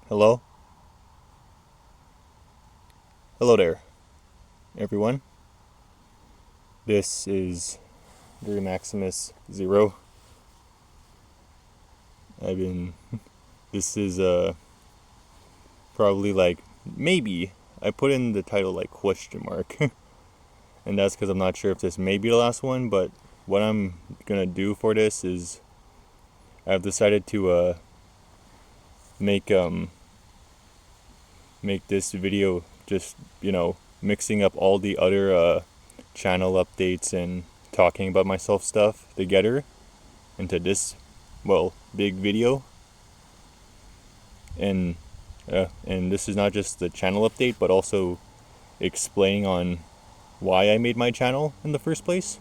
Hello? Hello there, everyone. This is Gary Maximus Zero. I've been. This is probably like. Maybe. I put in the title like question mark. And that's because I'm not sure if this may be the last one, but what I'm gonna do for this is. I've decided to make make this video just, mixing up all the other channel updates and talking about myself stuff together into this, big video. And this is not just the channel update, but also explaining on why I made my channel in the first place.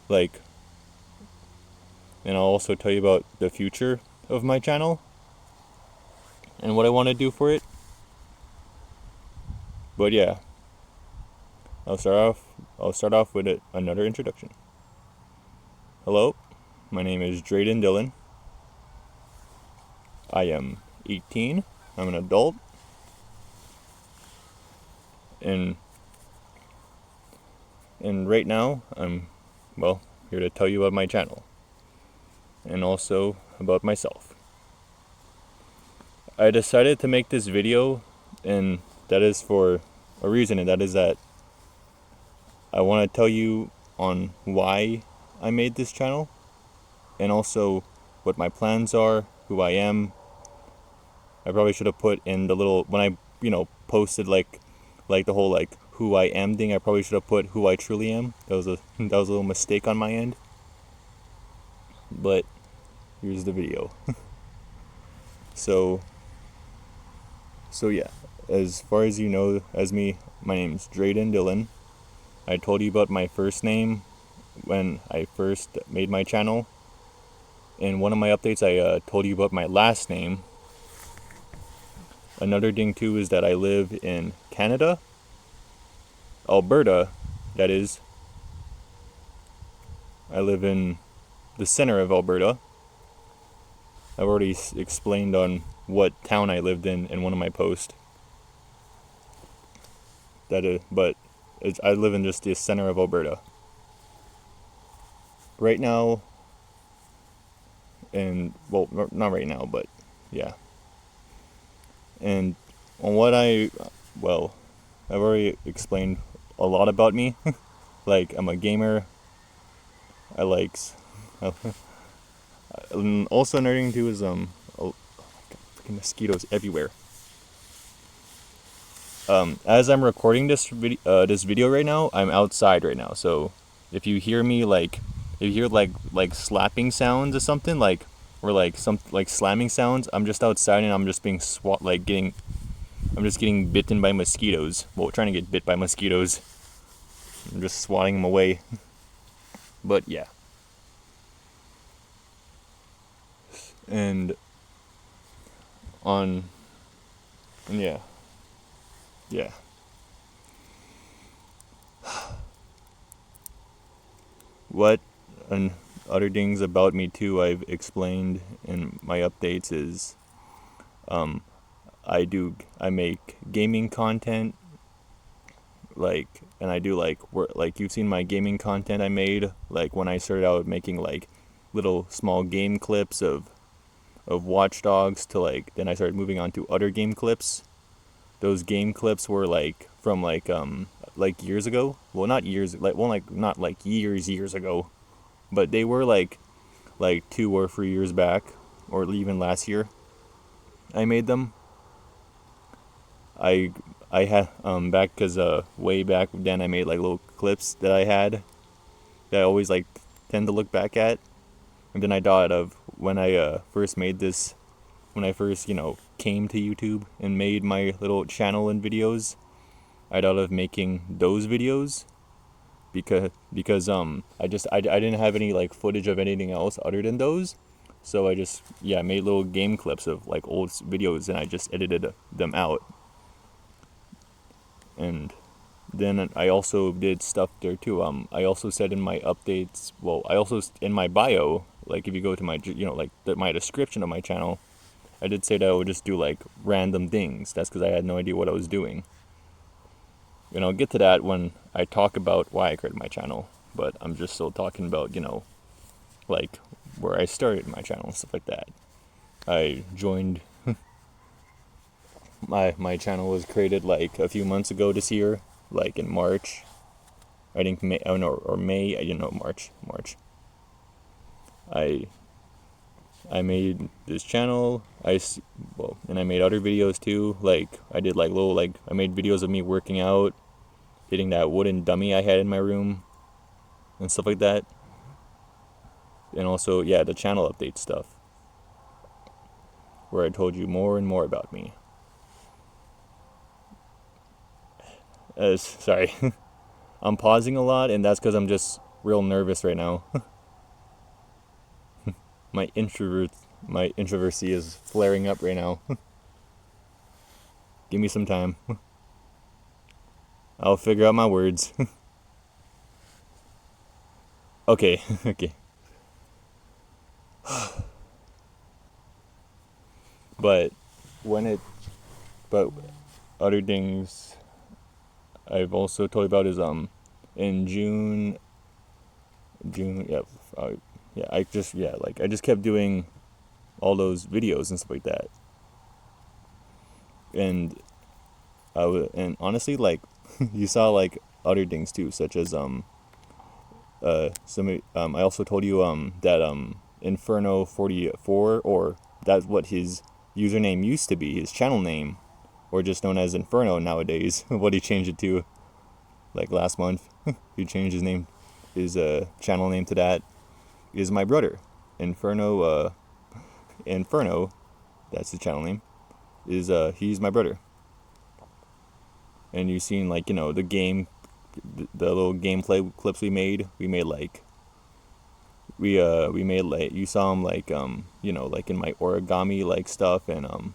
Like, and I'll also tell you about the future of my channel and what I want to do for it. But yeah, I'll start off. I'll start off with another introduction. Hello, my name is Drayden Dillon. I am 18. I'm an adult, and right now I'm here to tell you about my channel and also about myself. I decided to make this video, and that is for a reason, and that is that I want to tell you on why I made this channel and also what my plans are, who I am. I probably should have put in the little when I posted like the whole like who I am thing. I probably should have put who I truly am. That was a little mistake on my end. But here's the video. So yeah, as far as you know as me, my name's Drayden Dillon. I told you about my first name when I first made my channel. In one of my updates, I told you about my last name. Another thing too is that I live in Canada, Alberta, that is. I live in the center of Alberta. I've already explained on what town I lived in one of my posts. I live in just the center of Alberta. Right now, and not right now, but yeah. And on what I've already explained a lot about me. Like, I'm a gamer. I like. And also another thing too is freaking mosquitoes everywhere. As I'm recording this video right now, I'm outside right now. So if you hear me if you hear like slapping sounds or something or some slamming sounds, I'm just outside and I'm just being I'm just getting bitten by mosquitoes. Well, trying to get bit by mosquitoes. I'm just swatting them away. But yeah. And yeah. Yeah. What and other things about me too I've explained in my updates is I make gaming content, and I do you've seen my gaming content I made when I started out making little small game clips of Watch Dogs to then I started moving on to other game clips. Those game clips were from years ago. Well, not years not years ago, but they were like 2 or 3 years back, or even last year. I made them. I had back because way back then I made little clips that I had that I always tend to look back at, and then I thought of when I first made this, when I first came to YouTube and made my little channel and videos. I thought of making those videos because I didn't have any footage of anything else other than those, so I just made little game clips of old videos and I just edited them out. And then I also did stuff there too. I also said in my updates, I also in my bio, if you go to my my description of my channel, I did say that I would just do like random things. That's because I had no idea what I was doing. And I'll get to that when I talk about why I created my channel. But I'm just still talking about, like where I started my channel and stuff like that. I joined my channel was created like a few months ago this year, like in March. I think May, oh no, or May, I didn't know, March. I I made this channel. And I made other videos too. Like I did like little I made videos of me working out, hitting that wooden dummy I had in my room, and stuff like that. And also, yeah, the channel update stuff, where I told you more and more about me. Sorry, I'm pausing a lot, and that's because I'm just real nervous right now. my introversy is flaring up right now. Give me some time. I'll figure out my words. Okay, okay. But when it, but other things I've also told you about is in June, yeah, yeah, I just kept doing all those videos and stuff like that, and and honestly, like, you saw like other things too, such as I also told you that Inferno 44, or that's what his username used to be, his channel name, or just known as Inferno nowadays. What he changed it to, like last month, he changed his name, his channel name to that. Is my brother, Inferno. Inferno, that's the channel name. He's my brother. And you've seen like the little gameplay clips we made. We made like, you saw them like like in my origami like stuff, and and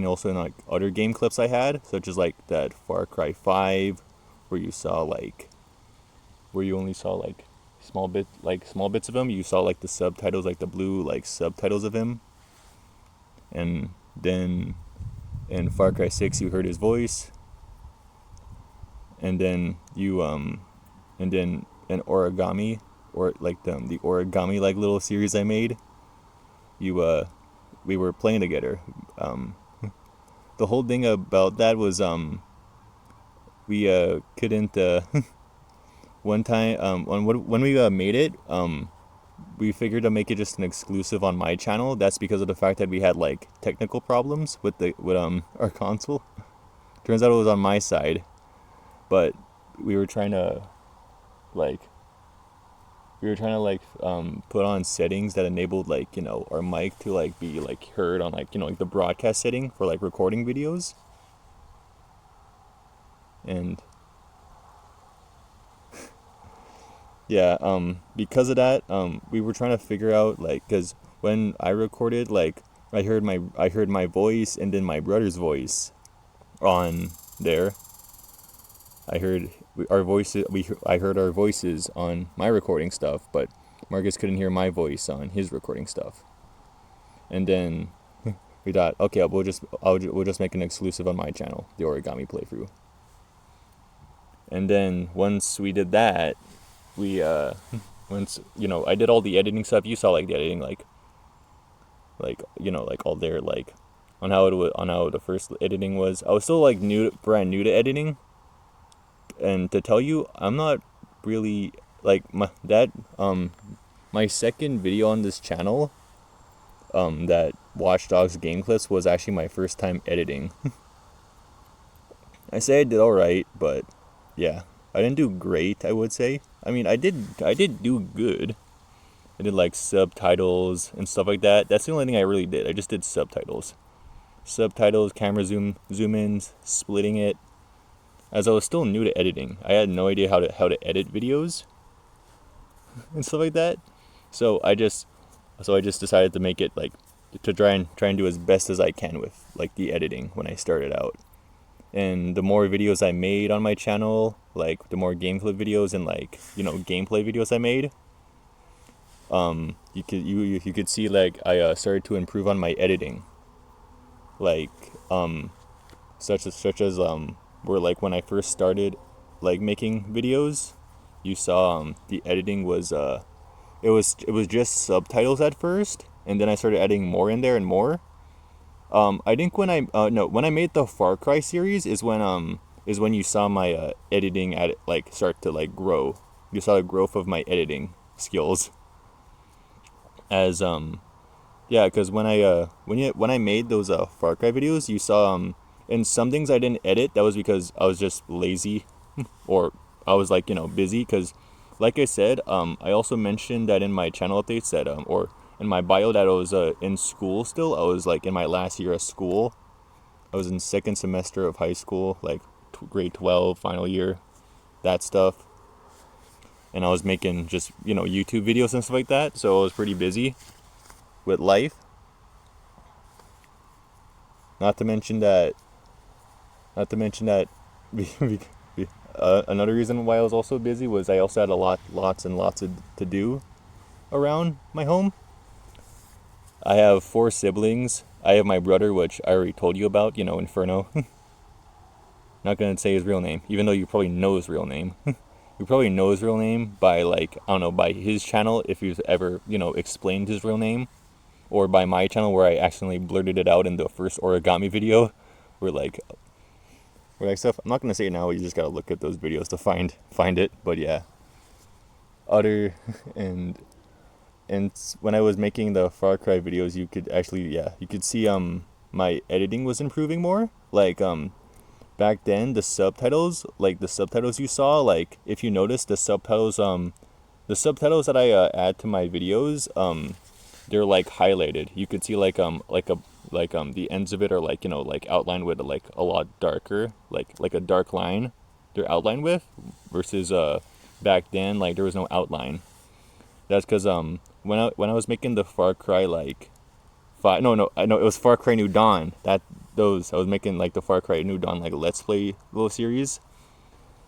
also in like other game clips I had, such as like that Far Cry 5, where you only saw like small bits of him. You saw like the subtitles, like the blue like subtitles of him. And then in Far Cry 6 you heard his voice. And then and then in origami, or like the origami like little series I made, we were playing together. The whole thing about that was we couldn't one time when we made it, we figured to make it just an exclusive on my channel. That's because of the fact that we had like technical problems with our console. Turns out it was on my side, but we were trying to like put on settings that enabled our mic to like be like heard on like the broadcast setting for like recording videos. And yeah, because of that, we were trying to figure out like, because when I recorded, like I heard my voice and then my brother's voice on there. I heard I heard our voices on my recording stuff, but Marcus couldn't hear my voice on his recording stuff. And then we thought, okay, we'll just make an exclusive on my channel, the origami playthrough. And then once we did that, we once I did all the editing stuff. You saw like the editing, like all there, like on how the first editing was. I was still like brand new to editing. And to tell you, I'm not really like my second video on this channel, that Watch Dogs game clips, was actually my first time editing. I say I did alright, but yeah, I didn't do great, I would say. I mean, I did do good. I did like subtitles and stuff like that. That's the only thing I really did. I just did subtitles, camera zoom ins, splitting it. As I was still new to editing, I had no idea how to edit videos and stuff like that. So I just decided to make it like to try and do as best as I can with like the editing when I started out. And the more videos I made on my channel, like the more game clip videos and like gameplay videos I made, you could see like I started to improve on my editing, like such as where like when I first started like making videos, you saw the editing was it was just subtitles at first, and then I started adding more in there and more. I think when I no when I made the Far Cry series is when you saw my editing at like start to like grow. You saw the growth of my editing skills as yeah, because when I made those Far Cry videos, you saw and some things I didn't edit. That was because I was just lazy, or I was like busy. Because, like I said, I also mentioned that in my channel updates that or in my bio that I was in school still. I was like in my last year of school. I was in second semester of high school, like grade 12, final year, that stuff. And I was making just YouTube videos and stuff like that. So I was pretty busy with life. Not to mention that another reason why I was also busy was I also had lots and lots to do around my home. I have 4 siblings. I have my brother, which I already told you about, Inferno. Not gonna say his real name, even though you probably know his real name. You probably know his real name by like, I don't know, by his channel if he's ever, explained his real name. Or by my channel where I accidentally blurted it out in the first origami video. Where like stuff. I'm not gonna say it now. You just gotta look at those videos to find it. But yeah, other and when I was making the Far Cry videos, you could actually you could see my editing was improving more. Like back then the subtitles you saw, like if you notice the subtitles that I add to my videos they're like highlighted. You could see like the ends of it are like like outlined with like a lot darker, like a dark line they're outlined with, versus back then like there was no outline. That's because when I was making the Far Cry like I know it was Far Cry New Dawn, I was making like the Far Cry New Dawn like Let's Play little series.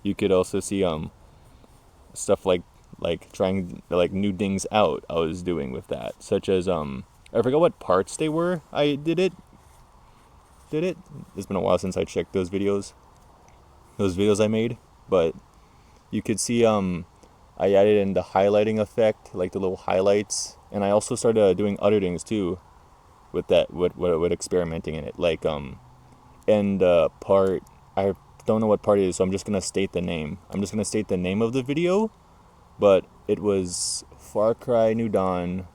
You could also see stuff like trying like new things out I was doing with that, such as I forgot what parts they were. I did it. It's been a while since I checked those videos I made, but you could see I added in the highlighting effect, like the little highlights, and I also started doing other things too with that, with experimenting in it, like and part, I don't know what part it is, so I'm just gonna state the name of the video. But it was Far Cry New Dawn,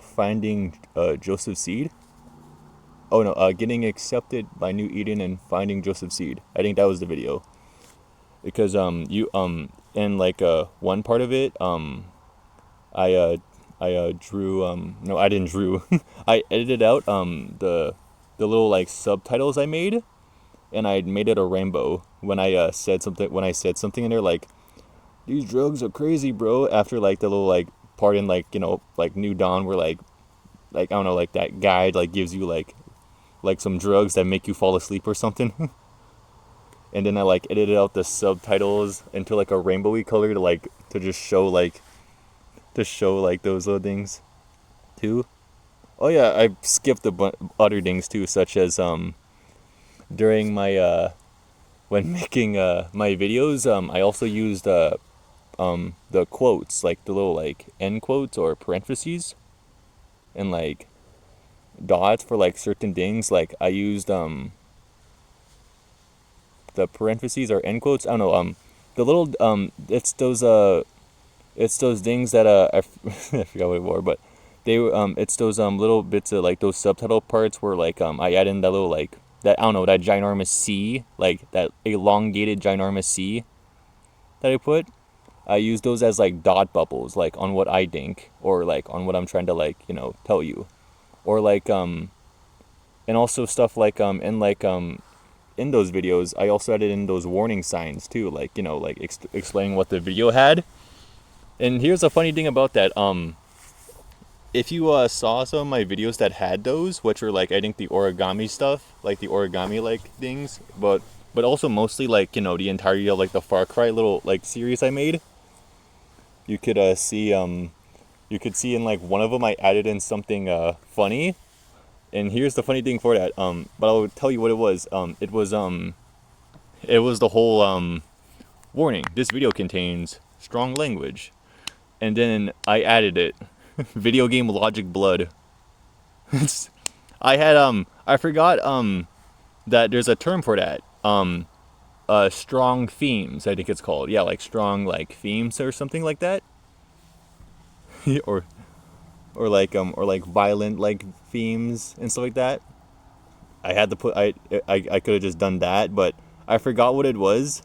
finding Joseph Seed. Oh no, getting accepted by New Eden and finding Joseph Seed. I think that was the video. Because you in like one part of it I drew no, I didn't drew. I edited out the little like subtitles I made, and I made it a rainbow when I said something in there like, these drugs are crazy, bro. After like the little like part in like like New Dawn where like I don't know, like that guide like gives you like some drugs that make you fall asleep or something. And then I like edited out the subtitles into like a rainbowy color to just show like those little things too. Oh yeah, I skipped other things too, such as during my when making my videos I also used the quotes, like the little like end quotes or parentheses and like dots for like certain things. Like I used the parentheses or end quotes, I don't know, the little it's those things that I forgot what it were, but they it's those little bits of like those subtitle parts where like I add in that little like that, I don't know, that ginormous C, like that elongated ginormous C that I put. I use those as like dot bubbles, like on what I think, or like on what I'm trying to like tell you, or like and also stuff like in those videos I also added in those warning signs too, like like explaining what the video had. And here's a funny thing about that. If you saw some of my videos that had those, which are like I think the origami stuff, like the origami like things, but also mostly like the entirety of like the Far Cry little like series I made. You could see you could see in like one of them I added in something funny, and here's the funny thing for that. But I'll tell you what it was. It was the whole warning. This video contains strong language, and then I added it. Video game logic blood. I had I forgot that there's a term for that. Strong themes, I think it's called. Yeah, like strong like themes or something like that. or or like violent like themes and stuff like that. I had to put I could have just done that, but I forgot what it was.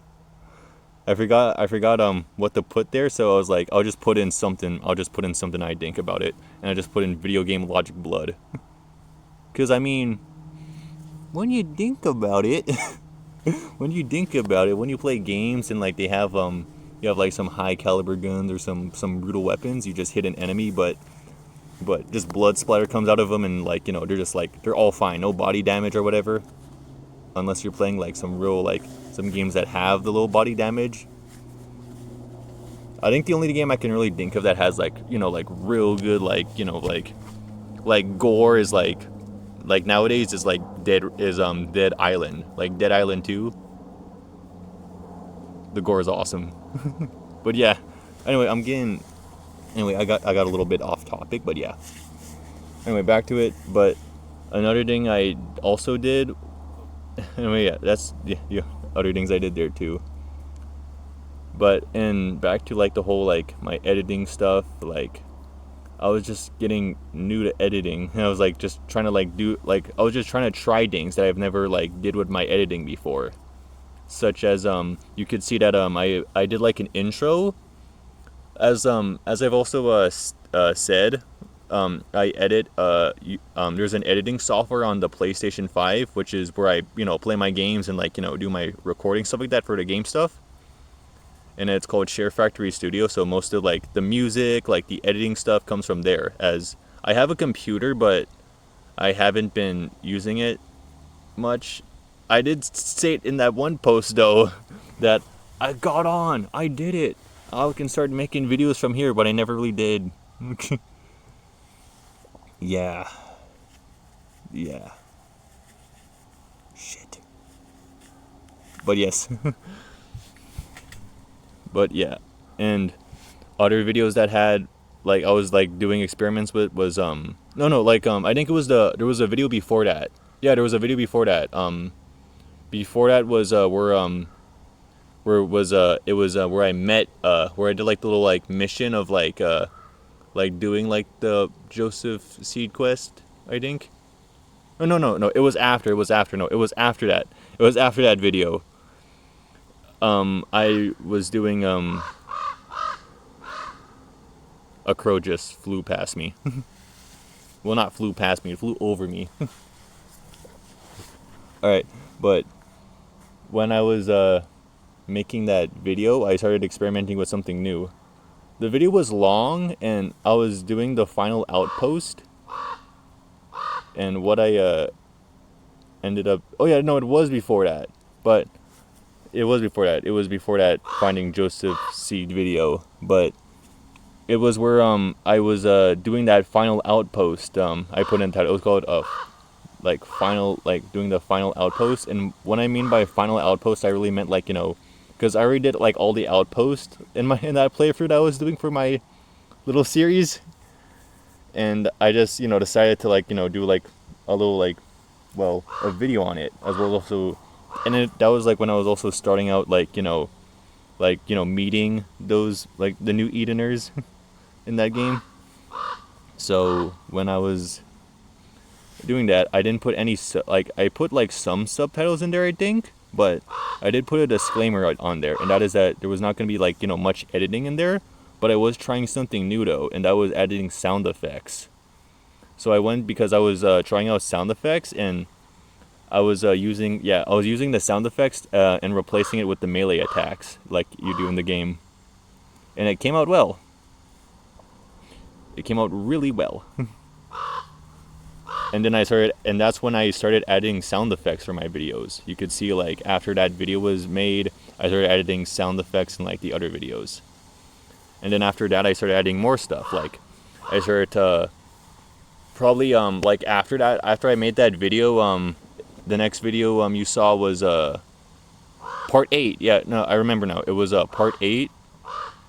I forgot what to put there, so I was like, I'll just put in something I think about it, and I just put in video game logic blood. Cuz I mean, when you think about it, when you play games and like they have you have like some high caliber guns or some brutal weapons, you just hit an enemy, but just blood splatter comes out of them, and like, you know, they're just like, they're all fine, no body damage or whatever, unless you're playing like some real like some games that have the low body damage. I think the only game I can really think of that has like, you know, like real good like, you know, like gore is like nowadays is like Dead Island, like Dead Island 2. The gore is awesome. But yeah, anyway, I got a little bit off topic, but yeah. Anyway, back to it. But another thing I also did, anyway, yeah, that's yeah, other things I did there too. But and back to like the whole like my editing stuff, like I was just getting new to editing, and I was like just trying to like do like I was just trying to try things that I've never like did with my editing before, such as you could see that I did like an intro, as I've also said, I edit there's an editing software on the PlayStation 5, which is where I, you know, play my games and like, you know, do my recording stuff like that for the game stuff. And it's called Share Factory Studio, so most of like the music, like the editing stuff comes from there. As I have a computer, but I haven't been using it much. I did state in that one post though that I did it. I can start making videos from here, but I never really did. Yeah. Shit. But yes. But yeah, and other videos that had like I was like doing experiments with was I think it was there was a video before that. Yeah, there was a video before that. Before that was where I met where I did like the little like mission of like doing like the Joseph Seed quest, I think. Oh, no, it was after that video. I was doing a crow just flew past me. Well, not flew past me, it flew over me. Alright, but when I was making that video, I started experimenting with something new. The video was long, and I was doing the final outpost, and what I ended up... Oh yeah, no, it was before that, but... It was before that Finding Joseph Seed video, but it was where I was doing that final outpost. I put in that it was called doing the final outpost. And what I mean by final outpost, I really meant like, you know, because I already did like all the outposts in that playthrough that I was doing for my little series, and I just, you know, decided to like, you know, do like a little like, well, a video on it as well also. And that was like when I was also starting out, like, you know, meeting those, like, the new Edeners in that game. So when I was doing that, I didn't put any, I put, like, some subtitles in there, I think. But I did put a disclaimer on there, and that is that there was not going to be, like, you know, much editing in there. But I was trying something new, though, and I was adding sound effects. So I went because I was trying out sound effects, and... I was using the sound effects and replacing it with the melee attacks like you do in the game, and it came out well. It came out really well. And then that's when I started adding sound effects for my videos. You could see like after that video was made, I started adding sound effects in like the other videos, and then after that I started adding more stuff. Like I started to probably like after that, after I made that video, the next video you saw was part 8. Yeah, no, I remember now. It was part 8,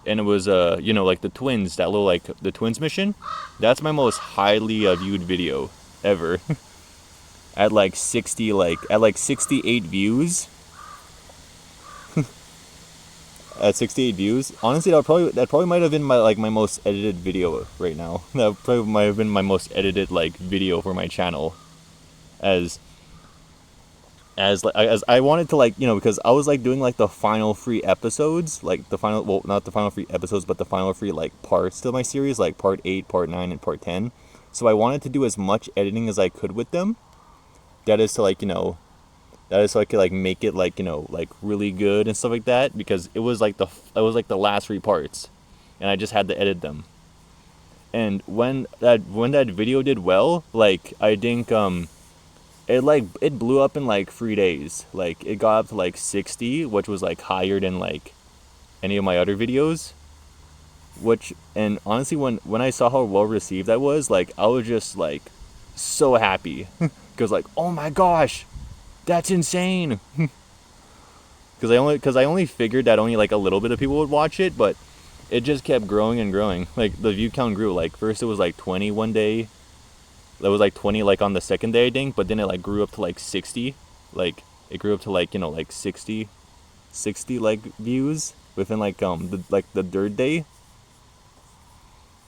and it was you know, like the twins, that little like the twins mission. That's my most highly viewed video ever. At like 68 views. At 68 views. Honestly, that probably might have been my most edited video right now. That probably might have been my most edited like video for my channel. As I wanted to, like, you know, because I was like doing like the final 3 episodes, like the final, well, not the final 3 episodes, but the final 3 like parts to my series, like part 8, part 9, and part 10. So I wanted to do as much editing as I could with them. That is to, like, you know, that is so I could like make it like, you know, like really good and stuff like that, because it was like the last 3 parts, and I just had to edit them. And when that video did well, like I think it blew up in like 3 days. Like it got up to like 60, which was like higher than like any of my other videos. Which, and honestly, when I saw how well received that was, like I was just like so happy. Because like, oh my gosh, that's insane. Because I only figured that only like a little bit of people would watch it, but it just kept growing and growing. Like the view count grew. Like first it was like 20 one day. That was like 20 like on the second day, I think, but then it like grew up to like 60. Like it grew up to like, you know, like 60 like views within like the third day.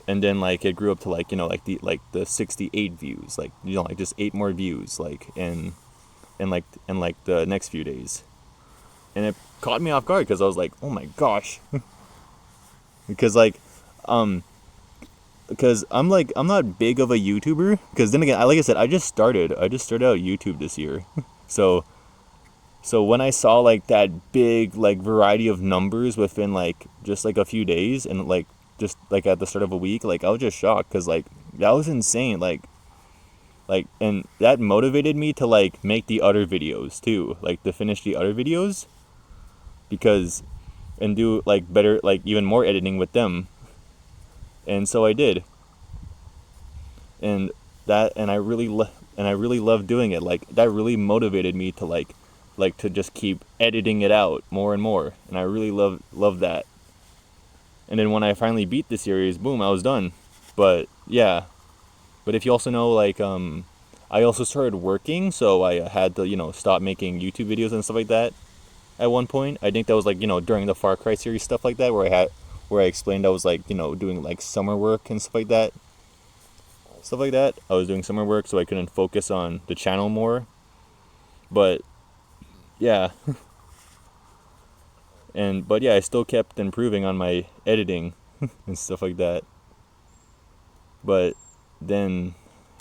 And then like it grew up to like, you know, like the 68 views, like, you know, like just 8 more views like in like the next few days. And it caught me off guard because I was like, oh my gosh. Because like because I'm not big of a YouTuber, because then again, like I said, I just started out YouTube this year. so when I saw like that big like variety of numbers within like just like a few days, and like just like at the start of a week, like I was just shocked, because like that was insane. Like and that motivated me to like make the other videos too, like to finish the other videos, because and do like better, like even more editing with them. And so I did. And I really love doing it. Like that really motivated me to like to just keep editing it out more and more. And I really love that. And then when I finally beat the series, boom, I was done. But yeah. But if you also know, like I also started working, so I had to, you know, stop making YouTube videos and stuff like that at one point. I think that was like, you know, during the Far Cry series stuff like that, where I explained I was like, you know, doing like summer work and stuff like that. I was doing summer work, so I couldn't focus on the channel more. But yeah. But yeah, I still kept improving on my editing and stuff like that. But then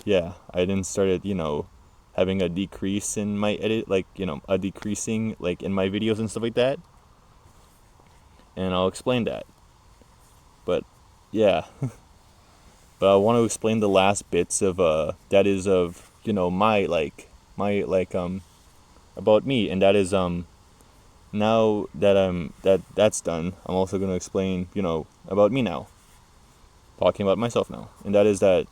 yeah, I then started, you know, having a decrease in my edit, like, you know, a decreasing like in my videos and stuff like that. And I'll explain that. But yeah. But I want to explain the last bits of that is of, you know, my about me, and that is now that that's done, I'm also going to explain, you know, about me now. Talking about myself now. And that is that,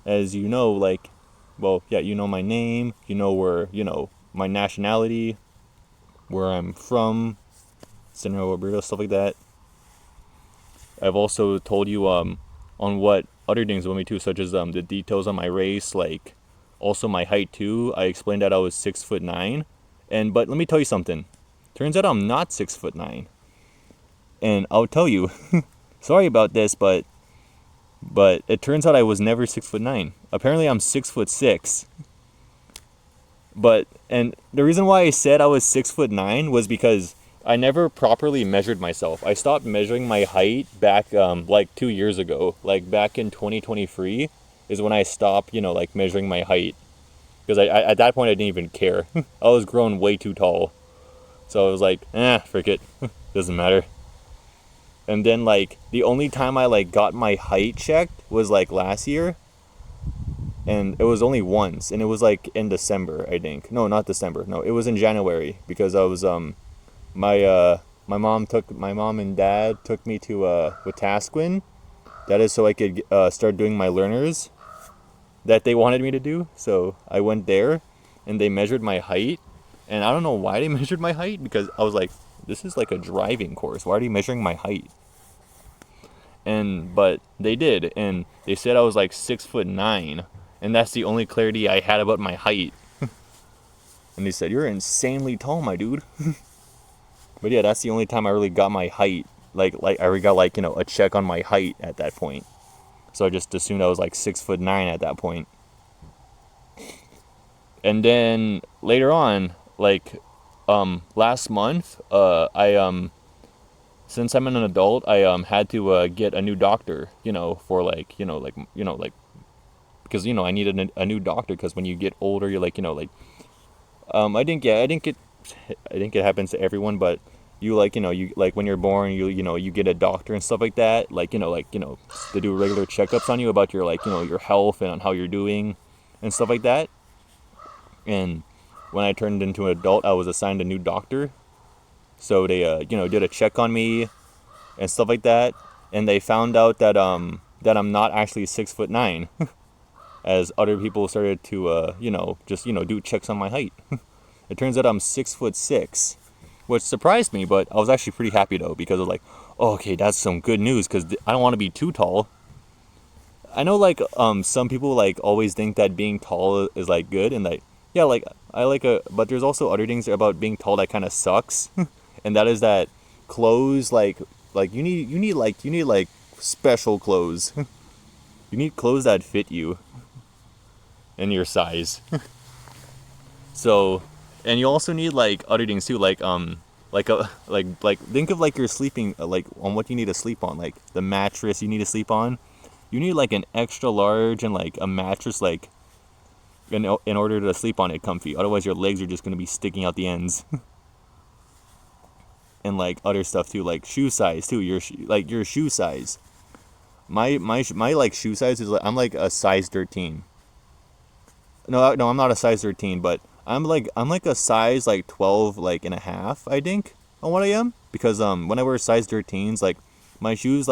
as you know, like, well, yeah, you know my name, you know where, you know, my nationality, where I'm from, Central Alberta, stuff like that. I've also told you on what other things you want me to, such as the details on my race, like also my height too. I explained that I was 6'9", but let me tell you something. Turns out I'm not 6'9", and I'll tell you. Sorry about this, but it turns out I was never 6'9". Apparently I'm 6'6". And the reason why I said I was 6'9" was because I never properly measured myself. I stopped measuring my height back like 2 years ago. Like back in 2023 is when I stopped, you know, like measuring my height, because I at that point I didn't even care. I was grown way too tall, so I was like, frick it, doesn't matter. And then like the only time I like got my height checked was like last year, and it was only once, and it was like in December, I think. No, not December. No, it was in January, because I was my mom and dad took me to Wetaskiwin that is so I could start doing my learners that they wanted me to do. So I went there, and they measured my height, and I don't know why they measured my height, because I was like, this is like a driving course. Why are they measuring my height? But they did, and they said I was like 6'9", and that's the only clarity I had about my height. And they said, you're insanely tall, my dude. But yeah, that's the only time I really got my height. Like I already got like, a check on my height at that point. So I just assumed I was like 6'9" at that point. And then later on, like last month, since I'm an adult, I had to get a new doctor, for because I needed a new doctor, because when you get older, you're like, I think it happens to everyone, but you you like when you're born, you get a doctor and stuff like that, to do regular checkups on you about your your health and on how you're doing and stuff like that. And when I turned into an adult, I was assigned a new doctor. So they did a check on me and stuff like that, and they found out that that I'm not actually 6'9", as other people started to just do checks on my height. It turns out I'm 6'6", which surprised me, but I was actually pretty happy though, because I was like, oh, okay, that's some good news, because I don't want to be too tall. I know some people always think that being tall is good, and yeah, but there's also other things about being tall that kind of sucks. And that is that clothes you need special clothes. You need clothes that fit you and your size. So, and you also need other things too, think of your sleeping on what you need to sleep on, the mattress you need to sleep on. You need an extra large and a mattress in order to sleep on it comfy. Otherwise your legs are just going to be sticking out the ends. And other stuff too, shoe size too. Your shoe size. My shoe size is I'm a size 13. No, I'm not a size 13, but I'm a size 12 and a half, I think, on what I am, because when I wear size 13s, my shoes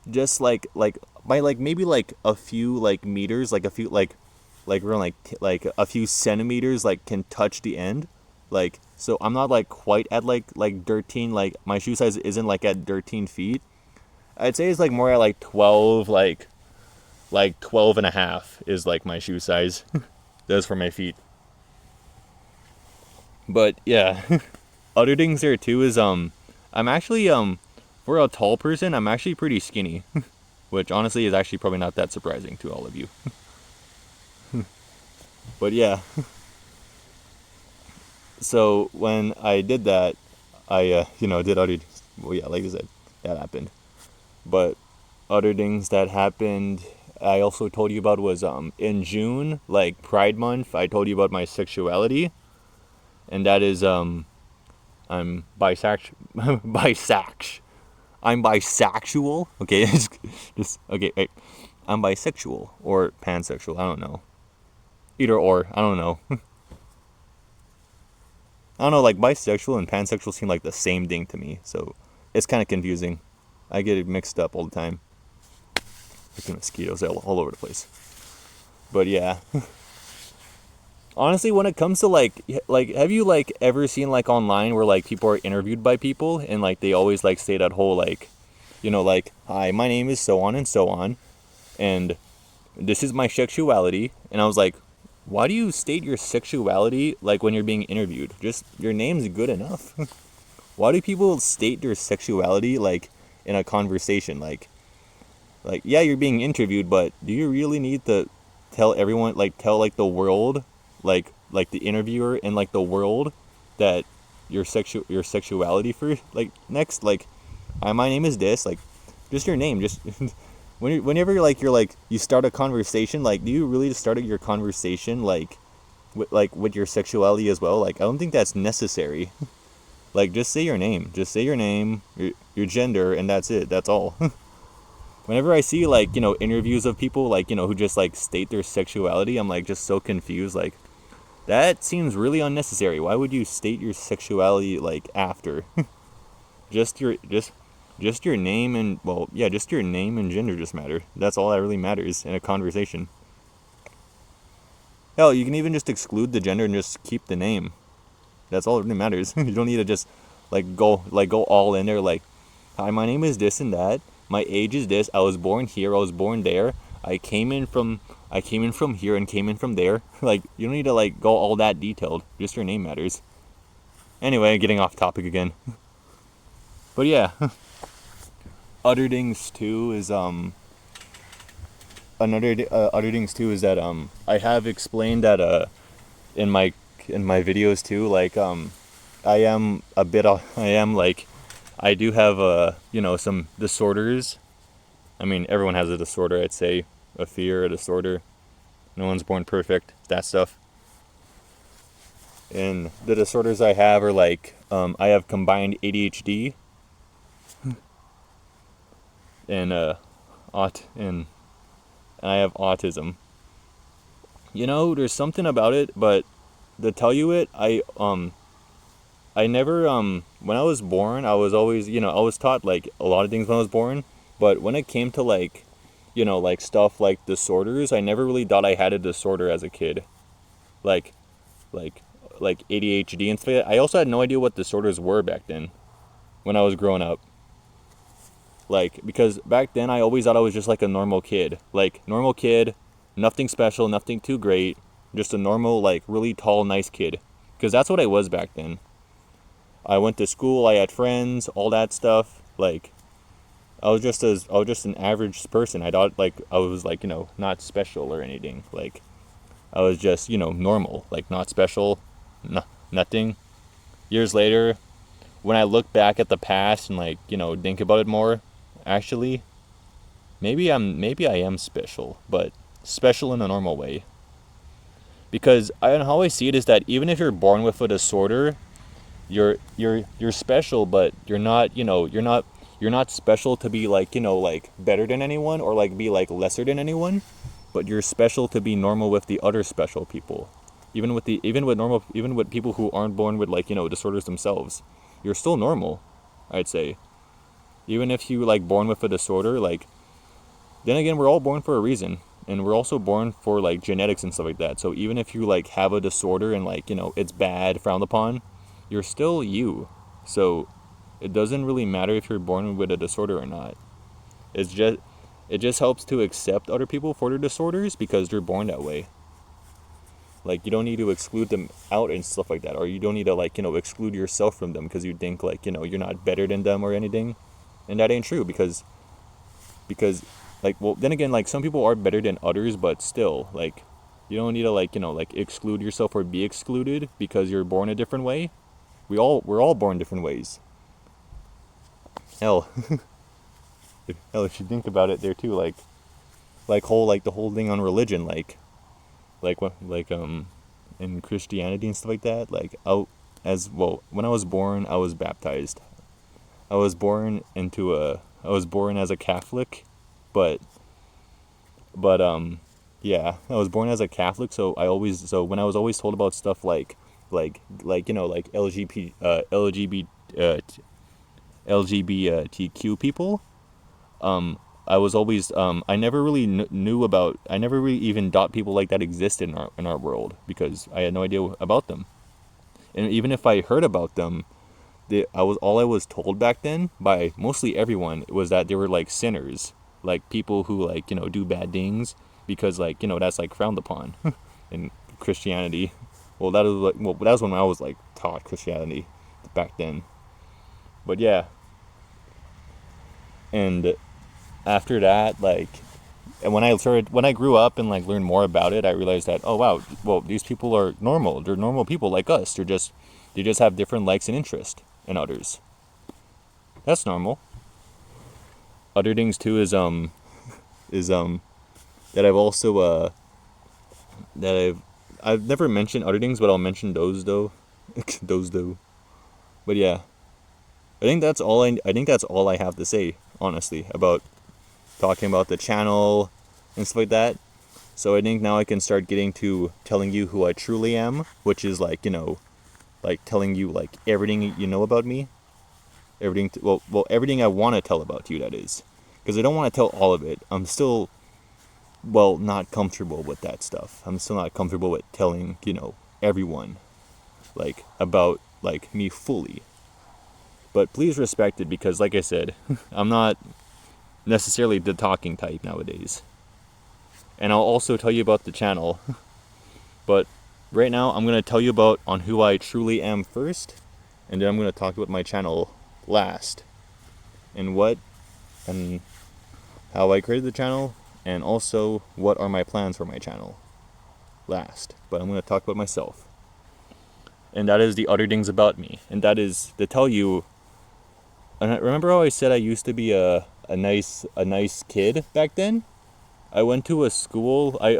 just by maybe a few meters, a few around a few centimeters can touch the end. So I'm not quite at 13, my shoe size isn't at 13 feet. I'd say it's more at 12, 12 and a half is my shoe size. That's for my feet. But yeah, other things there too is I'm actually for a tall person, I'm actually pretty skinny. Which honestly is actually probably not that surprising to all of you. But yeah. So when I did that, I did other, well, yeah, like I said, that happened. But other things that happened, I also told you about, was in June, Pride Month, I told you about my sexuality, and that is I'm I'm bisexual. Okay, just okay. Wait. I'm bisexual or pansexual. I don't know. Either or. I don't know. I don't know. Bisexual and pansexual seem like the same thing to me, so it's kind of confusing. I get it mixed up all the time. There's mosquitoes all over the place. But yeah. Honestly, when it comes to have you ever seen online where people are interviewed by people, and they always say that whole hi, my name is so on and so on, and this is my sexuality, and I was like, why do you state your sexuality when you're being interviewed? Just your name's good enough. Why do people state their sexuality in a conversation? Yeah, you're being interviewed, but do you really need to tell everyone, tell the world, the interviewer and the world, that your sexuality for next, hi, my name is this, just your name, just whenever you start a conversation, do you really start your conversation with your sexuality as well? I don't think that's necessary. Just say your name, your gender, and that's it. That's all. Whenever I see interviews of people who just state their sexuality, I'm just so confused. That seems really unnecessary. Why would you state your sexuality after? just just your name and, well, yeah, just your name and gender just matter. That's all that really matters in a conversation. Hell, you can even just exclude the gender and just keep the name. That's all that really matters. You don't need to just go all in there like, hi, my name is this and that. My age is this. I was born here. I was born there. I came in from here and came in from there. Like, you don't need to like go all that detailed. Just your name matters. Anyway, getting off topic again. But yeah, other things too is other things too is that I have explained that in my videos too, like I do have some disorders. I mean, everyone has a disorder, I'd say, a fear, a disorder. No one's born perfect, that stuff. And the disorders I have are like I have combined ADHD and and I have autism. There's something about it, but to tell you it, I never when I was born, I was always, I was taught like a lot of things when I was born, but when it came to like, like stuff like disorders, I never really thought I had a disorder as a kid. Like like like ADHD and stuff like that. I also had no idea what disorders were back then when I was growing up. Like, because back then I always thought I was just like a normal kid. Like, normal kid, nothing special, nothing too great, just a normal, like, really tall, nice kid. Because that's what I was back then. I went to school, I had friends, all that stuff. Like, I was just an average person. I thought, like, I was, like, not special or anything. Like, I was just, normal. Like, not special, nothing. Years later, when I look back at the past and, like, think about it more, actually, maybe I am special, but special in a normal way. Because how I see it is that even if you're born with a disorder, you're special, but you're not special to be like, like better than anyone or like be like lesser than anyone, but you're special to be normal with the other special people. Even with people who aren't born with like, disorders themselves. You're still normal, I'd say. Even if you like born with a disorder, like, then again, we're all born for a reason, and we're also born for like genetics and stuff like that. So even if you like have a disorder and like, it's bad, frowned upon, you're still you. So it doesn't really matter if you're born with a disorder or not. It just helps to accept other people for their disorders because they're born that way. Like, you don't need to exclude them out and stuff like that, or you don't need to like, exclude yourself from them because you think like, you're not better than them or anything. And that ain't true because like, well, then again, like, some people are better than others, but still, like, you don't need to like, like exclude yourself or be excluded because you're born a different way. We're all born different ways. Hell, if you think about it there too, like the whole thing on religion, in Christianity and stuff like that, like, when I was born, I was baptized. I was born as a Catholic, but yeah, I was born as a Catholic, so when I was always told about stuff like like LGBTQ people, I was always I never really knew about, I never really even thought people like that existed in our world because I had no idea about them. And even if I heard about them, all I was told back then by mostly everyone was that they were like sinners, like people who like, do bad things because like, that's like frowned upon in Christianity. Well, that was when I was like taught Christianity back then. But yeah, and after that, like, and when I grew up and like learned more about it, I realized that, oh wow, well, these people are normal. They're normal people like us. They just have different likes and interests than others. That's normal. Other things too is that I've also that I've never mentioned other things, but I'll mention those though. Those though. But yeah, I think that's all I have to say, honestly, about talking about the channel and stuff like that. So I think now I can start getting to telling you who I truly am, which is like, like telling you like everything you know about me. Everything I want to tell about you, that is, because I don't want to tell all of it. I'm still, well, not comfortable with that stuff. I'm still not comfortable with telling, everyone, like, about, like, me fully. But please respect it, because, like I said, I'm not necessarily the talking type nowadays. And I'll also tell you about the channel. But right now, I'm going to tell you about on who I truly am first, and then I'm going to talk about my channel last, and how I created the channel, and also what are my plans for my channel last. But I'm going to talk about myself. And that is the other things about me. And that is to tell you, and remember how I said I used to be a nice kid back then? I went to a school. I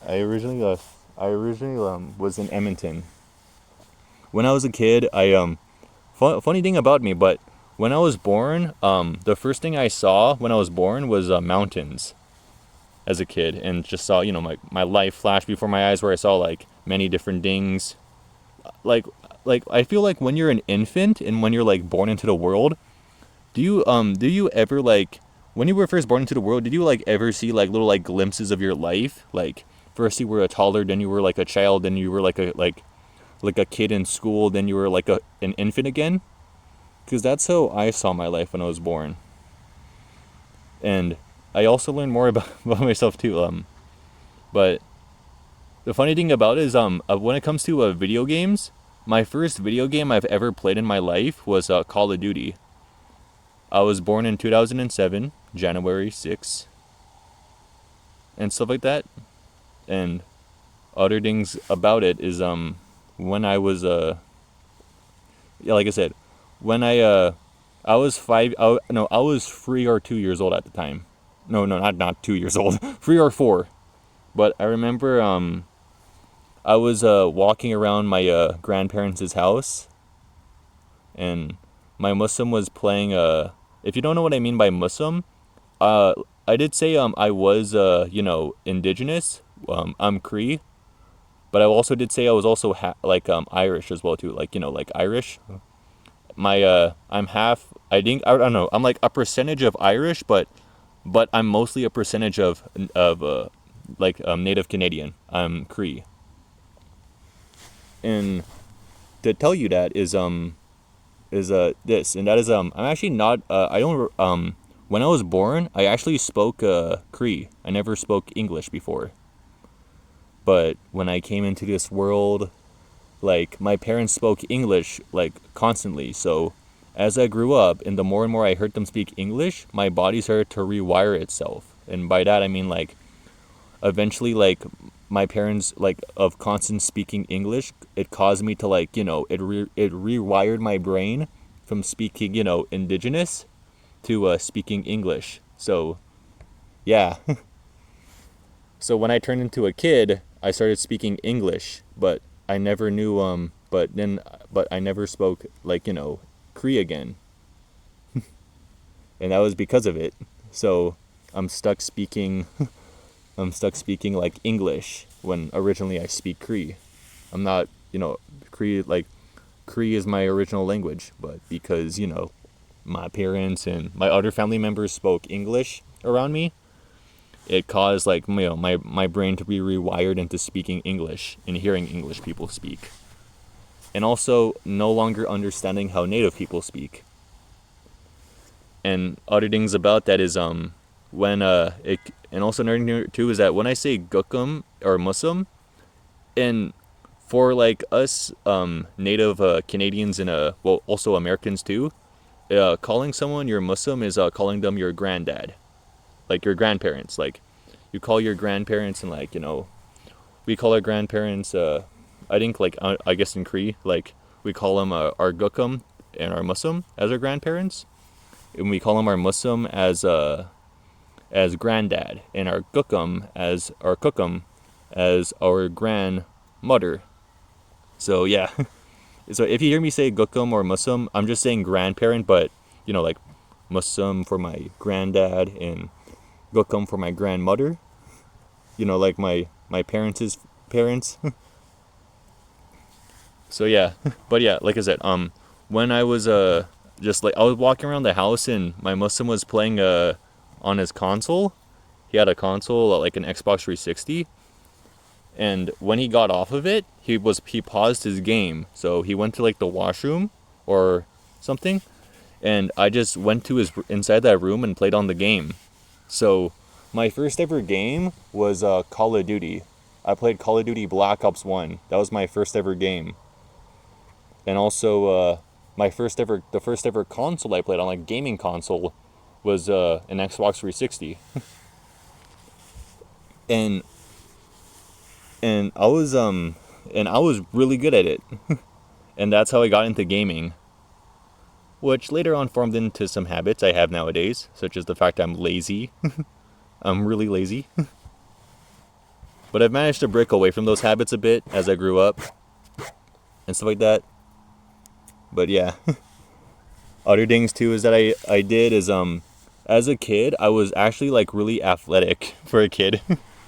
originally was in Edmonton. When I was a kid, funny thing about me, but when I was born, the first thing I saw when I was born was mountains as a kid, and just saw, my life flash before my eyes, where I saw like many different things. Like I feel like when you're an infant and when you're like born into the world, do you ever, like, when you were first born into the world, did you like ever see like little like glimpses of your life? Like first you were a toddler, then you were like a child, then you were like a kid in school, then you were like an infant again? Because that's how I saw my life when I was born. And I also learned more about myself too. But the funny thing about it is, when it comes to video games, my first video game I've ever played in my life was Call of Duty. I was born in 2007, January 6th, and stuff like that. And other things about it is, when I was, yeah, like I said, when I was I was 3 or 2 years old at the time. No, not 2 years old, 3 or 4. But I remember, I was walking around my grandparents' house, and my Muslim was playing. If you don't know what I mean by Muslim, I did say I was indigenous. I'm Cree, but I also did say I was also Irish as well too. Like Irish. I'm half. I don't know. I'm like a percentage of Irish, but I'm mostly a percentage of Native Canadian. I'm Cree. And to tell you that is this, and that is I'm actually not I don't when I was born I actually spoke Cree. I never spoke English before. But when I came into this world, like, my parents spoke English like constantly. So as I grew up and the more and more I heard them speak English, my body started to rewire itself. And by that I mean, like, eventually, like, my parents, like, of constant speaking English, it caused me to, like, it rewired my brain from speaking, indigenous to speaking English. So yeah. So when I turned into a kid, I started speaking English, but I never knew but I never spoke, like, Cree again. And that was because of it. So I'm stuck speaking like English when originally I speak Cree. I'm not, Cree, like, Cree is my original language, but because, my parents and my other family members spoke English around me, it caused, like, my brain to be rewired into speaking English and hearing English people speak. And also no longer understanding how Native people speak. And other things about that is, when and also another thing too is that when I say Gukum or Muslim, and for, like, us Native Canadians and also Americans too, calling someone your Muslim is calling them your granddad, like your grandparents. Like, you call your grandparents, and, like, we call our grandparents, I think, like, I guess in Cree, like, we call them our Gukum and our Muslim as our grandparents, and we call them our Muslim as granddad, and our Gukum as our grandmother. So yeah. So if you hear me say Gukum or Muslim, I'm just saying grandparent, but, like, Muslim for my granddad and Gukum for my grandmother. Like my parents' parents. So yeah. But yeah, like I said, when I was just like I was walking around the house and my Muslim was playing on his console. He had a console like an Xbox 360, and when he got off of it, he paused his game. So he went to like the washroom or something, and I just went to his inside that room and played on the game. So my first ever game was Call of Duty. I played Call of Duty Black Ops 1. That was my first ever game. And also the first ever console I played on, like gaming console, was an Xbox 360. and and I was really good at it. And that's how I got into gaming, which later on formed into some habits I have nowadays, such as the fact I'm lazy. I'm really lazy. But I've managed to break away from those habits a bit as I grew up and stuff like that. But yeah. Other things too is that I did is as a kid I was actually like really athletic for a kid.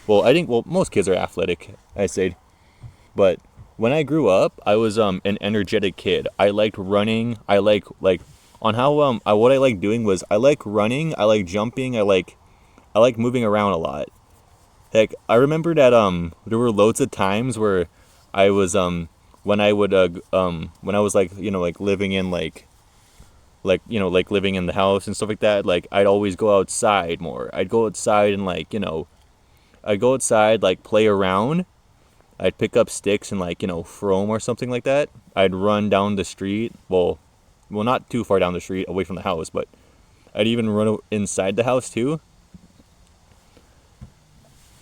Well, most kids are athletic, I say. But when I grew up, I was an energetic kid. I liked running. I like on how what I like doing was I like running, I like jumping, I like moving around a lot. Heck, I remember that there were loads of times where I was when I would when I was like, you know, like living in like living in the house and stuff like that, like I'd always go outside more. I'd go outside and like, you know, I'd go outside, like play around. I'd pick up sticks and like, you know, throw them or something like that. I'd run down the street. Well, not too far down the street away from the house, but I'd even run inside the house too.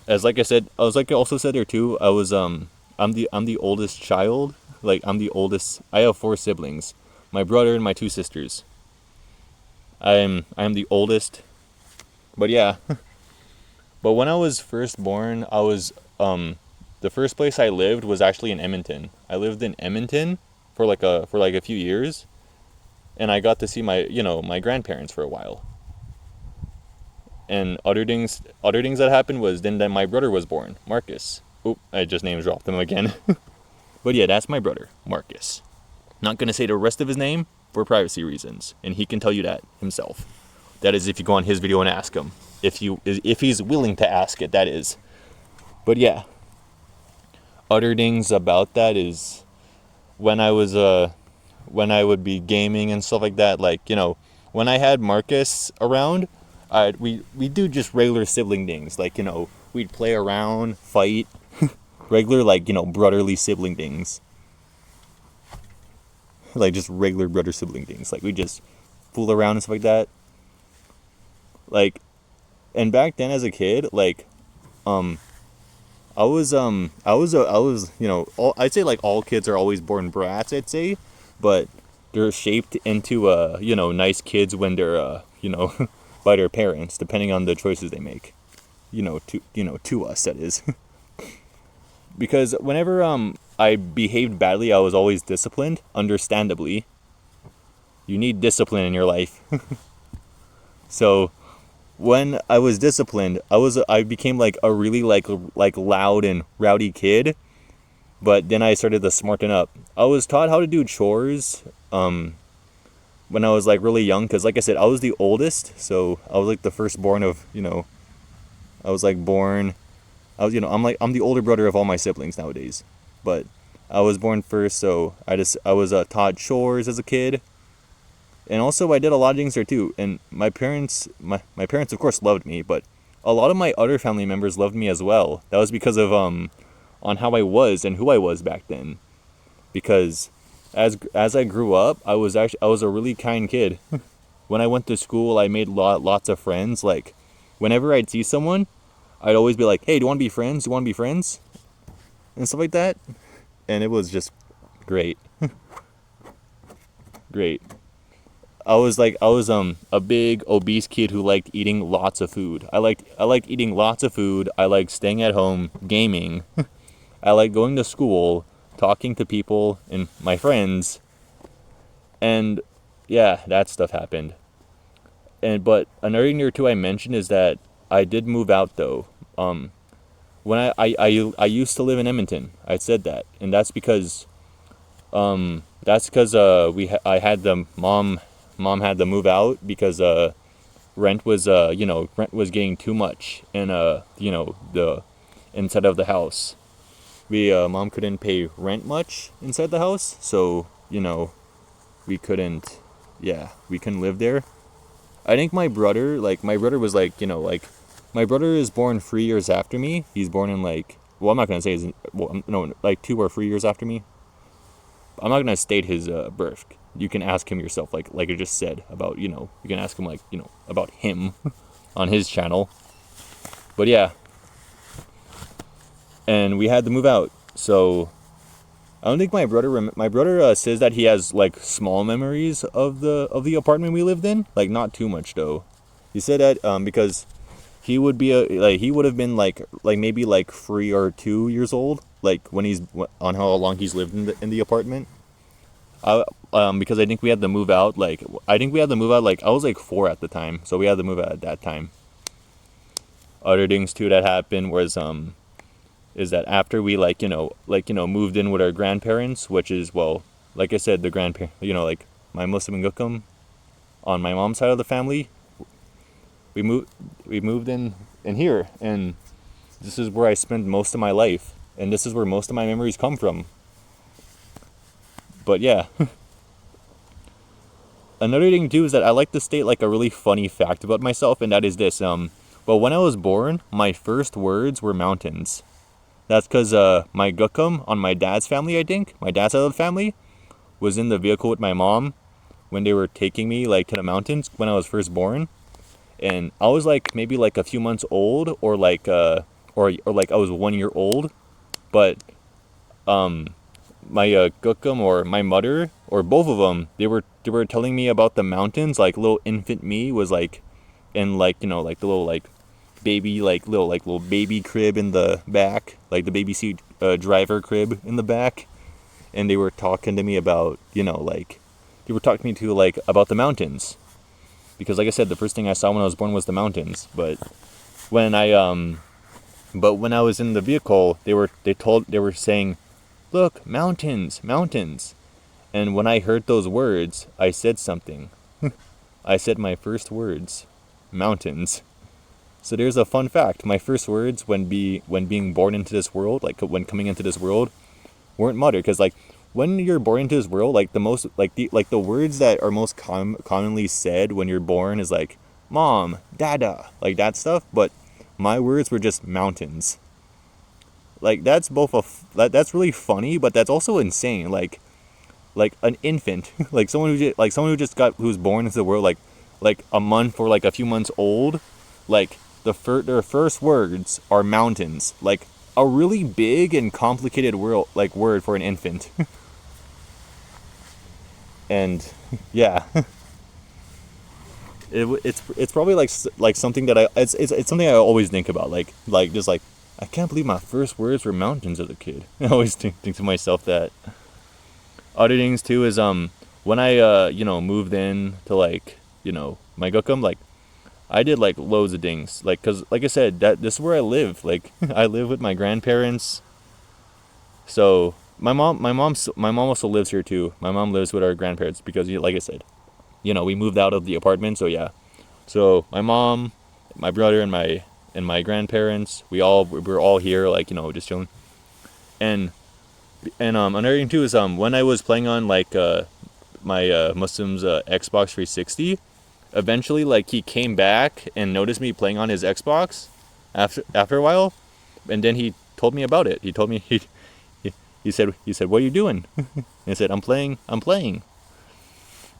As like I said, I was like I also said there too, I was I'm the oldest child. Like I'm the oldest. I have 4 siblings. My brother and my 2 sisters. I'm the oldest. But yeah. But when I was first born, I was the first place I lived was actually in Edmonton. I lived in Edmonton for like a few years, and I got to see my grandparents for a while. And other things that happened was then my brother was born, Marcus. Oop, I just name dropped him again. But yeah, that's my brother, Marcus. Not gonna say the rest of his name for privacy reasons, and he can tell you that himself. That is if you go on his video and ask him. If he's willing to ask it, that is. But yeah. Other things about that is when I would be gaming and stuff like that, like, you know, when I had Marcus around, we do just regular sibling things, like, you know, we'd play around, fight, regular, like, you know, brotherly sibling things. Like just regular brother sibling things. Like we just fool around and stuff like that. Like, and back then as a kid, like, I was, you know, I'd say like all kids are always born brats, I'd say, but they're shaped into, you know, nice kids when they're, you know, by their parents, depending on the choices they make, to us, that is. Because whenever, I behaved badly, I was always disciplined, understandably. You need discipline in your life. So, when I was disciplined, I became like a really like loud and rowdy kid, but then I started to smarten up. I was taught how to do chores when I was like really young, because like I said, I was the oldest, so I was like the firstborn of, you know, I was like born, I was, you know, I'm the older brother of all my siblings nowadays, but I was born first, so I was taught chores as a kid. And also I did a lot of things there too. And my parents of course loved me, but a lot of my other family members loved me as well. That was because of on how I was and who I was back then. Because as I grew up, I was a really kind kid. When I went to school, I made lots of friends. Like whenever I'd see someone, I'd always be like, "Hey, do you want to be friends? Do you want to be friends?" And stuff like that. And it was just great. Great. I was a big obese kid who liked eating lots of food. I liked eating lots of food. I liked staying at home, gaming. I liked going to school, talking to people and my friends. And yeah, that stuff happened. But another thing or two I mentioned is that I did move out though. When I used to live in Edmonton. I said that, and that's because That's because I had the mom had to move out because rent was getting too much in the inside of the house. We Mom couldn't pay rent much inside the house, so we couldn't, yeah, we couldn't live there. I think my brother was my brother is born 3 years after me. He's born in well, I'm not gonna say his, well, no, like 2 or 3 years after me. I'm not gonna state his birth. You can ask him yourself, like I just said about you can ask him about him on his channel. But yeah, and we had to move out, so I don't think my brother says that he has like small memories of the apartment we lived in, like not too much though. He said that because he would be he would have been maybe like 3 or 2 years old, like when he's on how long he's lived in the apartment. Because I think we had to move out I was like 4 at the time, so we had to move out at that time. Other things too that happened was is that after we moved in with our grandparents, which is, well, like I said, the grandparent, like my Muslim Gukum on my mom's side of the family, we moved in here, and this is where I spent most of my life, and this is where most of my memories come from. But yeah. Another thing too is that I like to state like a really funny fact about myself, and that is this. But when I was born, my first words were mountains. That's because my gukum on my dad's family, I think, my dad's side of the family, was in the vehicle with my mom when they were taking me like to the mountains when I was first born. And I was like maybe like a few months old, or like like I was 1 year old. But my gukum or my mother or both of them, they were telling me about the mountains. Like little infant me was like in like the little like baby little baby crib in the back, like the baby seat driver crib in the back, and they were talking to me about they were talking to me too like about the mountains, because like I said, the first thing I saw when I was born was the mountains. But when I was in the vehicle, they were saying, "Look, mountains, mountains." And when I heard those words, I said something. I said my first words, mountains. So there's a fun fact. My first words when being born into this world, like when coming into this world, weren't mother. Because like when you're born into this world, like the most the words that are most commonly said when you're born is like mom, dada, like that stuff. But my words were just mountains. Like that's that's really funny, but that's also insane. Like an infant, like someone who was born into the world like a month or like a few months old, like their first words are mountains, like a really big and complicated word for an infant. And yeah, it's probably like something that it's something I always think about, like just like I can't believe my first words were mountains as a kid. I always think to myself that. Other things too is when I moved in to my gukum, like I did like loads of things, like because like I said, that this is where I live. Like I live with my grandparents. So my mom also lives here too. My mom lives with our grandparents because like I said, we moved out of the apartment. So yeah, so my mom, my brother, and my grandparents, we're all here, just chilling. And another thing too is when I was playing on my Muslim's Xbox 360, eventually like he came back and noticed me playing on his Xbox after a while, and then he told me about it. He told me he said, "What are you doing?" And I said, I'm playing.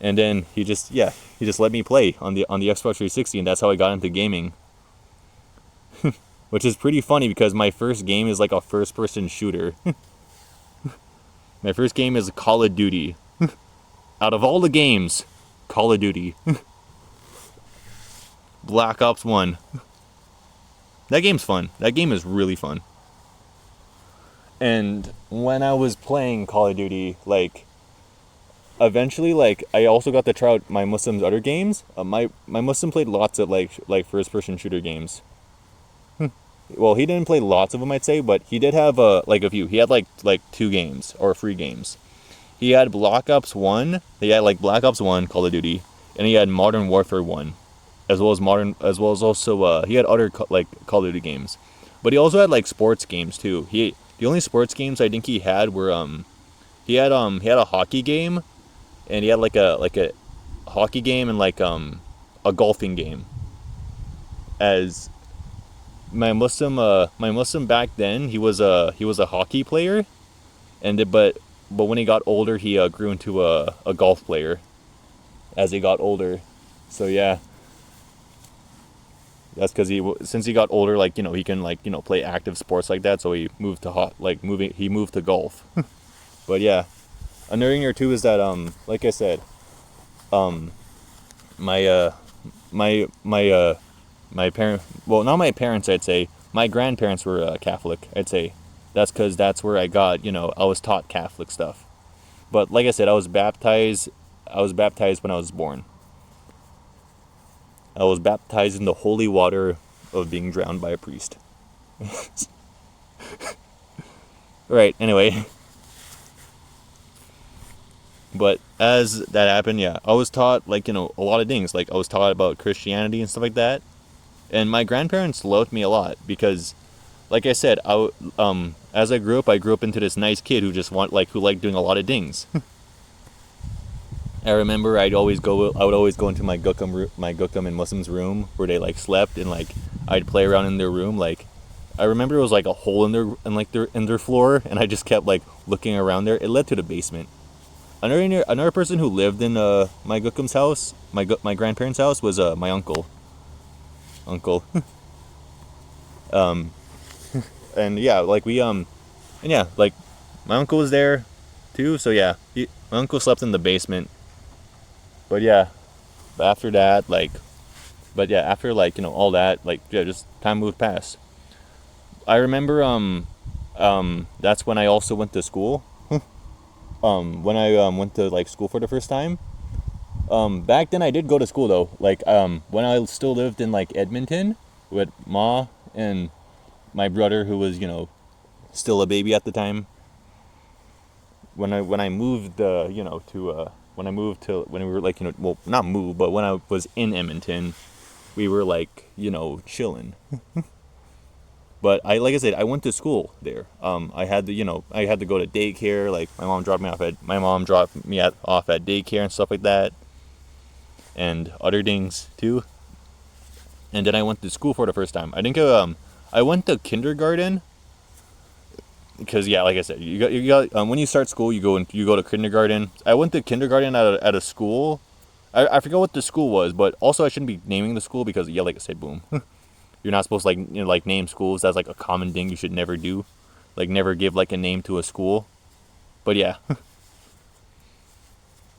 And then he just let me play on the Xbox 360, and that's how I got into gaming. Which is pretty funny because my first game is like a first person shooter. My first game is Call of Duty. Out of all the games, Call of Duty. Black Ops 1. That game's fun. That game is really fun. And when I was playing Call of Duty, eventually, I also got to try out my Muslim's other games. My Muslim played lots of like first-person shooter games. Well, he didn't play lots of them, I'd say, but he did have a few. He had like 2 games or 3 games. he had Black Ops 1. He had like Black Ops 1 Call of Duty, and he had Modern Warfare 1, as well as also he had other like Call of Duty games. But he also had like sports games too. The only sports games I think he had were he had a hockey game, and he had like a hockey game and like a golfing game. As my Muslim back then, he was a hockey player, but when he got older, he grew into a golf player as he got older. So yeah, that's because since he got older, like he can like play active sports like that. So he moved to he moved to golf. But yeah, another thing or two is that like I said, my my parent, well, not my parents, I'd say my grandparents were Catholic. I'd say that's where I got I was taught Catholic stuff. But like I said, I was baptized when I was born. I was baptized in the holy water of being drowned by a priest. Right, anyway. But as that happened, yeah, I was taught like a lot of things. Like I was taught about Christianity and stuff like that. And my grandparents loved me a lot because, like I said, as I grew up into this nice kid who who liked doing a lot of things. I remember I would always go into my Gukam and Muslim's room where they like slept, and like I'd play around in their room. Like I remember it was like a hole in their floor, and I just kept like looking around there. It led to the basement. Another person who lived in my Gukam's house, my grandparents' house, was my uncle. Um, and yeah, like and yeah, like my uncle was there too. So yeah, my uncle slept in the basement. But yeah, after that, after all that, like yeah, just time moved past. I remember that's when I also went to school. When I went to like school for the first time. Back then I did go to school though. Like when I still lived in like Edmonton with Ma and my brother, who was still a baby at the time. When I moved to when I moved to when we were like well, not moved, but when I was in Edmonton, we were like chilling. But like I said, I went to school there. I had to go to daycare. Like my mom dropped me off at daycare and stuff like that, and other things too. And then I went to school for the first time. I think I went to kindergarten because yeah, like I said, you got when you start school, you go to kindergarten. I went to kindergarten at a school. I forget what the school was, but also I shouldn't be naming the school because yeah, like I said, boom. You're not supposed to like name schools. That's like a common thing you should never do. Like never give like a name to a school. But yeah.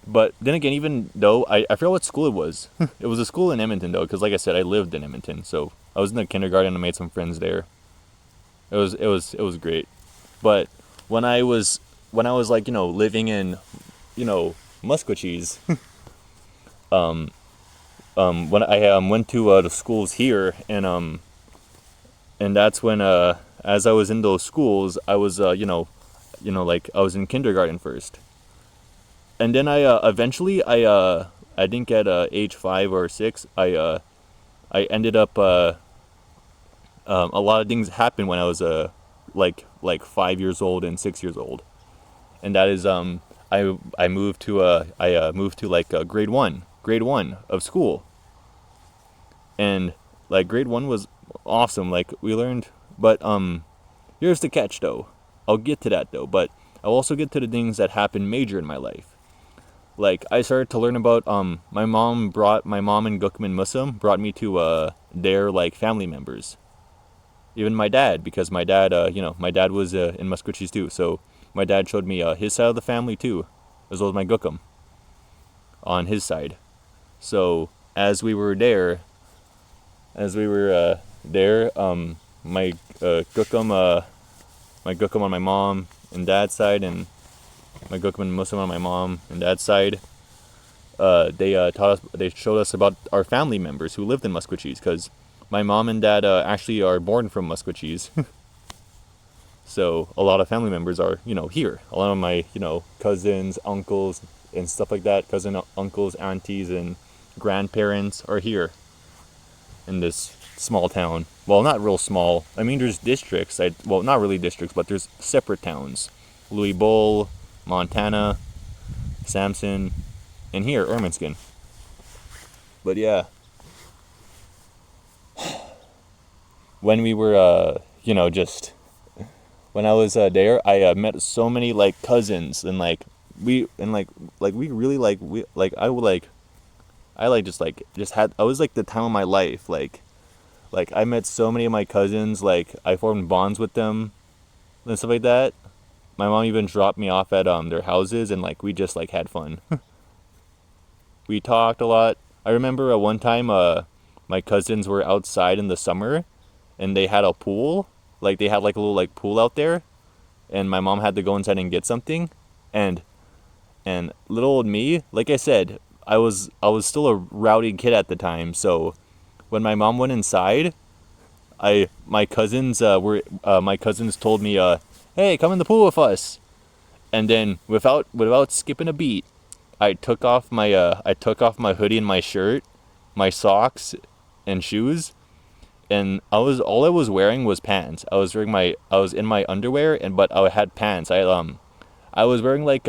But then again, even though I forgot what school it was. It was a school in Edmonton though, because like I said, I lived in Edmonton, so I was in the kindergarten and I made some friends there. It was great. But when I was like living in Musquecheese, when I went to the schools here, and that's when as I was in those schools, I was like I was in kindergarten first, and then I eventually I think at age 5 or 6 I ended up a lot of things happened when I was like 5 years old and 6 years old, and that is I moved to like grade one of school, and like grade one was awesome. Like we learned, but here's the catch though. I'll get to that though, but I'll also get to the things that happened major in my life. Like I started to learn about my mom and Gukman Muslim brought me to their like family members. Even my dad, because my dad my dad was in Musquecheese too, so my dad showed me his side of the family too, as well as my Gukam on his side. So as we were there, my Gukam on my mom and dad's side, and my Gukman Muslim on my mom and dad's side, they showed us about our family members who lived in Musquecheese, because my mom and dad actually are born from Musquecheese. So a lot of family members are, here. A lot of my, cousins, uncles, and stuff like that, uncles, aunties, and grandparents are here in this small town. Well, not real small. I mean, there's districts. Well, not really districts, but there's separate towns. Louis Bowl, Montana, Samson, and here, Ermineskin. But yeah, when we were, just when I was there, I met so many like cousins, and we really I was like the time of my life, like I met so many of my cousins, like I formed bonds with them and stuff like that. My mom even dropped me off at their houses, and like we just like had fun. We talked a lot. I remember one time my cousins were outside in the summer, and they had a pool. Like they had like a little like pool out there, and my mom had to go inside and get something, and little old me, like I said, I was still a rowdy kid at the time. So when my mom went inside, my cousins told me, "Hey, come in the pool with us." And then without skipping a beat, I took off my hoodie and my shirt, my socks and shoes, and all I was wearing was pants. I was in my underwear, but I had pants. I was wearing like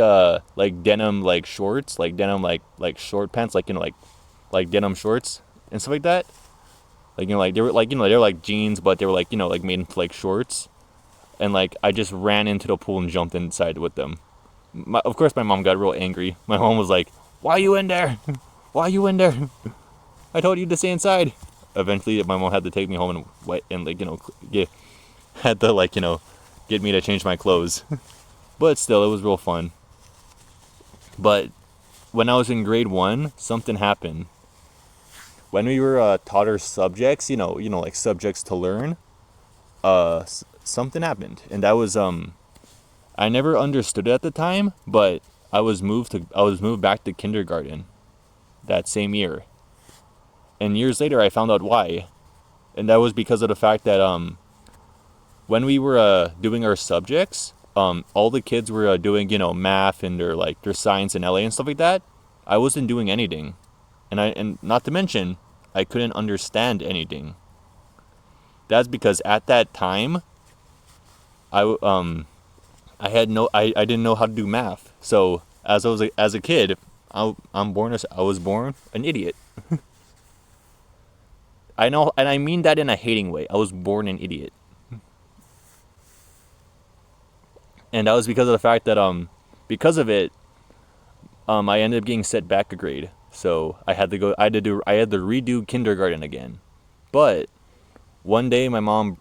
denim like shorts, like denim like short pants, like like denim shorts and stuff like that. Like like they were like jeans, but they were like like made into like shorts. And like I just ran into the pool and jumped inside with them. Of course, my mom got real angry. My mom was like, "Why are you in there? Why are you in there? I told you to stay inside." Eventually, my mom had to take me home and had to get me to change my clothes. But still, it was real fun. But when I was in grade 1, something happened. When we were taught our subjects, like subjects to learn, something happened, and that was I never understood it at the time, but I was moved back to kindergarten that same year. And years later I found out why. And that was because of the fact that when we were doing our subjects, all the kids were doing, math and their science and LA and stuff like that. I wasn't doing anything. And not to mention, I couldn't understand anything. That's because at that time I didn't know how to do math. So as a kid, I was born an idiot. I know, and I mean that in a hating way. I was born an idiot. And that was because of the fact that because of it, I ended up getting set back a grade. So I had to redo kindergarten again. But one day my mom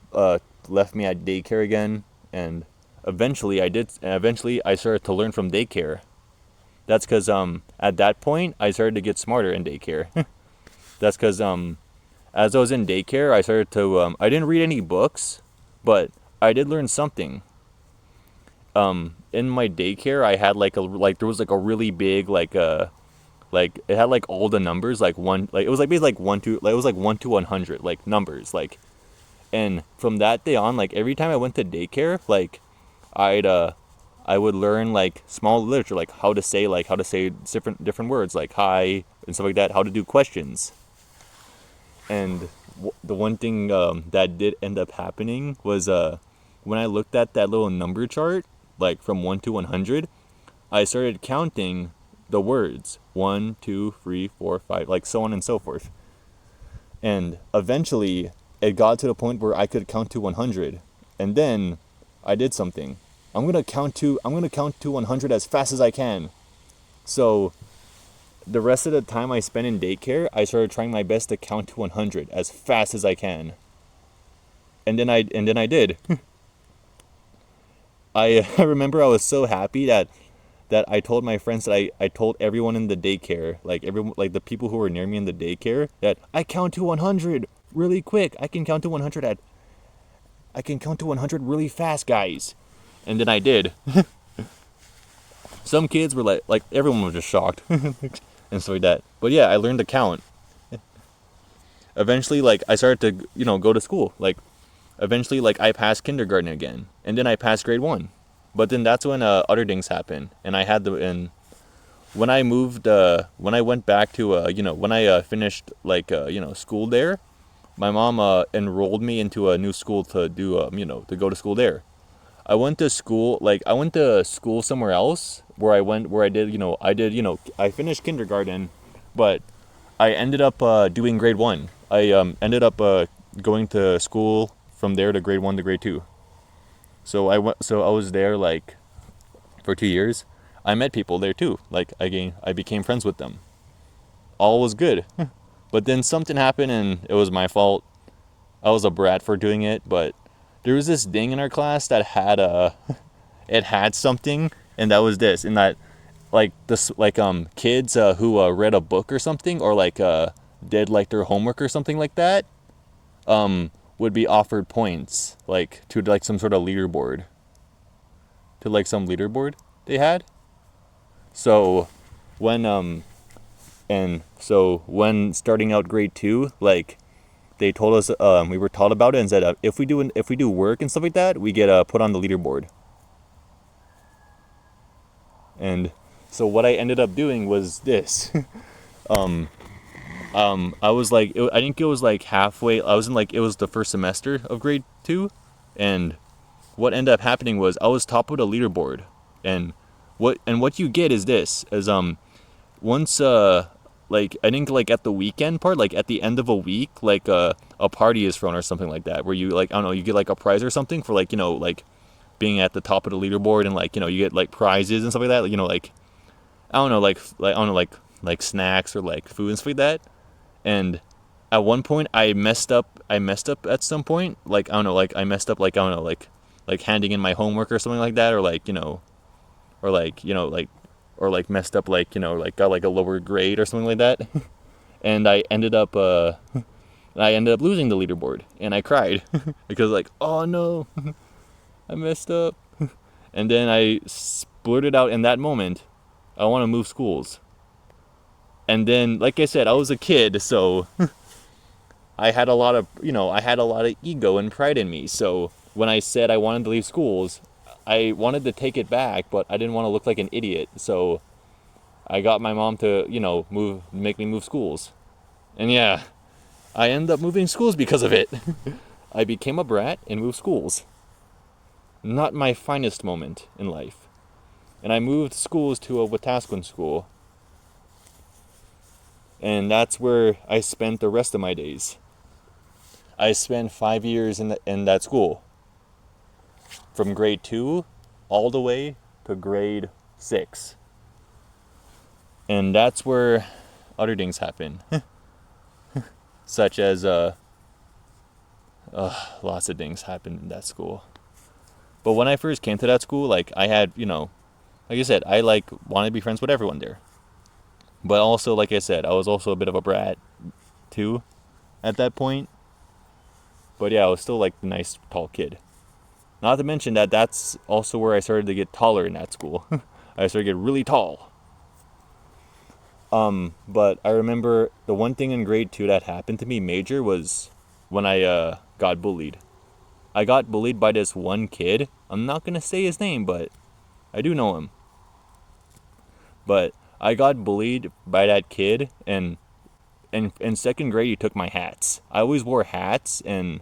left me at daycare again, and eventually I started to learn from daycare. That's because at that point I started to get smarter in daycare. That's because as I was in daycare, I started to I didn't read any books, but I did learn something. In my daycare, I had there was like a really big like it had like all the numbers like one, like it was like basically like 1 to, like it was like 1 to 100 like numbers, like. And from that day on, like every time I went to daycare, like I would learn like small literature, like how to say different words, like hi and stuff like that, how to do questions. And the one thing that did end up happening was when I looked at that little number chart, like from 1 to 100, I started counting the words 1, 2, 3, 4, 5, like so on and so forth. And eventually it got to the point where I could count to 100. And then I did something. I'm gonna count to 100 as fast as I can. So the rest of the time I spent in daycare, I started trying my best to count to 100 as fast as I can. And then I did. I remember I was so happy that I told my friends, that I told everyone in the daycare, like the people who were near me in the daycare, that I count to 100 really quick. I can count to 100 really fast, guys. And then I did. Some kids were like everyone was just shocked and stuff like that. But yeah, I learned to count. Eventually, like I started to, go to school. Like eventually, like, I passed kindergarten again, and then I passed grade 1. But then that's when other things happened, and I had the and when I moved, when I went back to, when I finished, like, school there, my mom enrolled me into a new school to do, to go to school there. I went to school somewhere else where I did, I finished kindergarten, but I ended up doing grade 1. I ended up going to school from there to grade 1 to grade 2. So I was there, like, for 2 years. I met people there too. Like, I became friends with them. All was good. But then something happened and it was my fault. I was a brat for doing it, but there was this thing in our class that had it had something, and that was this, and that, like, this, like, kids who read a book or something, or like did, like, their homework or something like that, would be offered points, like, to, like, some sort of leaderboard, to, like, some leaderboard they had. So when when starting out grade 2, like, they told us, we were taught about it, and said, if we do work and stuff like that, we get put on the leaderboard. And so what I ended up doing was this. I was like, I think it was like halfway. I was in, like, it was the first semester of grade 2, and what ended up happening was I was top of the leaderboard, and what you get is this, is once like, I think, like, at the weekend part, like at the end of a week, like a party is thrown or something like that, where you, like, I don't know, you get, like, a prize or something for, like, like, being at the top of the leaderboard, and, like, you get, like, prizes and stuff like that, like, I don't know, like I don't know, like snacks or, like, food and stuff like that. And at one point I messed up at some point, like, I don't know, like, I messed up, like, I don't know, like handing in my homework or something like that, or, like, or, like, or, like, messed up, like, like, got, like, a lower grade or something like that. And I ended up losing the leaderboard, and I cried because, like, oh no, I messed up. And then I blurted out in that moment, I want to move schools. And then, like I said, I was a kid, so I had a lot of, ego and pride in me. So when I said I wanted to leave schools, I wanted to take it back, but I didn't want to look like an idiot. So I got my mom to, make me move schools. And yeah, I ended up moving schools because of it. I became a brat and moved schools. Not my finest moment in life. And I moved schools to a Wetaskiwin school. And that's where I spent the rest of my days. I spent 5 years in that school. From grade 2 all the way to grade 6. And that's where other things happen. Such as, lots of things happened in that school. But when I first came to that school, like, I had, like I said, I, like, wanted to be friends with everyone there. But also, like I said, I was also a bit of a brat, too, at that point. But yeah, I was still, like, the nice, tall kid. Not to mention that that's also where I started to get taller in that school. I started to get really tall. But I remember the one thing in grade 2 that happened to me major was when I got bullied. I got bullied by this one kid. I'm not going to say his name, but I do know him. But I got bullied by that kid, and in second grade he took my hats. I always wore hats, and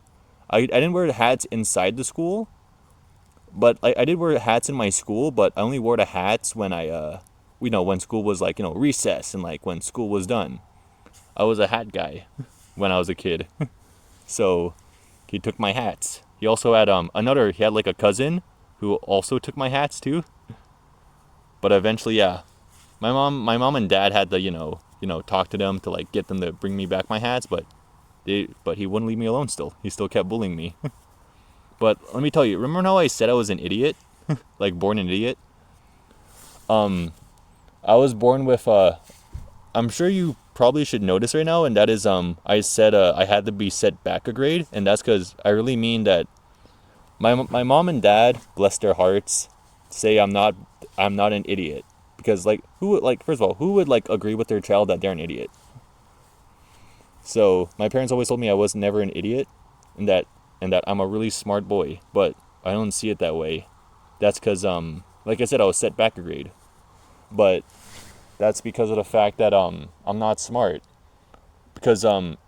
I didn't wear the hats inside the school, but I did wear hats in my school, but I only wore the hats when when school was, like, recess, and, like, when school was done. I was a hat guy when I was a kid. So he took my hats. He also had he had, like, a cousin who also took my hats too. But eventually, yeah, my mom and dad had to, talk to them to, like, get them to bring me back my hats, but he wouldn't leave me alone still. He still kept bullying me. But let me tell you, remember how I said I was an idiot? Like, born an idiot? I was born with, I'm sure you probably should notice right now, and that is, I said I had to be set back a grade, and that's because I really mean that my mom and dad, bless their hearts, say I'm not an idiot. Because, like, first of all, who would, like, agree with their child that they're an idiot? So my parents always told me I was never an idiot, and that and that I'm a really smart boy, but I don't see it that way. That's because, like I said, I was set back a grade. But that's because of the fact that I'm not smart. Because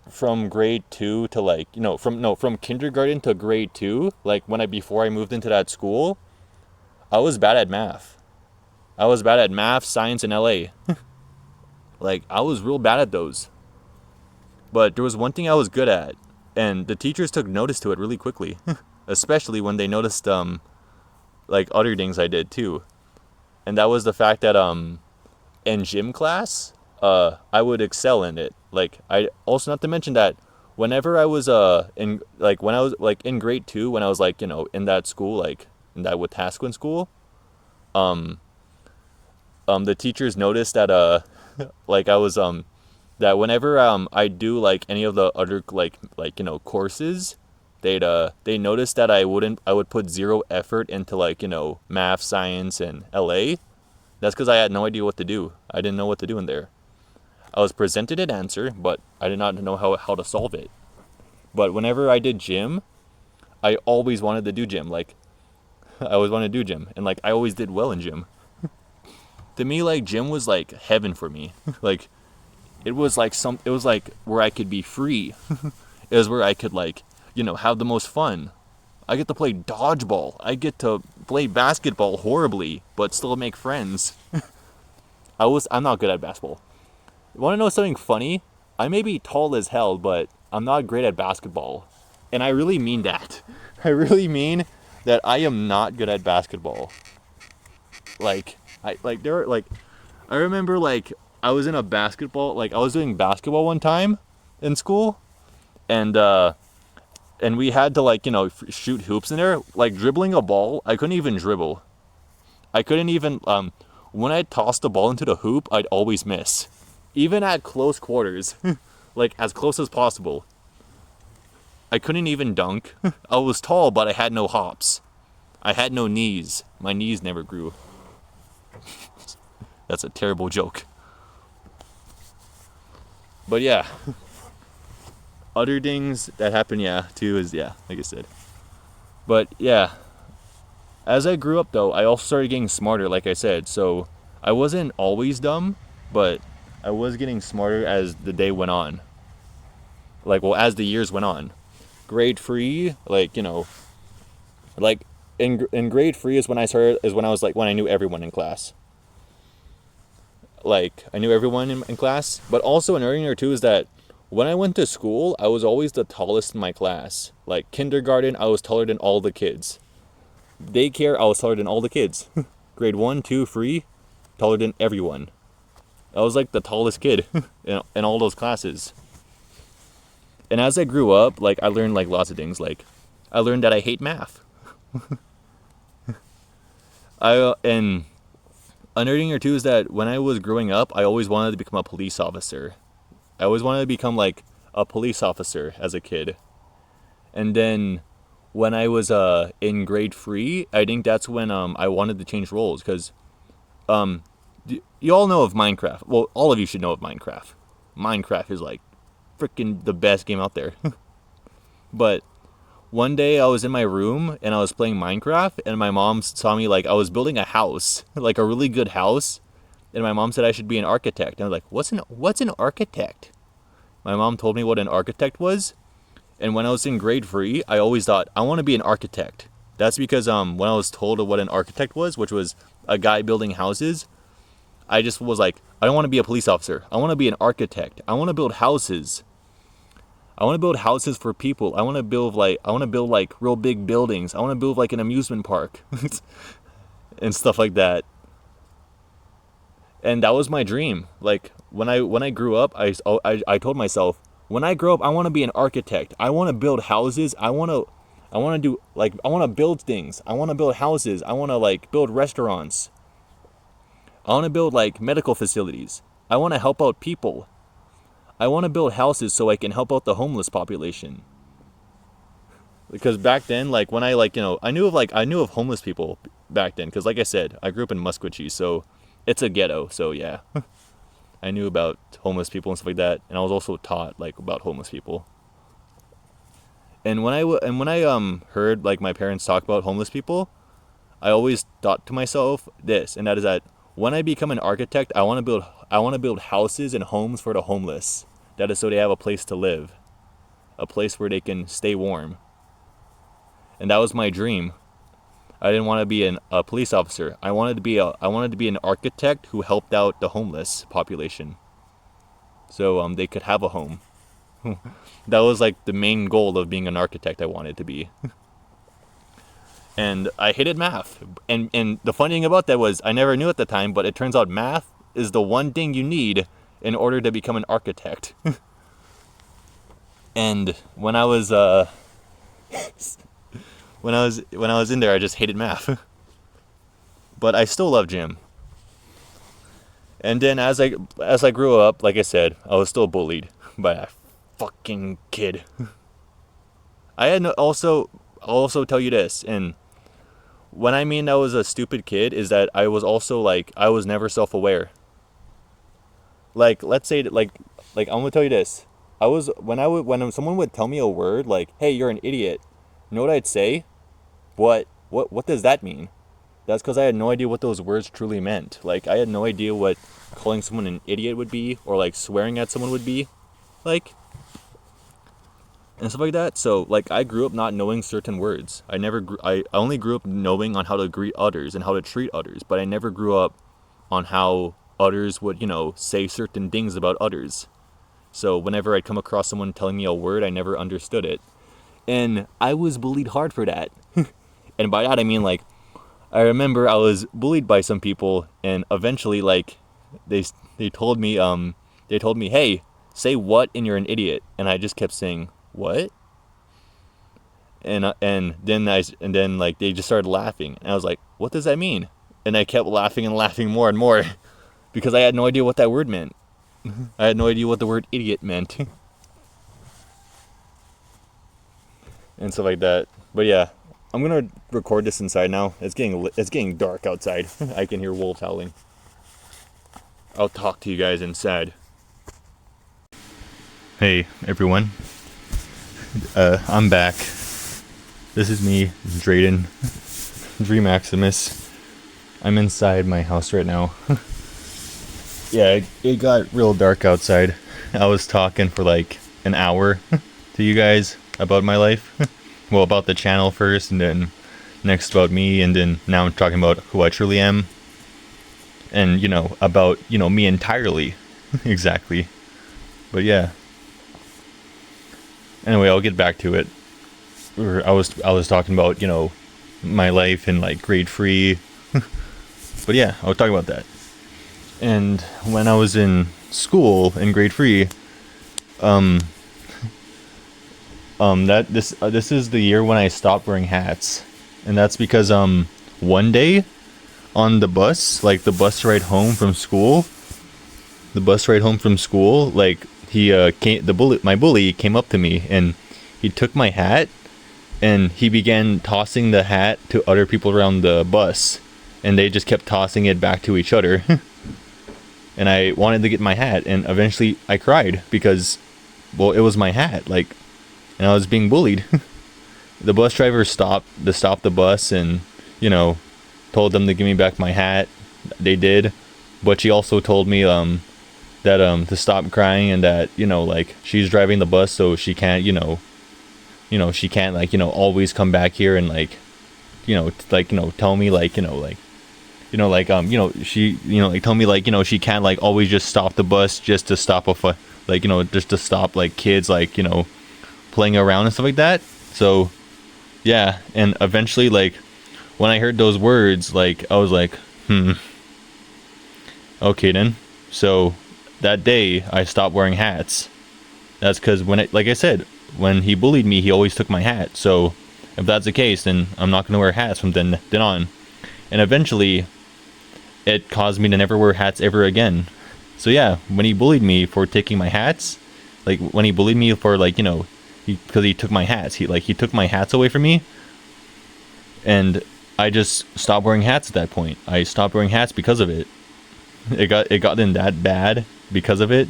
from grade 2 to like, from kindergarten to grade 2, like before I moved into that school, I was bad at math. I was bad at math, science, and LA. Like, I was real bad at those. But there was one thing I was good at, and the teachers took notice to it really quickly. Especially when they noticed like other things I did too. And that was the fact that in gym class, I would excel in it. Like, I also, not to mention that whenever I was when I was like in grade 2, when I was like, in that school, like in that Wetaskiwin school, the teachers noticed that like I was that whenever I do like any of the other courses, they noticed that I would put zero effort into like, math, science, and LA. That's because I had no idea what to do. I didn't know what to do in there. I was presented an answer, but I did not know how to solve it. But whenever I did gym, I always wanted to do gym. Like, I always wanted to do gym. And like, I always did well in gym. To me, like, gym was like heaven for me. Like, it was like where I could be free. It was where I could like, have the most fun. I get to play dodgeball. I get to play basketball horribly, but still make friends. I'm not good at basketball. You want to know something funny? I may be tall as hell, but I'm not great at basketball. And I really mean that. I really mean that I am not good at basketball. I remember like I was in a basketball, like I was doing basketball one time in school, and we had to like, shoot hoops in there. Like, dribbling a ball, I couldn't even dribble. I couldn't even, when I tossed the ball into the hoop, I'd always miss. Even at close quarters, like as close as possible. I couldn't even dunk. I was tall, but I had no hops. I had no knees. My knees never grew. That's a terrible joke. But yeah. Other things that happen, too, is, like I said. But yeah. As I grew up, though, I also started getting smarter, like I said. So I wasn't always dumb, but I was getting smarter as the day went on. As the years went on. Grade 3, like in grade 3 is when I knew everyone in class. Like, I knew everyone in class. But also another thing or two is that when I went to school, I was always the tallest in my class. Like, kindergarten, I was taller than all the kids. Daycare, I was taller than all the kids. Grade 1, 2, 3, taller than everyone. I was like the tallest kid in all those classes. And as I grew up, like, I learned like lots of things. Like, I learned that I hate math. And another thing or two is that when I was growing up, I always wanted to become a police officer. I always wanted to become like a police officer as a kid. And then when I was in grade 3, I think that's when I wanted to change roles, because you all know of Minecraft. Well, all of you should know of Minecraft. Minecraft is like freaking the best game out there. But one day I was in my room and I was playing Minecraft, and my mom saw me, like, I was building a house, like a really good house, and my mom said I should be an architect. And I was like, what's an architect? My mom told me what an architect was, and when I was in grade 3, I always thought, I want to be an architect. That's because when I was told what an architect was, which was a guy building houses, I just was like, I don't want to be a police officer. I want to be an architect. I want to build houses. I want to build houses for people. I want to build like real big buildings. I want to build like an amusement park and stuff like that. And that was my dream. Like, when I grew up, I told myself, when I grow up, I want to be an architect. I want to build houses. I want to build things. I want to build houses. I want to like build restaurants. I want to build like medical facilities. I want to help out people. I want to build houses so I can help out the homeless population. Because back then, like, when I knew of homeless people back then. Because like I said, I grew up in Musquatchie, so it's a ghetto. So yeah, I knew about homeless people and stuff like that. And I was also taught like about homeless people. And when I heard like my parents talk about homeless people, I always thought to myself this, and that is that when I become an architect, I want to build houses and homes for the homeless. That is so they have a place to live, a place where they can stay warm. And that was my dream. I didn't want to be a police officer. I wanted to be an architect who helped out the homeless population, so they could have a home. That was like the main goal of being an architect. I wanted to be. And I hated math. And the funny thing about that was I never knew at the time, but it turns out math is the one thing you need in order to become an architect. And when I was when I was in there, I just hated math. But I still love gym. And then as I grew up, like I said, I was still bullied by that fucking kid. I'll also tell you this, and when I mean I was a stupid kid, is that I was also like, I was never self-aware. Like, let's say that, like I'm gonna tell you this. When someone would tell me a word like, "Hey, you're an idiot," you know what I'd say? What does that mean? That's because I had no idea what those words truly meant. Like, I had no idea what calling someone an idiot would be, or like swearing at someone would be, like, and stuff like that. So like, I grew up not knowing certain words. I only grew up knowing on how to greet others and how to treat others, but I never grew up on how others would, say certain things about others. So whenever I'd come across someone telling me a word, I never understood it. And I was bullied hard for that. And by that I mean, like, I remember I was bullied by some people, and eventually, like, they told me, "Hey, say what and you're an idiot." And I just kept saying, "What?" And then like they just started laughing, and I was like, "What does that mean?" And I kept laughing and laughing more and more because I had no idea what that word meant. I had no idea what the word idiot meant. And stuff like that. But yeah, I'm gonna record this inside now. It's getting dark outside. I can hear wolves howling. I'll talk to you guys inside. Hey everyone, I'm back. This is me, Drayden, Dreamaximus. I'm inside my house right now. Yeah, it got real dark outside. I was talking for like an hour to you guys about my life. Well, about the channel first, and then next about me, and then now I'm talking about who I truly am. And, about, me entirely. Exactly. But yeah. Anyway, I'll get back to it. I was talking about, my life in like grade 3. But yeah, I'll talk about that. And when I was in school in grade 3, this is the year when I stopped wearing hats. And that's because one day on the bus, like the bus ride home from school, like my bully came up to me, and he took my hat, and he began tossing the hat to other people around the bus, and they just kept tossing it back to each other. And I wanted to get my hat, and eventually I cried because, well, it was my hat, like, and I was being bullied. The bus driver stopped the bus and, told them to give me back my hat. They did, but she also told me that to stop crying, and that, like, she's driving the bus, so she can't, she can't, like, always come back here and, like, tell me, like, she, like, tell me, like, she can't, like, always just stop the bus just to stop just to stop, like, kids, like, playing around and stuff like that. So yeah, and eventually, like, when I heard those words, like, I was like, okay then. So that day I stopped wearing hats. That's because like I said, when he bullied me, he always took my hat. So if that's the case, then I'm not going to wear hats from then on. And eventually it caused me to never wear hats ever again. So yeah, when he bullied me for taking my hats, like, when he bullied me for, like, because he took my hats, he took my hats away from me, and I just stopped wearing hats at that point. I stopped wearing hats because of it. It got in that bad because of it.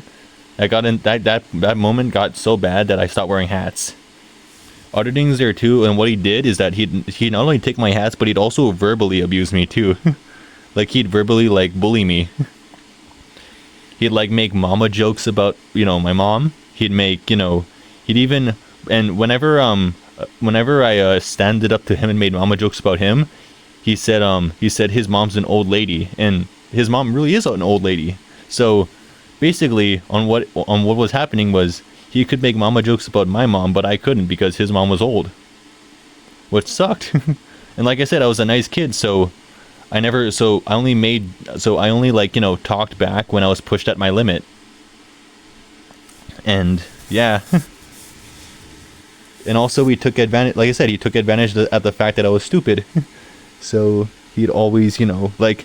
That moment got so bad that I stopped wearing hats. other things there too. And what he did is that he'd not only take my hats, but he'd also verbally abuse me too. Like he'd verbally like bully me. He'd like make mama jokes about, you know, my mom. He'd make, you know, he'd even, and whenever I standed up to him and made mama jokes about him, he said his mom's an old lady, and his mom really is an old lady. So basically on what was happening was he could make mama jokes about my mom, but I couldn't because his mom was old, which sucked. And like I said, I was a nice kid, so I only like, you know, talked back when I was pushed at my limit. And yeah. And also he took advantage, like I said, he took advantage at the fact that I was stupid. So he'd always, you know, like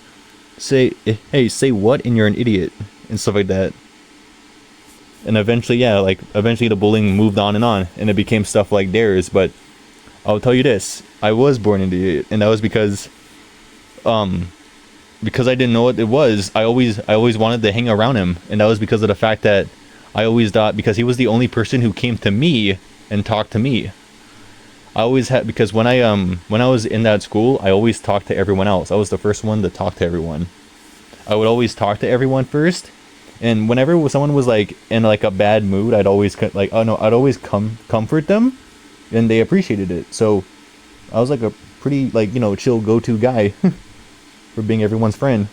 say, hey, say what and you're an idiot and stuff like that. And eventually the bullying moved on, and it became stuff like theirs. But I'll tell you this, I was born an idiot, and that was because I didn't know what it was. I always wanted to hang around him, and that was because of the fact that I always thought, because he was the only person who came to me and talked to me. I always had, because when I was in that school, I always talked to everyone else. I was the first one to talk to everyone. I would always talk to everyone first, and whenever someone was like in like a bad mood, I'd always comfort them, and they appreciated it. So I was like a pretty, like, you know, chill go-to guy for being everyone's friend.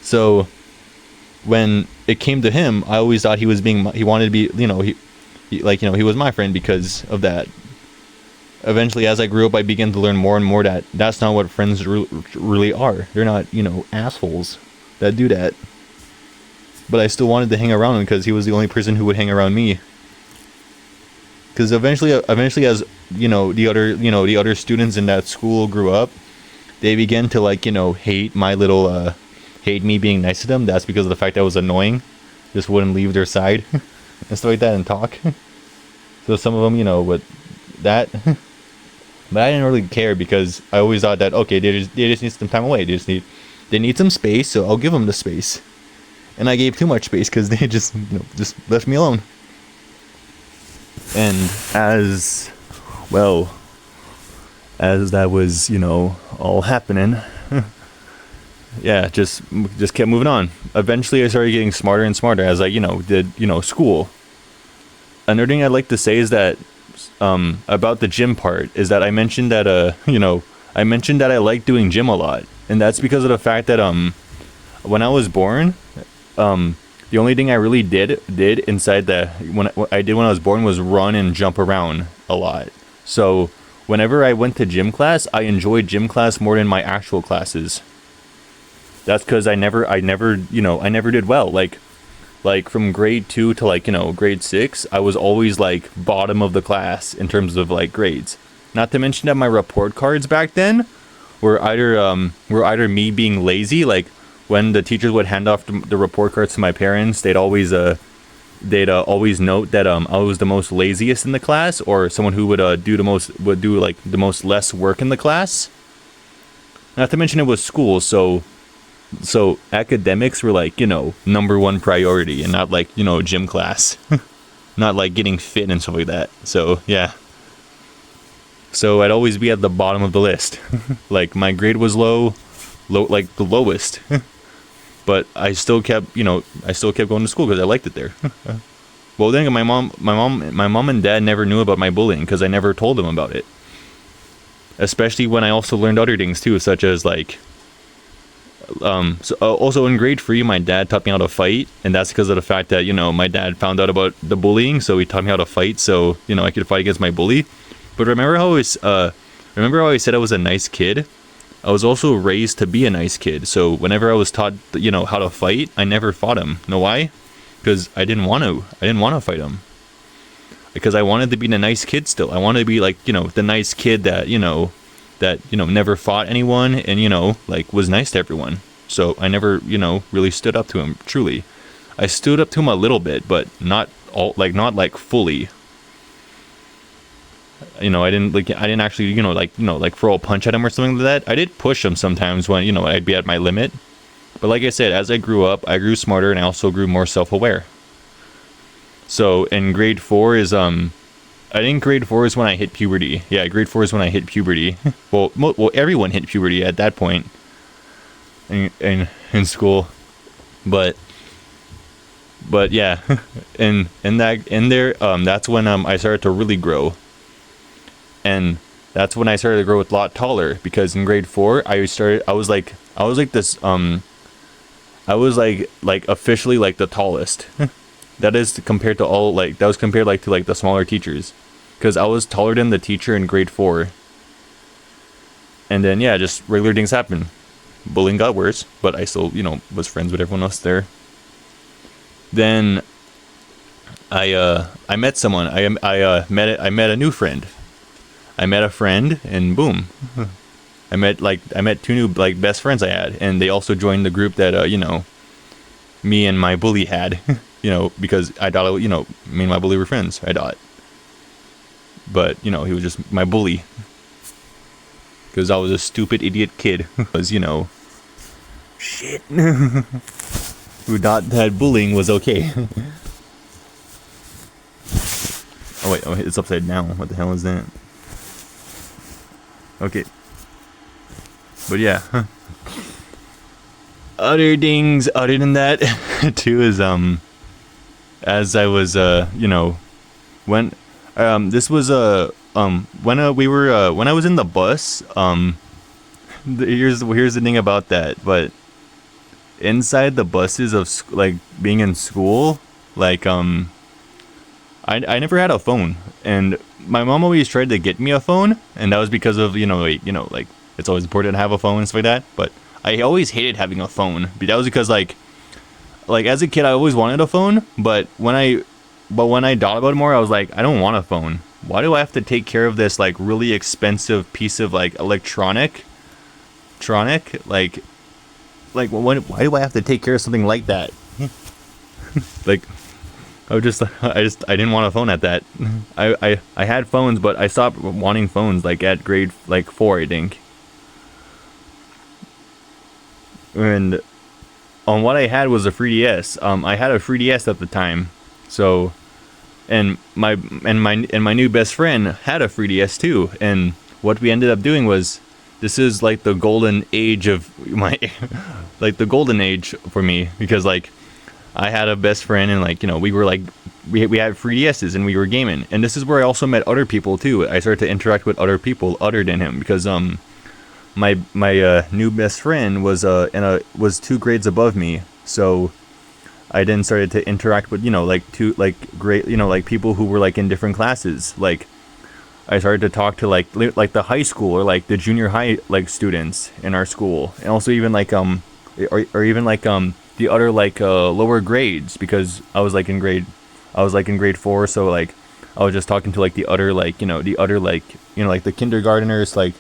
So when it came to him, I always thought he wanted to be, you know, he was my friend because of that. Eventually, as I grew up, I began to learn more and more that that's not what friends really are. They're not, you know, assholes that do that. But I still wanted to hang around him because he was the only person who would hang around me. Because eventually, as you know, the other students in that school grew up, they began to, like, you know, hate me being nice to them. That's because of the fact that I was annoying, just wouldn't leave their side and stuff like that and talk. So some of them, you know, with that. But I didn't really care because I always thought that, okay, they just need some time away. They need some space, so I'll give them the space. And I gave too much space because they just left me alone. And as that was, you know, all happening, yeah, just kept moving on. Eventually, I started getting smarter and smarter as I, you know, did, you know, school. Another thing I'd like to say is that about the gym part is that I mentioned that I like doing gym a lot, and that's because of the fact that when I was born, the only thing I really did inside what I did when I was born was run and jump around a lot. So whenever I went to gym class, I enjoyed gym class more than my actual classes. That's because I never did well. Like from grade 2 to, like, you know, grade 6, I was always like bottom of the class in terms of like grades. Not to mention that my report cards back then were either me being lazy, like when the teachers would hand off the report cards to my parents, they'd always note that I was the most laziest in the class, or someone who would do the most less work in the class. Not to mention it was school, so academics were, like, you know, number one priority, and not like, you know, gym class. Not like getting fit and stuff like that. So yeah. So I'd always be at the bottom of the list. Like my grade was low, like the lowest. But I still kept going to school because I liked it there. Well, then my mom and dad never knew about my bullying because I never told them about it. Especially when I also learned other things too, such as like, also in grade 3, my dad taught me how to fight, and that's because of the fact that, you know, my dad found out about the bullying, so he taught me how to fight, so, you know, I could fight against my bully. But remember how I said I was a nice kid? I was also raised to be a nice kid, so whenever I was taught, you know, how to fight, I never fought him. Know why? Because I didn't want to fight him. Because I wanted to be the nice kid still. I wanted to be, like, you know, the nice kid that never fought anyone and, you know, like, was nice to everyone. So I never, you know, really stood up to him, truly. I stood up to him a little bit, but not fully. You know, I didn't actually, you know, throw a punch at him or something like that. I did push him sometimes when, you know, I'd be at my limit. But like I said, as I grew up, I grew smarter and I also grew more self-aware. So in grade 4 is I think grade 4 is when I hit puberty. Yeah, grade 4 is when I hit puberty. Well, everyone hit puberty at that point in school, but yeah, that's when I started to really grow, and that's when I started to grow a lot taller, because in grade 4 I was like this I was like officially like the tallest. That is compared to all, like, that was compared like to like the smaller teachers, because I was taller than the teacher in grade 4. And then yeah, just regular things happen. Bullying got worse, but I still, was friends with everyone else there. Then I met someone. I met a new friend. I met a friend, and boom, I met two new like best friends I had, and they also joined the group that me and my bully had. Because I thought me and my bully were friends. I thought, but he was just my bully, because I was a stupid idiot kid. Because shit. Who thought that bullying was okay. Oh wait, it's upside down. What the hell is that? Okay. But yeah. Other things other than that too is as I was when this was when I was in the bus, here's the thing about that, but inside the buses of like being in school, like I never had a phone, and my mom always tried to get me a phone, and that was because of like it's always important to have a phone and stuff like that. But I always hated having a phone. But that was because like as a kid I always wanted a phone, but when I thought about it more, I was like, I don't want a phone. Why do I have to take care of this like really expensive piece of like electronic why do I have to take care of something like that? Like I didn't want a phone at that. I had phones, but I stopped wanting phones like at grade 4, I think. And what I had was a 3DS. I had a 3DS at the time. So and my new best friend had a 3DS too. And what we ended up doing was, this is like the golden age of my like the golden age for me, because like I had a best friend, and like we were like we had 3DSs and we were gaming, and this is where I also met other people too. I started to interact with other people other than him, because my new best friend was 2 grades above me, so I then started to interact with like people who were like in different classes. Like I started to talk to like the high school or like the junior high like students in our school, and also even like or even like the other like lower grades, because I was like in grade 4, so like I was just talking to like the other like like the kindergarteners, like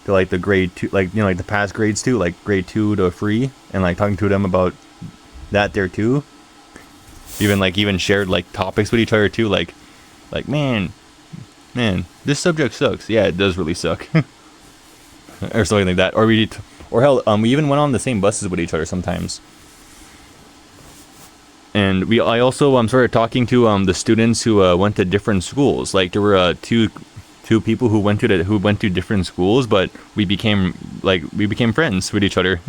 to like the grade 2, like like the past grades too, like grade 2 to 3, and like talking to them about that there too. Even shared like topics with each other too, like man, this subject sucks. Yeah, it does really suck. Or something like that. Or we even went on the same buses with each other sometimes. And I also started talking to the students who went to different schools. Like there were two people who went to different schools, but we became friends with each other.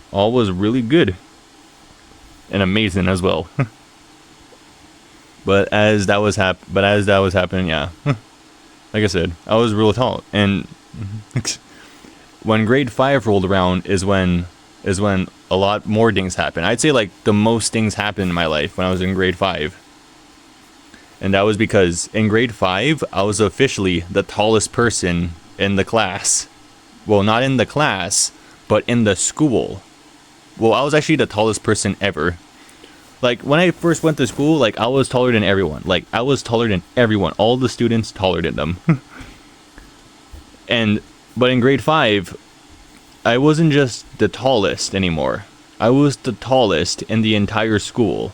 All was really good and amazing as well. But as that was happening, yeah, like I said, I was real tall, and when grade 5 rolled around is when a lot more things happened. I'd say like the most things happened in my life when I was in grade 5, and that was because in grade 5 I was officially the tallest person in the class. Well, not in the class, but in the school. Well, I was actually the tallest person ever. Like, when I first went to school, like, I was taller than everyone. Like, I was taller than everyone. All the students taller than them. But in grade 5, I wasn't just the tallest anymore. I was the tallest in the entire school.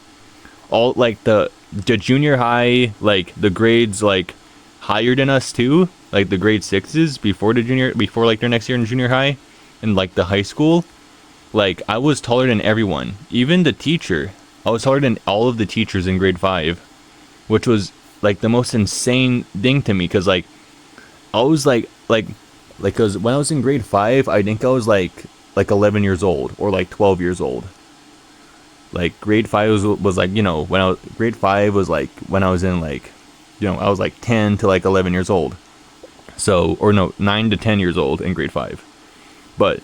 All, like, the junior high, like, the grades, like, higher than us, too. Like, the grade 6s before like, their next year in junior high. And, like, the high school. Like, I was taller than everyone. Even the teacher. I was taller than all of the teachers in grade 5, which was like the most insane thing to me, because like I was like because when I was in grade 5, I think I was like 11 years old or like 12 years old. Like grade 5 was like, you know, when I was grade 5 was like when I was in like, you know, I was like 10 to like 11 years old. So, or no, 9 to 10 years old in grade 5. But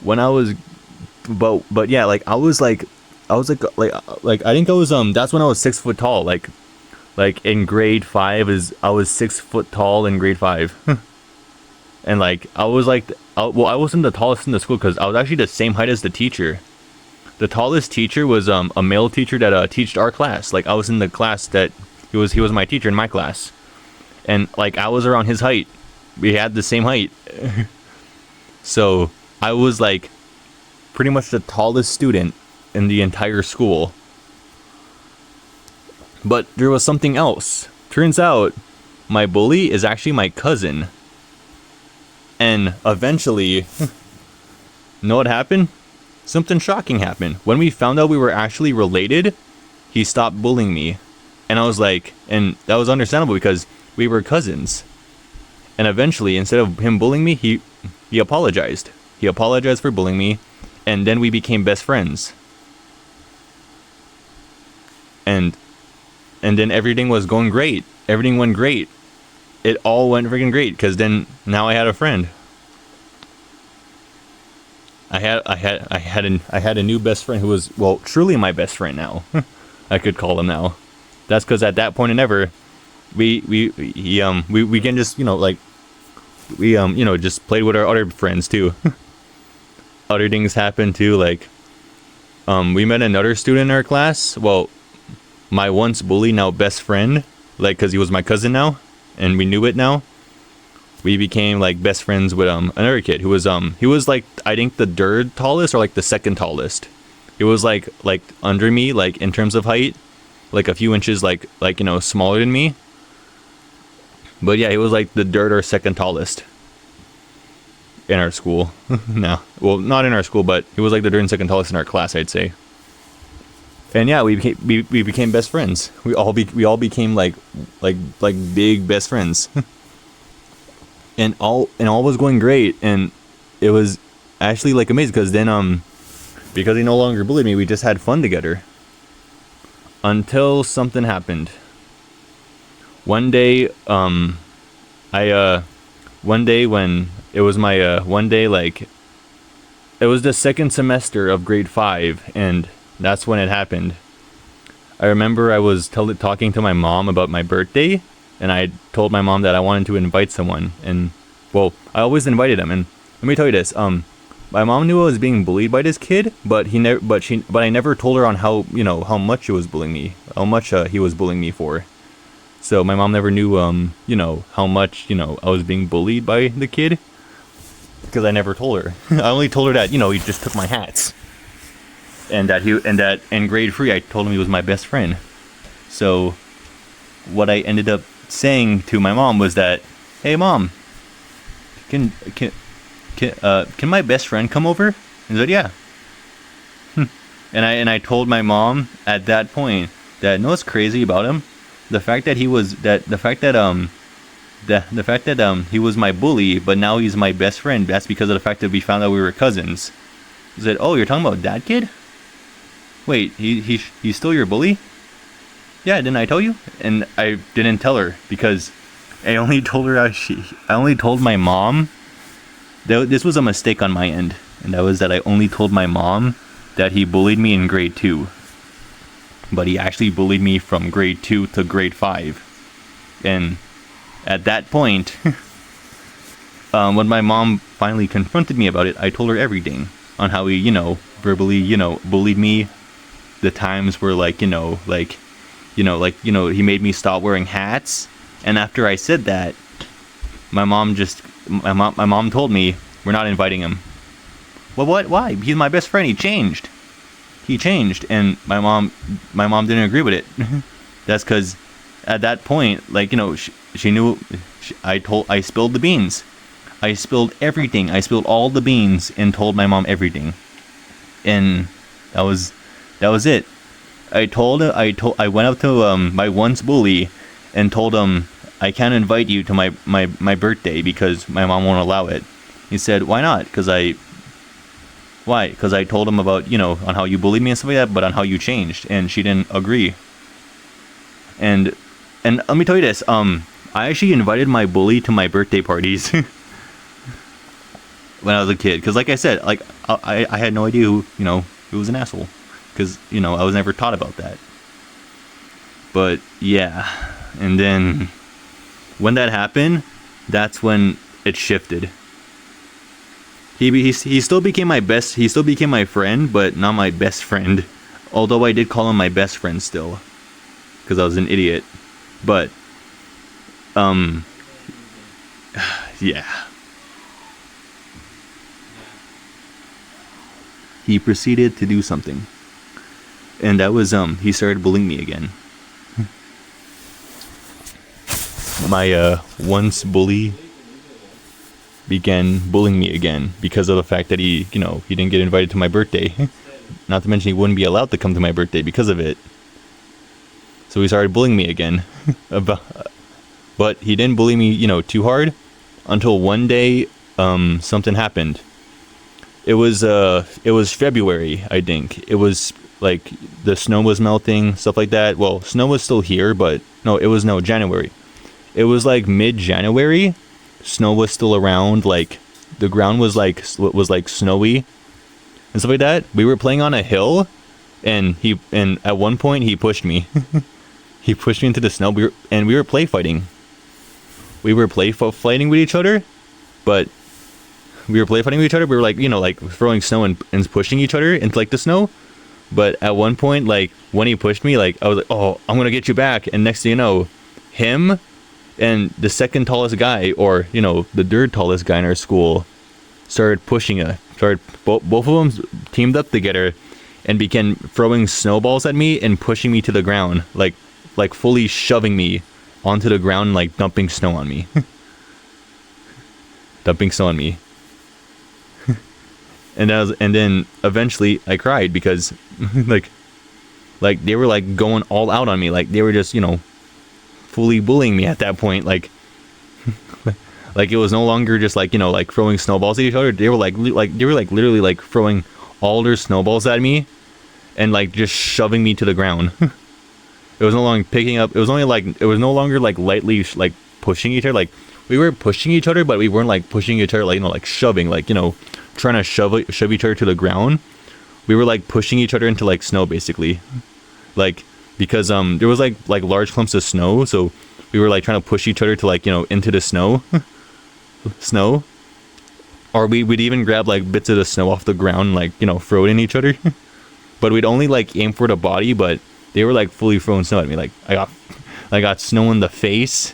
when I was but yeah, like I was like I think I was that's when I was 6 foot tall. Like in grade 5 is I was 6 foot tall in grade 5. And like I was like well, I wasn't the tallest in the school because I was actually the same height as the teacher. The tallest teacher was a male teacher that taught our class. Like I was in the class that he was my teacher in my class, and like I was around his height. We had the same height. So I was like pretty much the tallest student in the entire school. But there was something else. Turns out my bully is actually my cousin. And eventually, know what happened? Something shocking happened. When we found out we were actually related, he stopped bullying me. And I was like, and that was understandable because we were cousins. And eventually, instead of him bullying me, he apologized. He apologized for bullying me, and then we became best friends. And then everything was going great. Everything went great. It all went freaking great because then now I had a friend. I had a new best friend who was, well, truly my best friend now. I could call him now. That's because at that point in ever, we can just, you know, like we you know, just played with our other friends too. Other things happened too, like we met another student in our class. Well, my once bully, now best friend, like because he was my cousin now, and we knew it now. We became like best friends with another kid who was he was like I think the third tallest or like the second tallest. He was like under me, like in terms of height, like a few inches like you know, smaller than me. But yeah, he was like the third or second tallest in our school. No, well, not in our school, but he was like the third and second tallest in our class, I'd say. And yeah, we became best friends. We all became like big best friends. And all was going great, and it was actually like amazing because then because he no longer bullied me, we just had fun together. Until something happened. One day, one day when it was my one day, like it was the second semester of grade 5, and that's when it happened. I remember I was talking to my mom about my birthday. And I told my mom that I wanted to invite someone, and well, I always invited him. And let me tell you this: my mom knew I was being bullied by this kid, but I never told her on how, you know, how much he was bullying me, how much he was bullying me for. So my mom never knew, you know, how much, you know, I was being bullied by the kid, because I never told her. I only told her that, you know, he just took my hats, and that in grade 3 I told him he was my best friend. So what I ended up saying to my mom was that, "Hey mom, can my best friend come over?" And she said, "Yeah." And I told my mom at that point that, know what's crazy about him? The fact that he was he was my bully, but now he's my best friend. That's because of the fact that we found out we were cousins. He said, "Oh, you're talking about that kid? Wait, he's still your bully?" "Yeah, didn't I tell you?" And I didn't tell her because I only told her I only told my mom. This was a mistake on my end, and that was that I only told my mom that he bullied me in grade 2. But he actually bullied me from grade 2 to grade 5. And at that point, when my mom finally confronted me about it, I told her everything on how he, you know, verbally, you know, bullied me. The times were like, he made me stop wearing hats. And after I said that, my mom told me, "We're not inviting him." "Well, what? Why? He's my best friend. He changed. And my mom didn't agree with it. That's because at that point, like, you know, she knew. I spilled the beans. I spilled everything. I spilled all the beans and told my mom everything. And that was it. I went up to my once bully, and told him I can't invite you to my birthday because my mom won't allow it. He said, why not? Why? Because I told him about, on how you bullied me and stuff like that, but on how you changed, and she didn't agree. And let me tell you this, I actually invited my bully to my birthday parties when I was a kid, because like I said, like I had no idea who was an asshole, because I was never taught about that. But yeah, and then when that happened, that's when it shifted. He still became my friend, but not my best friend. Although I did call him my best friend still, because I was an idiot. But yeah. He proceeded to do something, and that was he started bullying me again. My once bully began bullying me again because of the fact that he didn't get invited to my birthday. Not to mention he wouldn't be allowed to come to my birthday because of it. So he started bullying me again. But he didn't bully me, too hard until one day something happened. It was February, I think. It was like the snow was melting, stuff like that. Well, snow was still here, but January. It was like mid-January. Snow was still around, like the ground was like snowy and stuff like that. We were playing on a hill, and at one point he pushed me. He pushed me into the snow. We were play fighting. We were fighting with each other, but we were like like throwing snow and pushing each other into like the snow. But at one point, like when he pushed me, like I was like, oh, I'm gonna get you back. And next thing you know, him and the second tallest guy, or the third tallest guy in our school, started pushing both of them teamed up together and began throwing snowballs at me and pushing me to the ground, like fully shoving me onto the ground, like dumping snow on me. And then eventually I cried because like they were like going all out on me, like they were just fully bullying me at that point, like like it was no longer just like like throwing snowballs at each other. They were literally like throwing all their snowballs at me and like just shoving me to the ground. It was no longer picking up. It was no longer like lightly like pushing each other. Like we were pushing each other, but we weren't like pushing each other like like shoving, like trying to shove each other to the ground. We were like pushing each other into like snow, basically, like because there was like large clumps of snow, so we were like trying to push each other to like into the snow. Or we would even grab like bits of the snow off the ground and like throw it in each other. But we'd only like aim for the body, but they were like fully throwing snow at me. Like I got snow in the face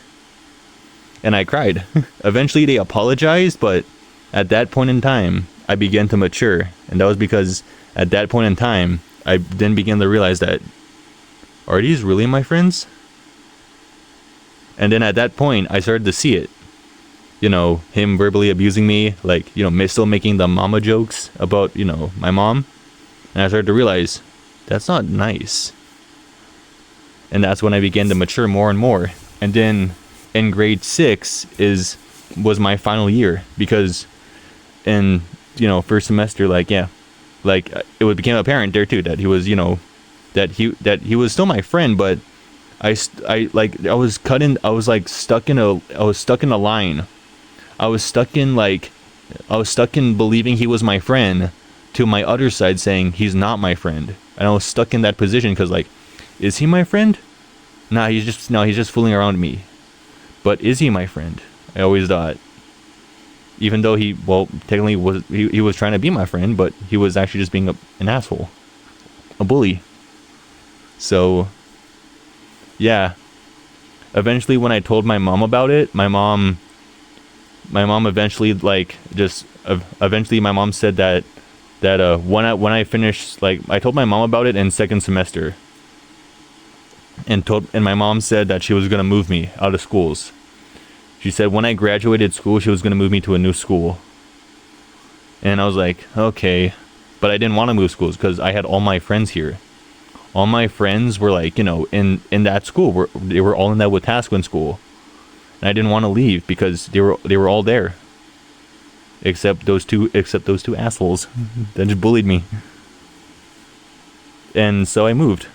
and I cried. Eventually they apologized, but at that point in time I began to mature, and that was because at that point in time I then began to realize that, are these really my friends? And then at that point I started to see it. Him verbally abusing me, like still making the mama jokes about my mom. And I started to realize that's not nice. And that's when I began to mature more and more. And then in grade 6 was my final year, because in first semester, like it became apparent there too that he was that he was still my friend, but I was stuck in a line. I was stuck in believing he was my friend, to my other side saying he's not my friend. And I was stuck in that position because, like, is he my friend? Nah, he's just fooling around me. But is he my friend? I always thought. Even though technically he was trying to be my friend, but he was actually just being an asshole, a bully. So, yeah. Eventually, when I told my mom about it, my mom eventually eventually my mom said that when I finished, like, I told my mom about it in second semester, and my mom said that she was gonna move me out of schools. She said when I graduated school, she was gonna move me to a new school. And I was like, okay, but I didn't want to move schools because I had all my friends here. all my friends were like, in that school. They were all in that Wetaskiwin school, and I didn't want to leave because they were all there, except those two assholes that just bullied me. And so I moved.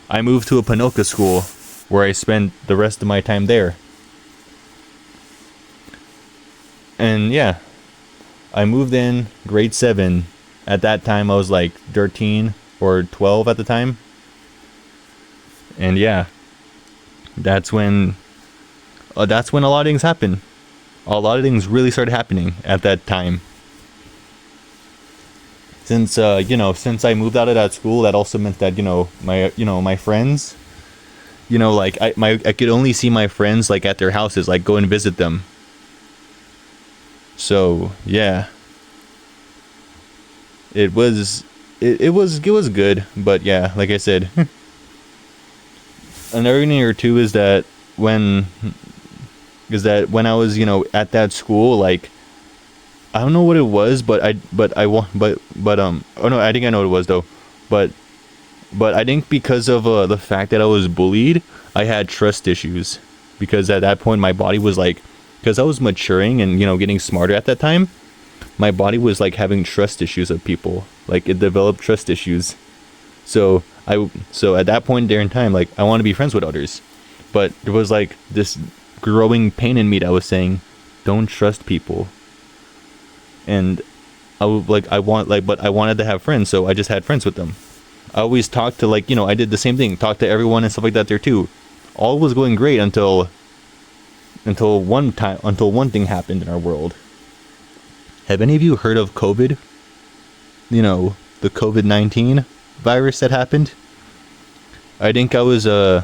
I moved to a Ponoka school, where I spent the rest of my time there. And yeah, I moved in grade 7. At that time, I was like 13 or 12 at the time. And yeah, that's when a lot of things happened. A lot of things really started happening at that time. Since since I moved out of that school, that also meant that my friends, like I could only see my friends like at their houses, like go and visit them. So yeah, it was good, but yeah, like I said, another thing or two is that when I was at that school, like I don't know what it was, but I think I know what it was though, but I think because of the fact that I was bullied, I had trust issues, because at that point my body was like, because I was maturing and getting smarter at that time, my body was like having trust issues of people, like it developed trust issues. So at that point there in time, like I want to be friends with others, but there was like this growing pain in me that was saying, don't trust people. And but I wanted to have friends, so I just had friends with them. I always talked to I did the same thing, talked to everyone and stuff like that there too. All was going great until one thing happened in our world. Have any of you heard of COVID? The COVID-19 virus that happened? I think I was in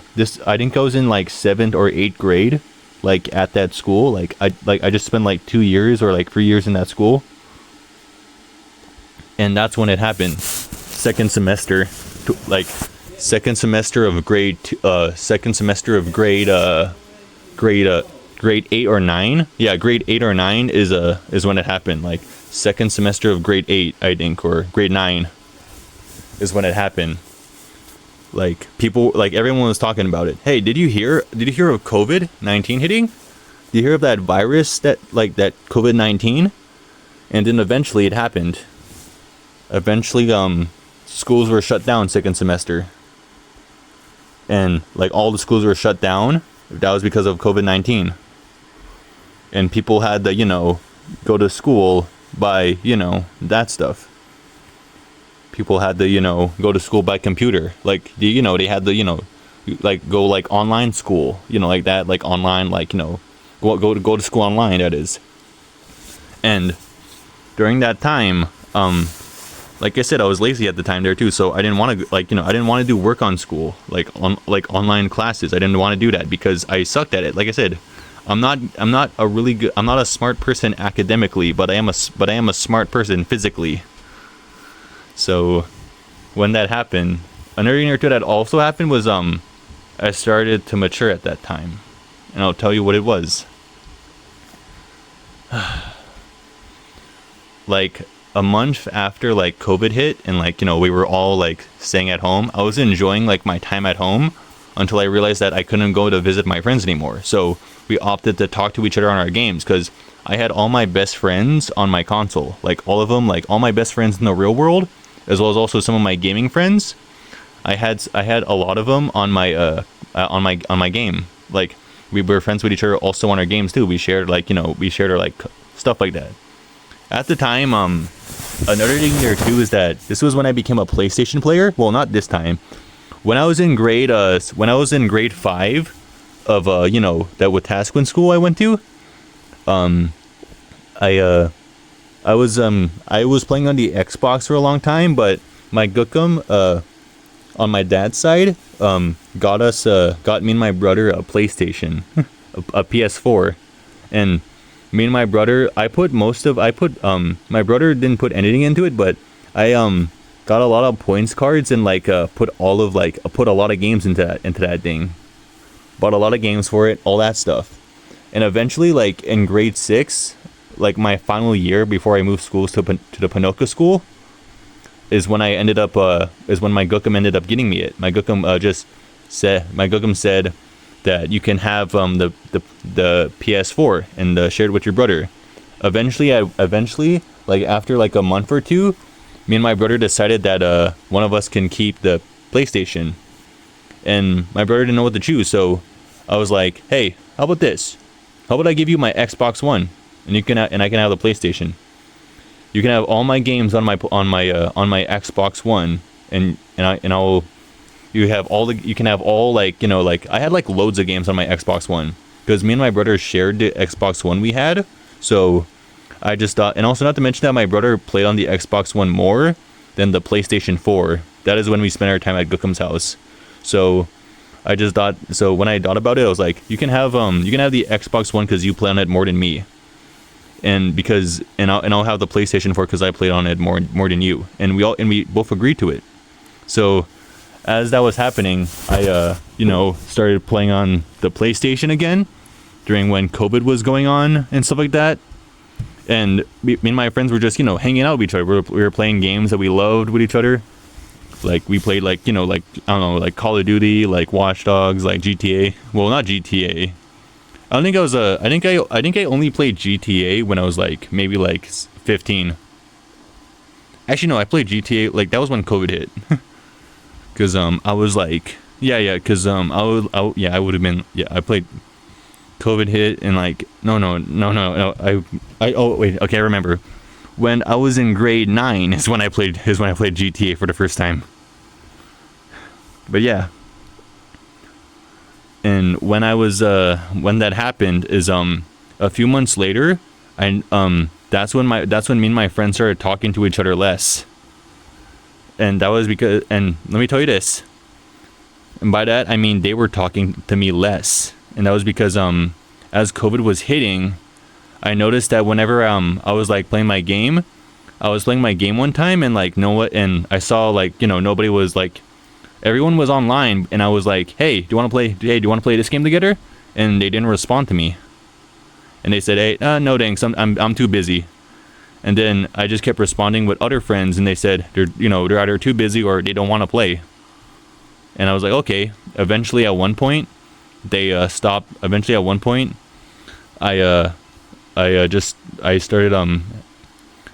like 7th or 8th grade, like at that school. Like I just spent like 2 years or like 3 years in that school. And that's when it happened. Second semester of grade 8 or 9. Yeah, grade 8 or 9 is when it happened. Like second semester of grade 8, I think, or grade 9 is when it happened. Like people, like everyone was talking about it. Hey, did you hear of COVID-19 hitting? Did you hear of that virus that COVID-19? And then eventually it happened. Eventually, schools were shut down second semester. And like all the schools were shut down. That was because of COVID-19. And people had to, go to school by, that stuff. People had to, go to school by computer. Like, they had the, like go like online school, like that, like online, like, go to school online, that is. And during that time, like I said, I was lazy at the time there too, so I didn't want to I didn't want to do work on school, like online classes. I didn't want to do that because I sucked at it. Like I said, I'm not a smart person academically, but I am a smart person physically. So when that happened, another thing or two that also happened was I started to mature at that time, and I'll tell you what it was. Like a month after like COVID hit and we were all like staying at home, I was enjoying like my time at home until I realized that I couldn't go to visit my friends anymore. So we opted to talk to each other on our games, because I had all my best friends on my console, like all of them, like all my best friends in the real world, as well as also some of my gaming friends. I had a lot of them on my on my game. Like we were friends with each other also on our games too. We shared our stuff like that. At the time, another thing there too is that this was when I became a PlayStation player. Well, not this time. When I was in grade 5 of that Wetaskiwin school I went to, I was playing on the Xbox for a long time, but my Gookum on my dad's side got me and my brother a PlayStation, a PS4, and me and my brother, my brother didn't put anything into it, but I got a lot of points cards and put a lot of games into that thing. Bought a lot of games for it, all that stuff. And eventually, like in grade 6, like my final year before I moved schools to the Ponoka school, is when I ended up is when my Gookum ended up getting me it. My Gookum said that you can have the PS4 and share it with your brother. Eventually, like after like a month or two, me and my brother decided that one of us can keep the PlayStation, and my brother didn't know what to choose. So I was like, hey, how about this? How about I give you my Xbox One, and I can have the PlayStation. You can have all my games on my Xbox One, and I'll you can have all like, you know, like I had like loads of games on my Xbox One because me and my brother shared the Xbox One we had. So I just thought, and also not to mention that my brother played on the Xbox One more than the PlayStation 4. That is when we spent our time at Gookum's house. So I just thought, so when I thought about it, I was like, you can have the Xbox One because you play on it more than me, and I'll have the PlayStation 4 because I played on it more than you, and we both agreed to it. So as that was happening, I started playing on the PlayStation again during when COVID was going on and stuff like that. And me and my friends were just, hanging out with each other. We were playing games that we loved with each other. Like we played like, like, I don't know, like Call of Duty, like Watch Dogs, like GTA. Well, not GTA. I think I only played GTA when I was like maybe like 15. Actually, no, I played GTA like that was when COVID hit. Cause I was like, cause I would have been, I played. COVID hit and like no I remember when I was in grade 9 is when I played GTA for the first time. But yeah, and when I was when that happened is a few months later, that's when me and my friends started talking to each other less. And that was because, and let me tell you this, and by that I mean they were talking to me less. And that was because as COVID was hitting, I noticed that whenever I was like playing my game, one time and like and I saw like, nobody was like, everyone was online, and I was like, hey, do you want to play this game together? And they didn't respond to me. And they said, hey, no thanks, I'm too busy. And then I just kept responding with other friends, and they said they're either too busy or they don't want to play. And I was like, okay. Eventually at one point they stopped. Eventually at one point I started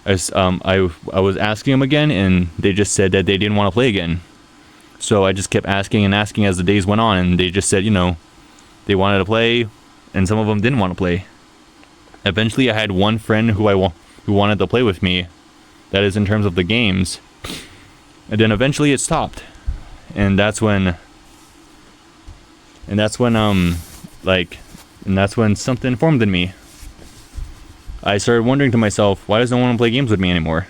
I was asking them again, and they just said that they didn't want to play again. So I just kept asking and asking as the days went on, and they just said, they wanted to play, and some of them didn't want to play. Eventually I had one friend who wanted to play with me, that is in terms of the games, and then eventually it stopped. And that's when something formed in me. I started wondering to myself, why does no one want to play games with me anymore?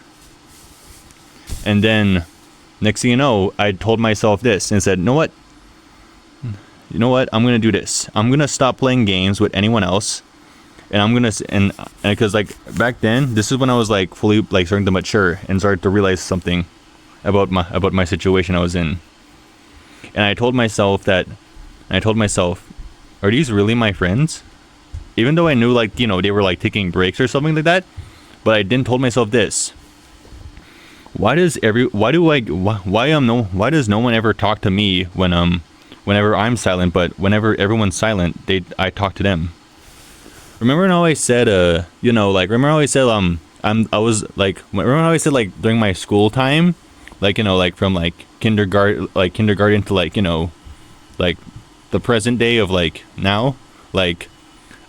And then next thing you know, I told myself this and said, you know what, I'm gonna do this. I'm gonna stop playing games with anyone else, and I'm gonna and because like back then, this is when I was like fully like starting to mature and started to realize something about my situation I was in. And I told myself, are these really my friends? Even though I knew like, they were like taking breaks or something like that, but I didn't told myself this. Why does no one ever talk to me whenever I'm silent, but whenever everyone's silent, I talk to them? Remember how I said remember how I said like during my school time, like, like from like kindergarten to like, like the present day of like now, like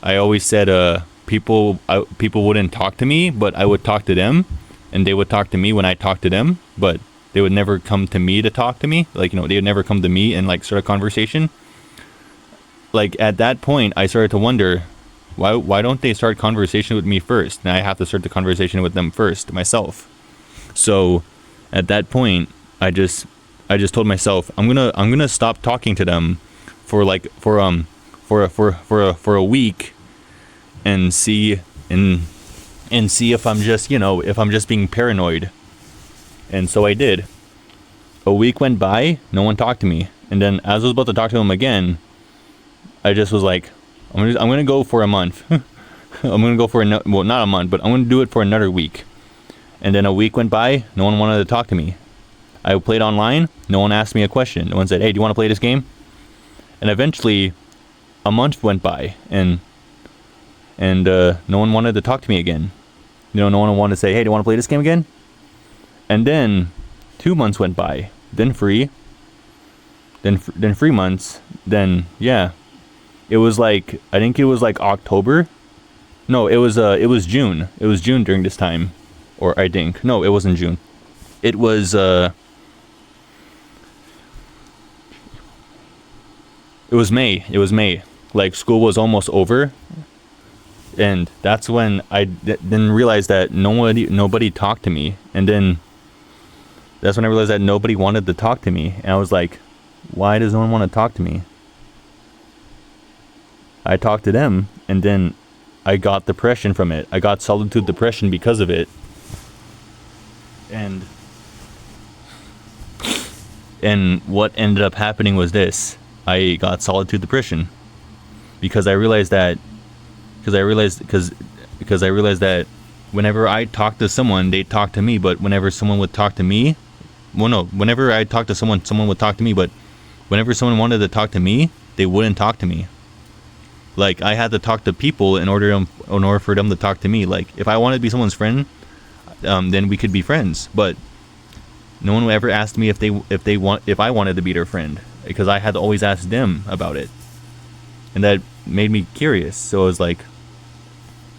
I always said people wouldn't talk to me, but I would talk to them, and they would talk to me when I talked to them, but they would never come to me to talk to me. Like, they would never come to me and like start a conversation. Like at that point I started to wonder, why don't they start conversation with me first, and I have to start the conversation with them first myself. So at that point I just told myself, I'm gonna stop talking to them for a week, and see if I'm just being paranoid. And so I did. A week went by, no one talked to me, and then as I was about to talk to them again, I just was like, I'm gonna go for a month. I'm gonna go not a month, but I'm gonna do it for another week. And then a week went by, no one wanted to talk to me. I played online. No one asked me a question. No one said, "Hey, do you want to play this game?" And eventually, a month went by, and no one wanted to talk to me again. No one wanted to say, "Hey, do you want to play this game again?" And then 2 months went by. Then 3 months. Then yeah, it was like, I think it was like October. No, it was June. It was June during this time, or I think no, it wasn't June. It was May. It was May. Like, school was almost over, and that's when I didn't realize that nobody talked to me. And then that's when I realized that nobody wanted to talk to me. And I was like, why does no one want to talk to me? I talked to them, and then I got depression from it. I got solitude depression because of it. And what ended up happening was this. I got solitude depression because I realized that whenever I talked to someone, they talked to me, but whenever someone would talk to me, whenever I talked to someone would talk to me, but whenever someone wanted to talk to me, they wouldn't talk to me. Like, I had to talk to people in order for them to talk to me. Like, if I wanted to be someone's friend, then we could be friends. But no one ever asked me if I wanted to be their friend, because I had to always ask them about it, and that made me curious. So I was like,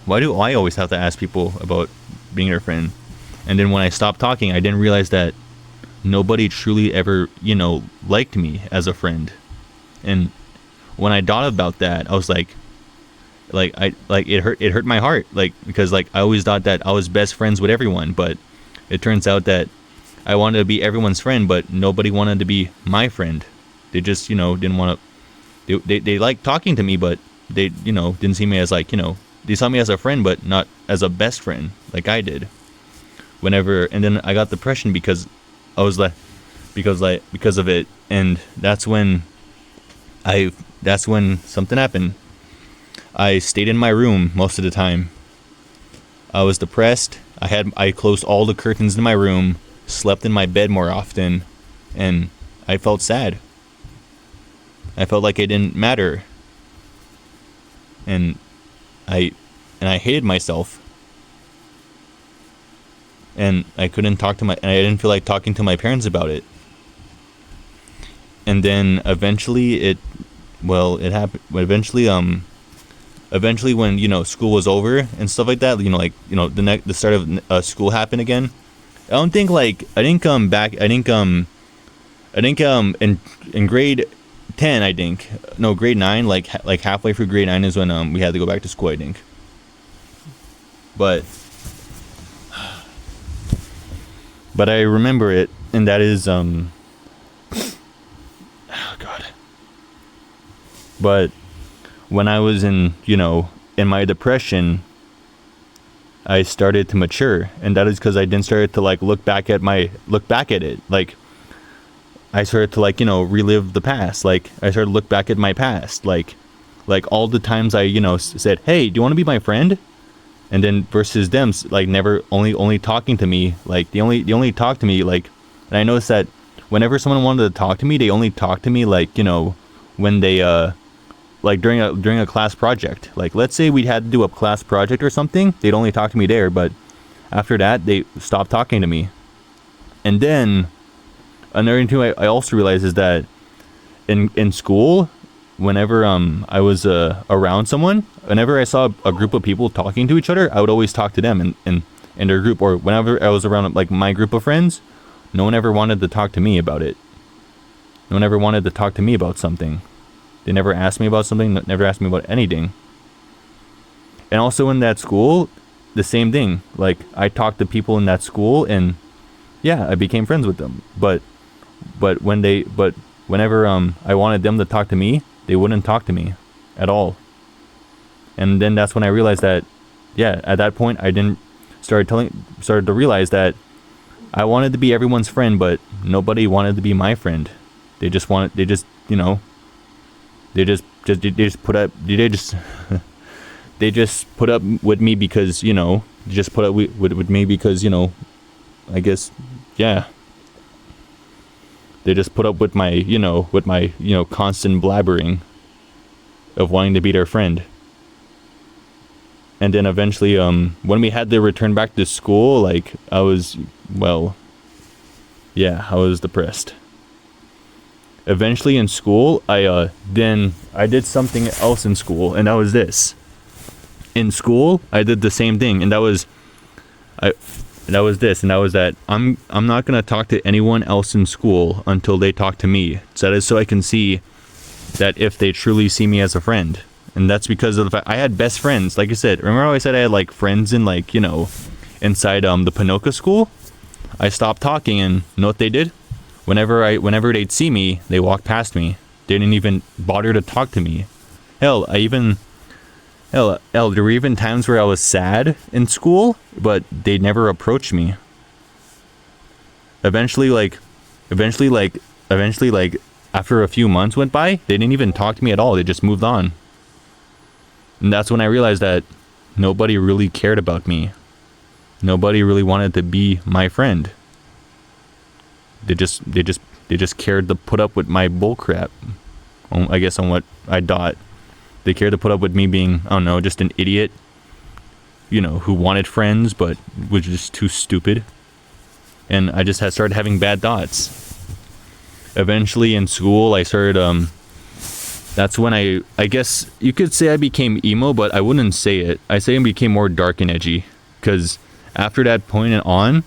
why do I always have to ask people about being their friend? And then when I stopped talking, I didn't realize that nobody truly ever, liked me as a friend. And when I thought about that, I was like it hurt my heart, because I always thought that I was best friends with everyone, but it turns out that I wanted to be everyone's friend, but nobody wanted to be my friend. They just, didn't want to. They liked talking to me, but they, didn't see me as they saw me as a friend, but not as a best friend like I did. And then I got depression because I was because of it, and that's when something happened. I stayed in my room most of the time. I was depressed. I closed all the curtains in my room, slept in my bed more often, and I felt sad. I felt like it didn't matter. And I hated myself. And I couldn't talk to and I didn't feel like talking to my parents about it. And then eventually it happened. Eventually when, school was over and stuff like that, the start of school happened again. I think in grade 10, grade 9, like halfway through grade 9 is when we had to go back to school, I think. But I remember it, and that is oh God. But when I was in my depression, I started to mature, and that is because I didn't start to look back at it. Like, I started to relive the past. Like, I started to look back at my past, like all the times I said, "Hey, do you want to be my friend?" And then versus them never only talking to me, they only talk to me and I noticed that whenever someone wanted to talk to me, they only talk to me when they during a class project. Let's say we had to do a class project or something, they'd only talk to me there, but after that they stopped talking to me. And then another thing I also realized is that in school, whenever I was around someone, whenever I saw a group of people talking to each other, I would always talk to them in their group. Or whenever I was around my group of friends, no one ever wanted to talk to me about it. No one ever wanted to talk to me about something. They never asked me about something, never asked me about anything. And also in that school, the same thing. I talked to people in that school, and yeah, I became friends with them. But whenever I wanted them to talk to me, they wouldn't talk to me at all. And then that's when I realized that, yeah, at that point I started to realize that I wanted to be everyone's friend, but nobody wanted to be my friend. They just put up with me because, I guess, yeah. They just put up with my, constant blabbering of wanting to be their friend. And then eventually, when we had to return back to school, like, I was depressed. Eventually in school, I did something else in school, and that was this. In school, I did the same thing, and that was that I'm not gonna talk to anyone else in school until they talk to me. So that is so I can see that if they truly see me as a friend. And that's because of the fact I had best friends. Like I said, remember how I said I had like friends in like, inside the Pinoca school? I stopped talking, and know what they did? Whenever they'd see me, they walked past me. They didn't even bother to talk to me. Hell, there were even times where I was sad in school, but they never approached me. Eventually, after a few months went by, they didn't even talk to me at all. They just moved on. And that's when I realized that nobody really cared about me. Nobody really wanted to be my friend. They just cared to put up with my bullcrap. I guess on what I thought. They cared to put up with me being, I don't know, just an idiot, who wanted friends but was just too stupid. And I just had started having bad thoughts. Eventually in school, I started, that's when I guess you could say I became emo, but I wouldn't say it. I say I became more dark and edgy. Because after that point on,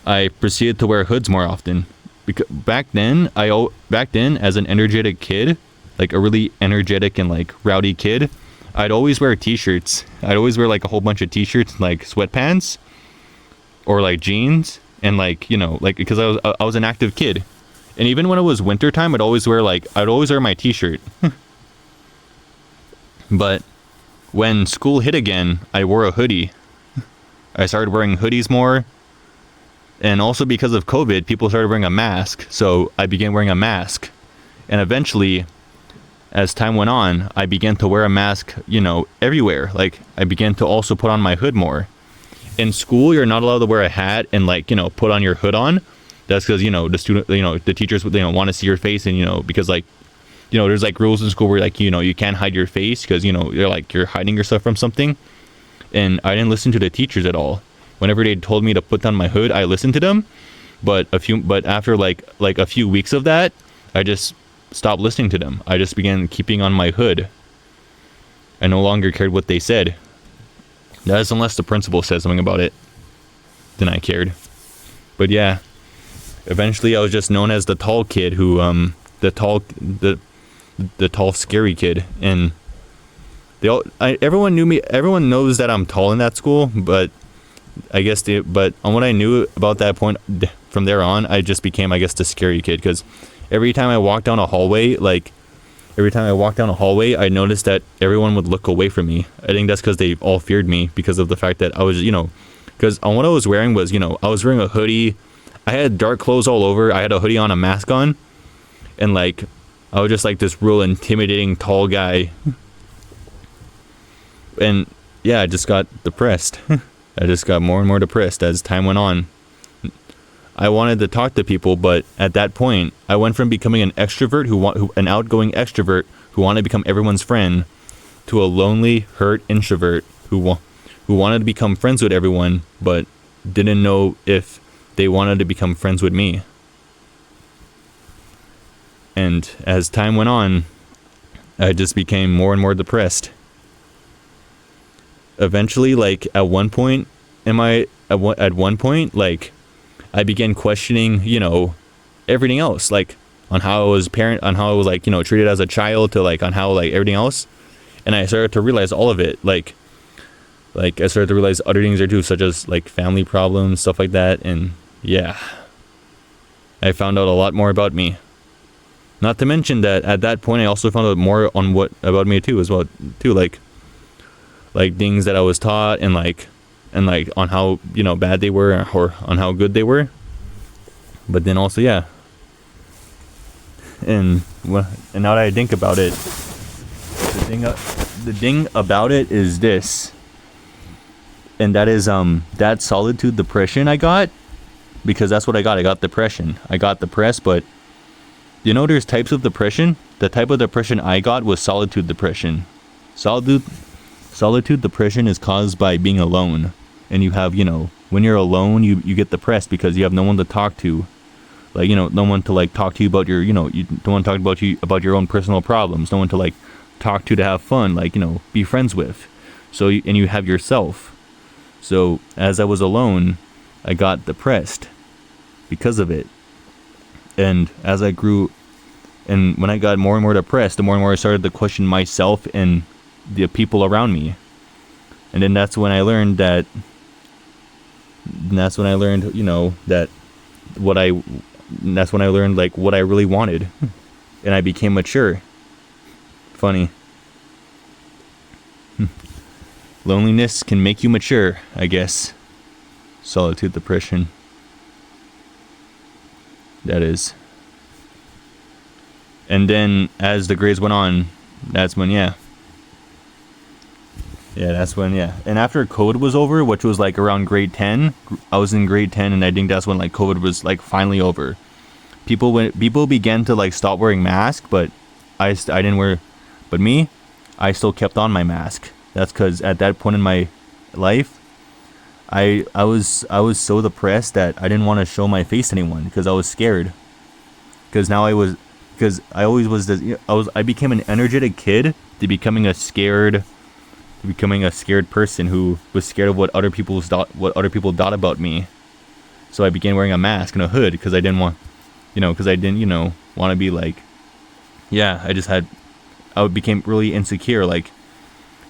I proceeded to wear hoods more often. Because back then, as an energetic kid, like a really energetic and like rowdy kid, I'd always wear t-shirts. I'd always wear like a whole bunch of t-shirts and like sweatpants or like jeans, and like, because I was an active kid. And even when it was wintertime, I'd always wear my t-shirt. But when school hit again, I wore a hoodie. I started wearing hoodies more. And also because of COVID, people started wearing a mask. So I began wearing a mask. And eventually, as time went on, I began to wear a mask, everywhere. Like, I began to also put on my hood more. In school, you're not allowed to wear a hat and like, put on your hood on. That's because, the teachers, want to see your face, and, because like, there's like rules in school where like, you can't hide your face because, you're hiding yourself from something. And I didn't listen to the teachers at all. Whenever they told me to put down my hood, I listened to them. But after like a few weeks of that, I just stopped listening to them. I just began keeping on my hood. I no longer cared what they said. That is unless the principal said something about it. Then I cared. But yeah. Eventually I was just known as the tall kid who, the tall scary kid. And everyone knew me. Everyone knows that I'm tall in that school, but I guess but on what I knew about that point, from there on, I just became, I guess, the scary kid. Because every time I walked down a hallway, I noticed that everyone would look away from me. I think that's because they all feared me because of the fact that I was, because on what I was wearing was, I was wearing a hoodie. I had dark clothes all over. I had a hoodie on, a mask on, and like, I was just like this real intimidating tall guy. And yeah, I just got depressed. I just got more and more depressed as time went on. I wanted to talk to people, but at that point, I went from becoming an extrovert an outgoing extrovert who wanted to become everyone's friend, to a lonely, hurt introvert who wanted to become friends with everyone, but didn't know if they wanted to become friends with me. And as time went on, I just became more and more depressed. Eventually, like at one point, like, I began questioning, everything else, like on how I was like, treated as a child, to like on how like everything else. And I started to realize all of it, like I started to realize other things there too, such as like family problems, stuff like that. And yeah, I found out a lot more about me. Not to mention that at that point, I also found out more on about me too, as well too, like things that I was taught, and like on how, bad they were, or on how good they were. But then also, yeah. And now that I think about it, the thing about it is this. And that is that solitude depression I got, because that's what I got. I got depression. I got depressed, but there's types of depression. The type of depression I got was solitude depression. Solitude depression is caused by being alone. And you have, when you're alone, you get depressed because you have no one to talk to. Like, no one to like talk to you about your, you don't want to talk about your own personal problems. No one to like talk to have fun, like, be friends with. So, and you have yourself. So as I was alone, I got depressed because of it. And as I grew, and when I got more and more depressed, the more and more I started to question myself and the people around me. And then that's when I learned that, that's when I learned like what I really wanted. And I became mature. Funny. Loneliness can make you mature, I guess. Solitude depression. That is. And then as the grades went on, that's when, and after COVID was over, which was like around grade 10, I was in grade 10, and I think that's when like COVID was like finally over. People began to like stop wearing masks, but I didn't wear, but me, I still kept on my mask. That's because at that point in my life, I was so depressed that I didn't want to show my face to anyone because I was scared. Because I became an energetic kid to becoming a scared person who was scared of what other people thought about me. So I began wearing a mask and a hood because I didn't want, want to be like, I became really insecure. Like,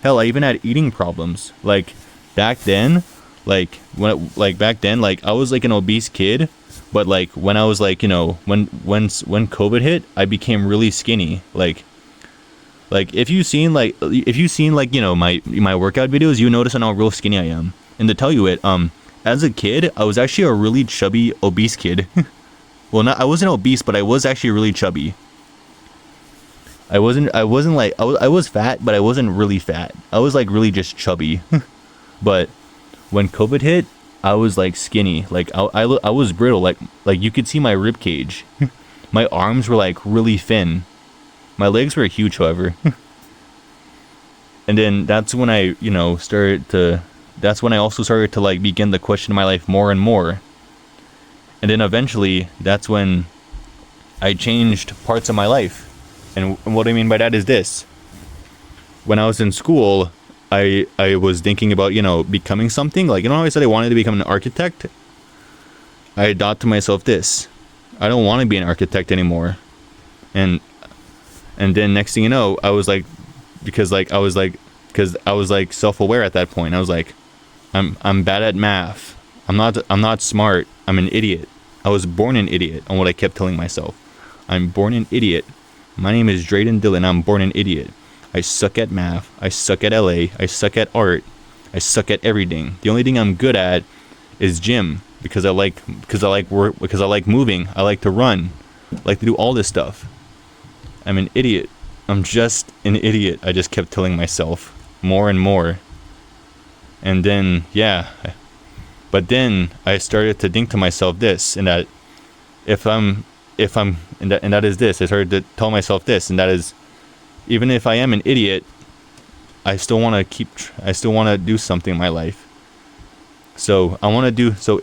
hell, I even had eating problems. Like back then, I was like an obese kid, but like when I was like, when COVID hit, I became really skinny. Like if you've seen my workout videos, you notice how real skinny I am. And to tell you it, as a kid, I was actually a really chubby, obese kid. Well, I wasn't obese, but I was actually really chubby. I was fat, but I wasn't really fat. I was like really just chubby. But when COVID hit, I was like skinny. Like I was brittle. Like you could see my rib cage. My arms were like really thin. My legs were huge, however. And then that's when I, that's when I also started to like begin to question my life more and more. And then eventually, that's when I changed parts of my life. And what I mean by that is this. When I was in school, I was thinking about, becoming something. Like, how I said I wanted to become an architect? I thought to myself this. I don't want to be an architect anymore. And then next thing you know, I was like, because I was like self-aware at that point. I was like, I'm bad at math. I'm not smart. I'm an idiot. I was born an idiot on what I kept telling myself. I'm born an idiot. My name is Drayden Dillon. I'm born an idiot. I suck at math. I suck at LA. I suck at art. I suck at everything. The only thing I'm good at is gym because I like work, because I like moving. I like to run. I like to do all this stuff. I'm an idiot. I'm just an idiot. I just kept telling myself more and more. And then, but then I started to think to myself this, and that and that is this. I started to tell myself this, and that is, even if I am an idiot, I still want to do something in my life. So I want to do, so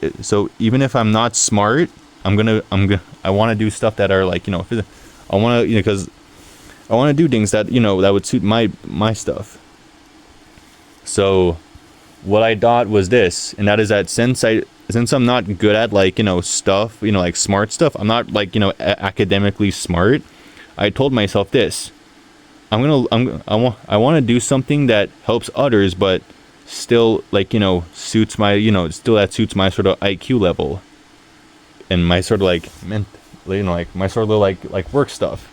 even if I'm not smart, I want to do stuff that are like, I want to, because I want to do things that, that would suit my stuff. So what I thought was this, and that is that since I'm not good at like, stuff, like smart stuff, I'm not like, academically smart, I told myself this. I want to do something that helps others, but still like, suits my, that suits my sort of IQ level and my sort of like, like my sort of like work stuff.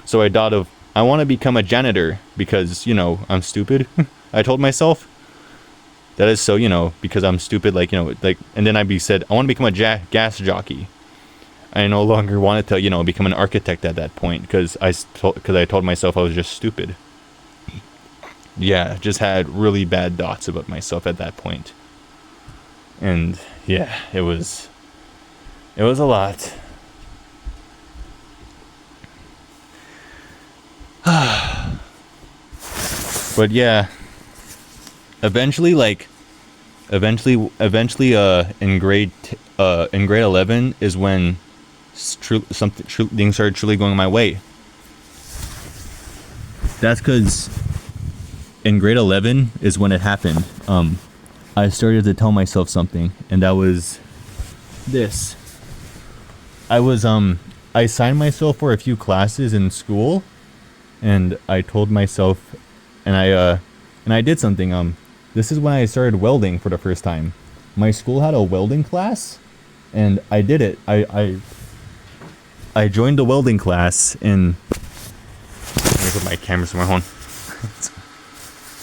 So I thought of, I want to become a janitor because, I'm stupid. I told myself. That is so, because I'm stupid, like, and then I said, I want to become a gas jockey. I no longer wanted to, become an architect at that point because I told myself I was just stupid. Yeah, just had really bad thoughts about myself at that point. And yeah, it was a lot. But yeah, eventually, in grade 11 is when things started truly going my way. That's because in grade 11 is when it happened. I started to tell myself something, and that was this. I signed myself for a few classes in school, and I told myself, and I did something. This is when I started welding for the first time. My school had a welding class, and I did it. I joined the welding class, and let me put my camera somewhere. Hold on.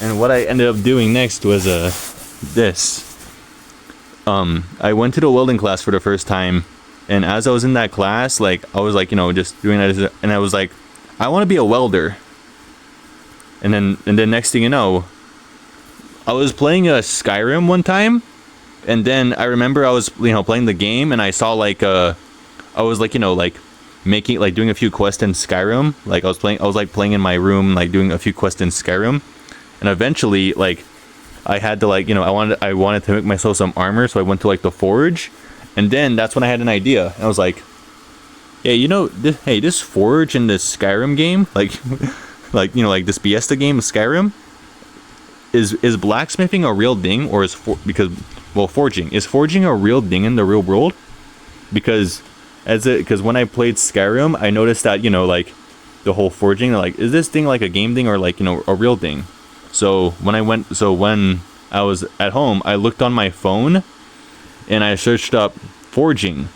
And what I ended up doing next was this. I went to the welding class for the first time, and as I was in that class, like I was like, just doing that, and I was like, I want to be a welder. And then next thing you know, I was playing a Skyrim one time, and then I remember I was playing the game, and I saw like I was like making doing a few quests in Skyrim. Like I was playing in my room, like doing a few quests in Skyrim, and eventually I had to I wanted to make myself some armor, so I went to the forge, and then that's when I had an idea. And I was like, hey, this forge in this Skyrim game, like this Fiesta game, Skyrim, is blacksmithing a real thing, or forging is forging a real thing in the real world? Because when I played Skyrim, I noticed that the whole forging, is this thing like a game thing or a real thing? So when I was at home, I looked on my phone and I searched up forging,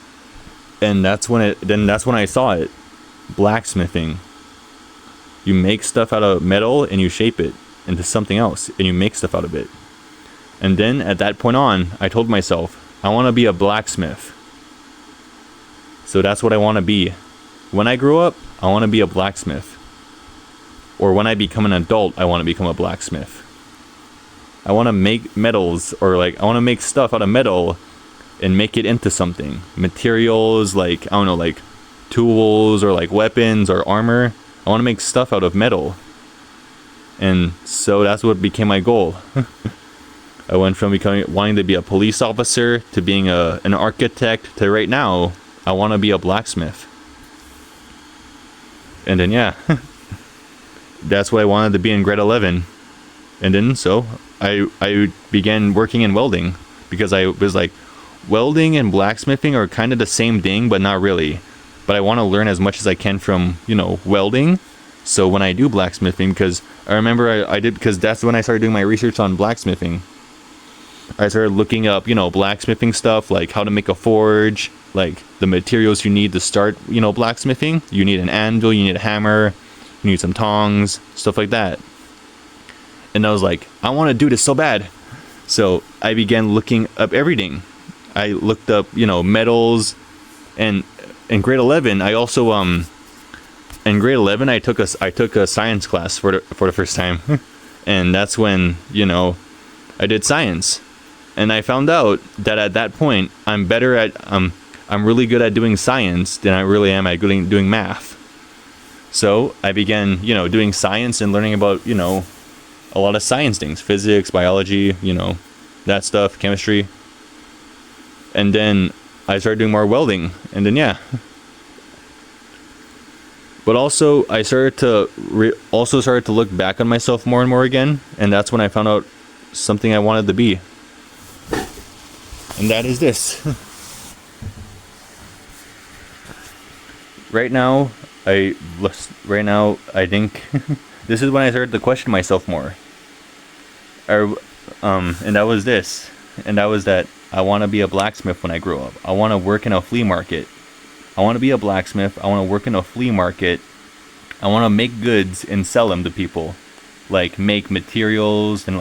and that's when I saw it. Blacksmithing. You make stuff out of metal and you shape it into something else, and you make stuff out of it. And then at that point on, I told myself, I want to be a blacksmith. So that's what I want to be. When I grow up, I want to be a blacksmith. Or when I become an adult, I want to become a blacksmith. I want to make metals, or I want to make stuff out of metal and make it into something. Materials, tools, or weapons or armor. I want to make stuff out of metal. And so that's what became my goal. I went from wanting to be a police officer to being an architect to right now, I want to be a blacksmith. And then that's what I wanted to be in grade 11. And then so I began working in welding, because I was like, welding and blacksmithing are kind of the same thing, but not really. But I want to learn as much as I can from welding. So when I do blacksmithing, because I remember because that's when I started doing my research on blacksmithing. I started looking up, blacksmithing stuff, like how to make a forge, the materials you need to start, blacksmithing. You need an anvil, you need a hammer, you need some tongs, stuff like that. And I was like, I want to do this so bad. So I began looking up everything. I looked up, metals, and in grade 11, I also in grade 11, I took a science class for the first time, and that's when I did science, and I found out that at that point I'm really good at doing science than I really am at doing math. So I began doing science and learning about a lot of science things, physics, biology, that stuff, chemistry, and then I started doing more welding, and then But also, I started to look back on myself more and more again, and that's when I found out something I wanted to be, and that is this. Right now, I think this is when I started to question myself more. And that was this, and that was that I want to be a blacksmith when I grow up. I want to work in a flea market. I want to be a blacksmith. I want to work in a flea market. I want to make goods and sell them to people, make materials and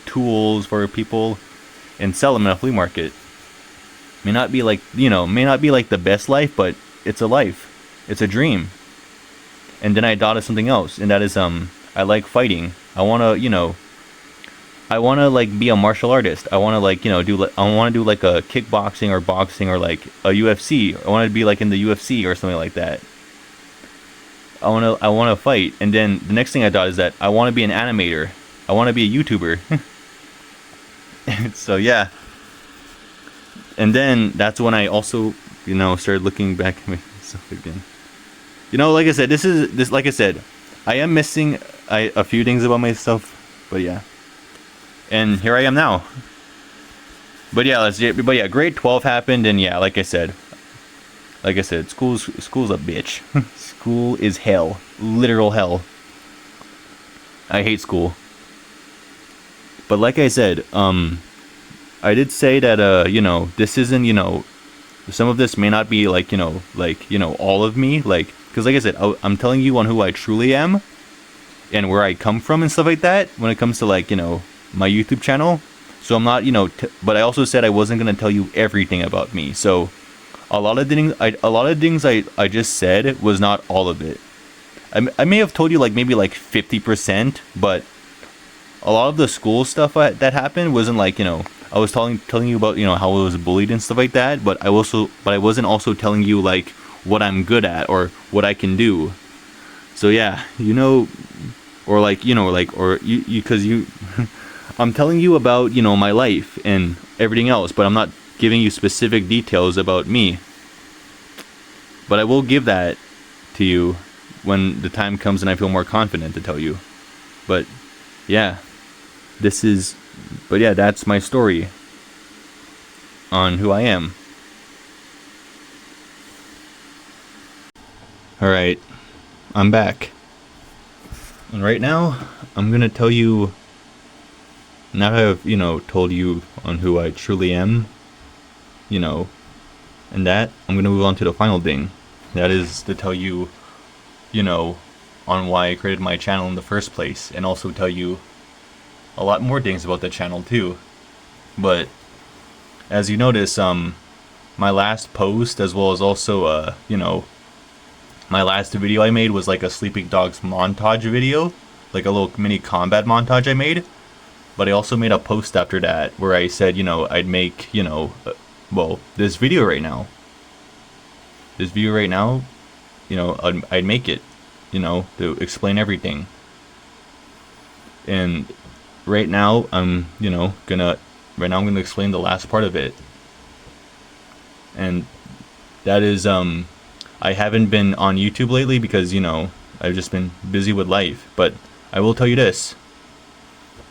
tools for people, and sell them in a flea market. May not be the best life, but it's a life. It's a dream. And then I thought of something else, and that is I like fighting. I want to be a martial artist. I want to do a kickboxing or boxing or a UFC. I want to be in the UFC or something like that. I wanna fight. And then the next thing I thought is that I want to be an animator. I want to be a YouTuber. So yeah. And then that's when I also, started looking back at myself again. Like I said, like I said, I am missing a few things about myself, but yeah. And here I am now. But yeah, grade 12 happened, and yeah, like I said, school's a bitch. School is hell, literal hell. I hate school. But like I said, I did say that this isn't, some of this may not be all of me, because like I said, I'm telling you on who I truly am and where I come from and stuff like that when it comes to my YouTube channel. So I'm not, but I also said I wasn't gonna tell you everything about me. So a lot of things I just said was not all of it. I may have told you maybe 50%, but a lot of the school stuff that happened wasn't I was telling you about how I was bullied and stuff like that, but I wasn't also telling you what I'm good at or what I can do. So yeah, or because you I'm telling you about my life and everything else, but I'm not giving you specific details about me. But I will give that to you when the time comes and I feel more confident to tell you. But yeah, that's my story on who I am. Alright, I'm back. And right now, I'm gonna tell you, now that I've, told you on who I truly am, and that, I'm gonna move on to the final thing. That is to tell you, on why I created my channel in the first place, and also tell you a lot more things about the channel too. But as you notice, my last post, as well as also my last video I made was a Sleeping Dogs montage video, a little mini combat montage I made. But I also made a post after that where I said I'd make this video right now. I'd make it, to explain everything. And right now I'm gonna explain the last part of it. And that is I haven't been on YouTube lately because I've just been busy with life, but I will tell you this,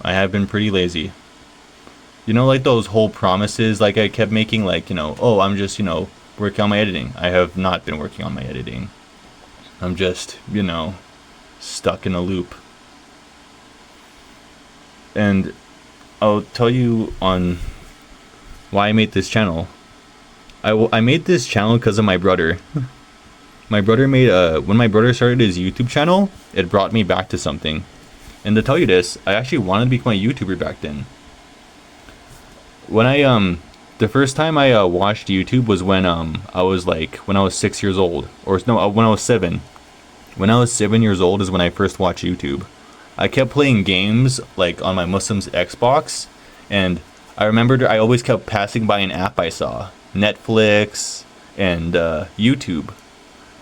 I have been pretty lazy. Those whole promises I kept making, oh, I'm just working on my editing. I have not been working on my editing. I'm just stuck in a loop. And I'll tell you on why I made this channel. I made this channel because of my brother. My brother when my brother started his YouTube channel, it brought me back to something. And to tell you this, I actually wanted to become a YouTuber back then. When the first time I watched YouTube was when I was 6 years old, or no, when I was 7. When I was 7 years old is when I first watched YouTube. I kept playing games on my Muslim's Xbox, and I remembered I always kept passing by an app I saw, Netflix and YouTube,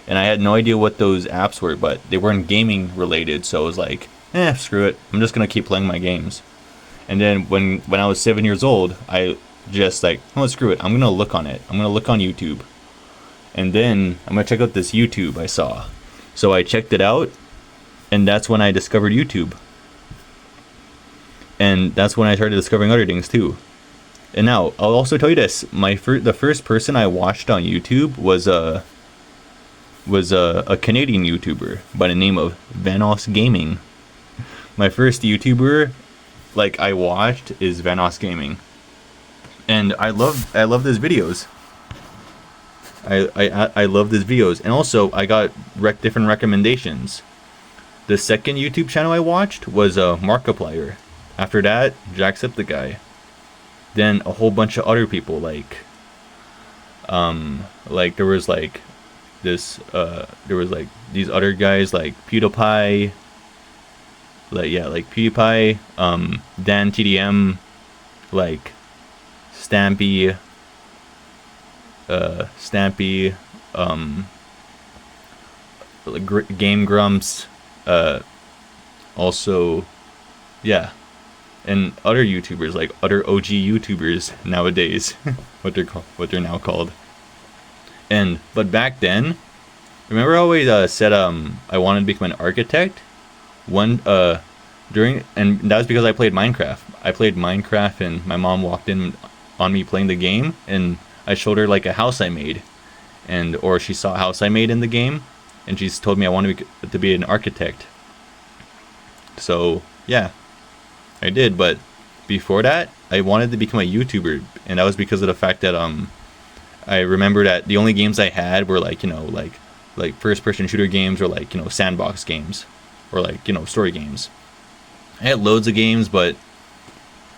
and I had no idea what those apps were, but they weren't gaming related, so I was screw it, I'm just gonna keep playing my games. And then when I was 7 years old, I just oh, screw it, I'm gonna look on it. I'm gonna look on YouTube, and then I'm gonna check out this YouTube I saw. So I checked it out, and that's when I discovered YouTube. And that's when I started discovering other things too. And now I'll also tell you this: the first person I watched on YouTube was a Canadian YouTuber by the name of Vanoss Gaming. My first YouTuber I watched is Vanoss Gaming, and I love his videos. I love his videos, and also I got different recommendations. The second YouTube channel I watched was Markiplier. After that, Jacksepticeye. Then a whole bunch of other people there was these other guys PewDiePie. PewDiePie, Dan TDM, Stampy, Game Grumps, also, yeah, and other YouTubers, like other OG YouTubers nowadays, what they're now called. And but back then, remember I always said I wanted to become an architect. One during and that was because I played Minecraft. I played Minecraft, and my mom walked in on me playing the game, and I showed her like a house I made, and or she saw a house I made in the game, and she's told me I wanted to be an architect. So yeah, I did. But before that, I wanted to become a YouTuber, and that was because of the fact that I remember that the only games I had were like, like first person shooter games, or like, sandbox games, or like, story games. I had loads of games, but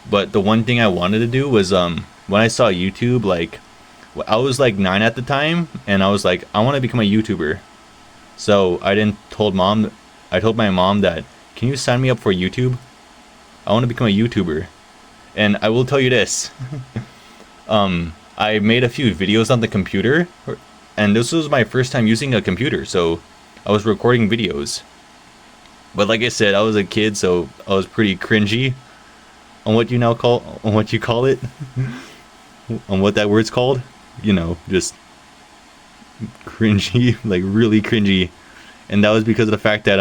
the one thing I wanted to do was when I saw YouTube, like I was like 9 at the time, and I was like, I want to become a YouTuber. So I told my mom that, can you sign me up for YouTube? I want to become a YouTuber. And I will tell you this. I made a few videos on the computer, and this was my first time using a computer, so I was recording videos. But like I said, I was a kid, so I was pretty cringy on what you call it, on what that word's called. Just cringy, like really cringy. And that was because of the fact that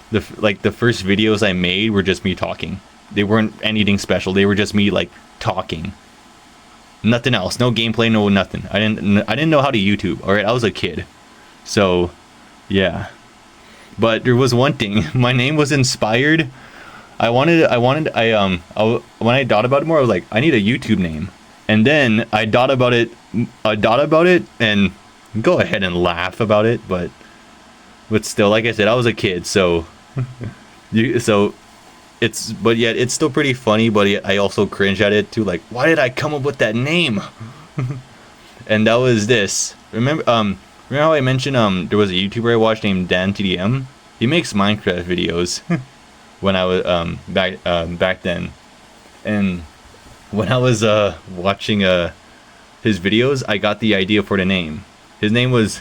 the first videos I made were just me talking. They weren't anything special. They were just me like talking. Nothing else. No gameplay. No nothing. I didn't know how to YouTube. All right, I was a kid, so yeah. But there was one thing. My name was inspired. When I thought about it more, I was like, I need a YouTube name. And then I thought about it, and go ahead and laugh about it. But still, like I said, I was a kid, so but yet it's still pretty funny, but yet I also cringe at it too. Like, why did I come up with that name? And that was this. Remember how I mentioned there was a YouTuber I watched named DanTDM? He makes Minecraft videos. When I was back then, and when I was watching his videos, I got the idea for the name. His name was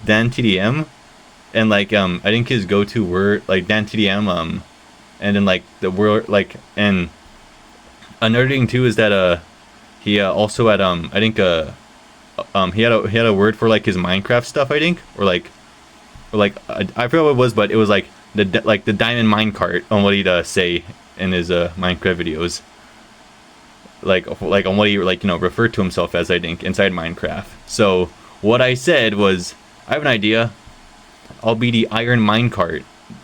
DanTDM, and like I think his go-to word, like DanTDM, and then like the word, like, and another thing too is that he also had I think he had a word for like his Minecraft stuff, I think, or like I forgot what it was, but it was like the diamond minecart on what he'd say in his Minecraft videos, like on what he referred to himself as, I think, inside Minecraft. So what I said was, I have an idea. I'll be the iron minecart.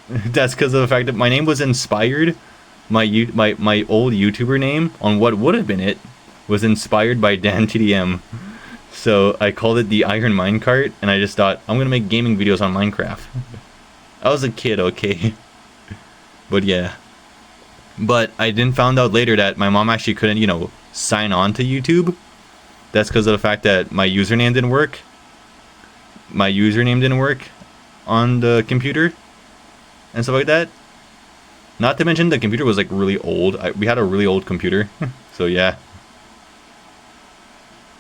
That's because of the fact that my name was inspired. My old YouTuber name, on what would have been it, was inspired by DanTDM. So I called it the Iron Minecart, and I just thought, I'm gonna make gaming videos on Minecraft. I was a kid, okay? But yeah. But I then found out later that my mom actually couldn't, sign on to YouTube. That's because of the fact that my username didn't work. My username didn't work on the computer and stuff like that. Not to mention the computer was like really old. We had a really old computer. So yeah.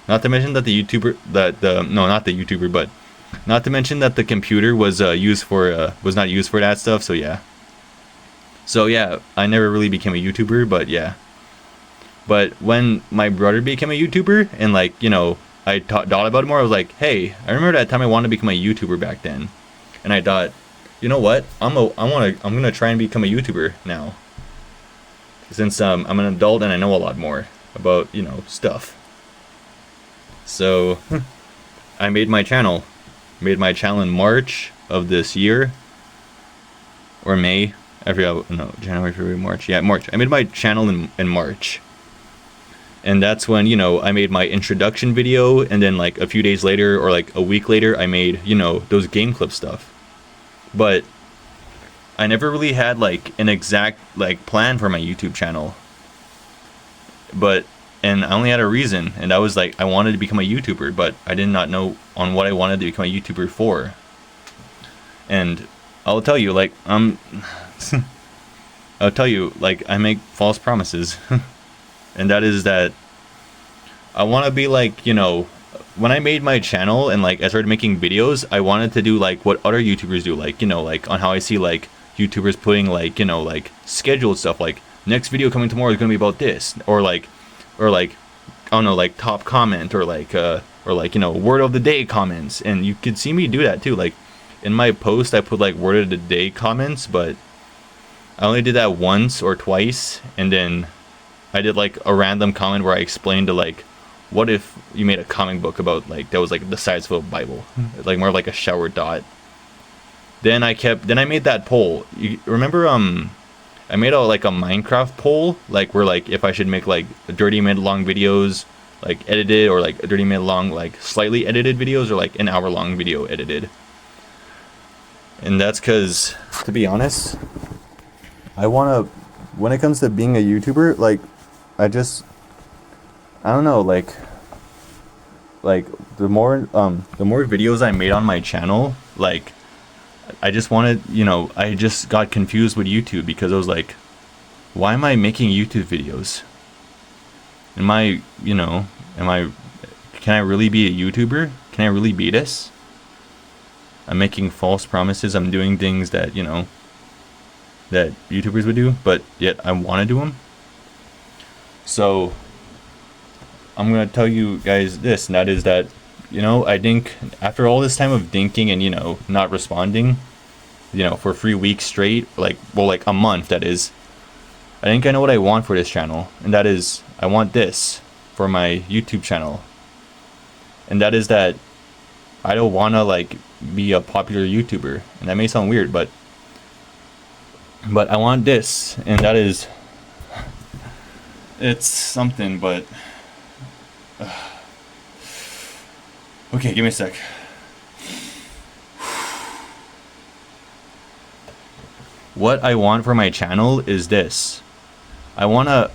Not to mention that not to mention that the computer was was not used for that stuff. So yeah. So yeah, I never really became a YouTuber, but yeah. But when my brother became a YouTuber, and like, I thought about it more, I was like, hey, I remember that time I wanted to become a YouTuber back then, and I thought, you know what, I'm gonna try and become a YouTuber now, since I'm an adult and I know a lot more about stuff. So I made my channel in March of this year, or May. I forgot. No, January, February, March. Yeah, March. I made my channel in March. And that's when, I made my introduction video, and then like a few days later, or like a week later, I made, those game clip stuff. But I never really had like an exact like plan for my YouTube channel. And I only had a reason, and I was like, I wanted to become a YouTuber, but I did not know on what I wanted to become a YouTuber for. And I'll tell you, like, I make false promises. And that is that I want to be like, when I made my channel and like I started making videos, I wanted to do like what other YouTubers do, like, you know, like on how I see like YouTubers putting like, you know, like scheduled stuff, like next video coming tomorrow is gonna be about this, or like I don't know, like top comment, or like you know, word of the day comments. And you could see me do that too. Like in my post I put like word of the day comments, but I only did that once or twice, and then I did like a random comment where I explained to like, what if you made a comic book about like that was like the size of a Bible, like more like a shower dot. Then I made that poll. You remember I made like a Minecraft poll, like where like if I should make like 30-minute long videos like edited, or like 30-minute long like slightly edited videos, or like an hour long video edited. And that's because, to be honest, I want to, when it comes to being a YouTuber, like I don't know, like the more videos I made on my channel, like I just wanted, you know, I just got confused with YouTube, because I was like, why am I making YouTube videos? Am I, you know, can I really be a YouTuber? Can I really be this? I'm making false promises. I'm doing things that, you know, that YouTubers would do, but yet I want to do them. So I'm going to tell you guys this, and that is that, you know, I think after all this time of thinking and, you know, not responding, you know, for 3 weeks straight, like, well, like a month, that is, I think I know what I want for this channel, and that is, I want this for my YouTube channel. And that is that I don't want to like be a popular YouTuber, and that may sound weird, but I want this, and that is, it's something, but okay, give me a sec. What I want for my channel is this. I want to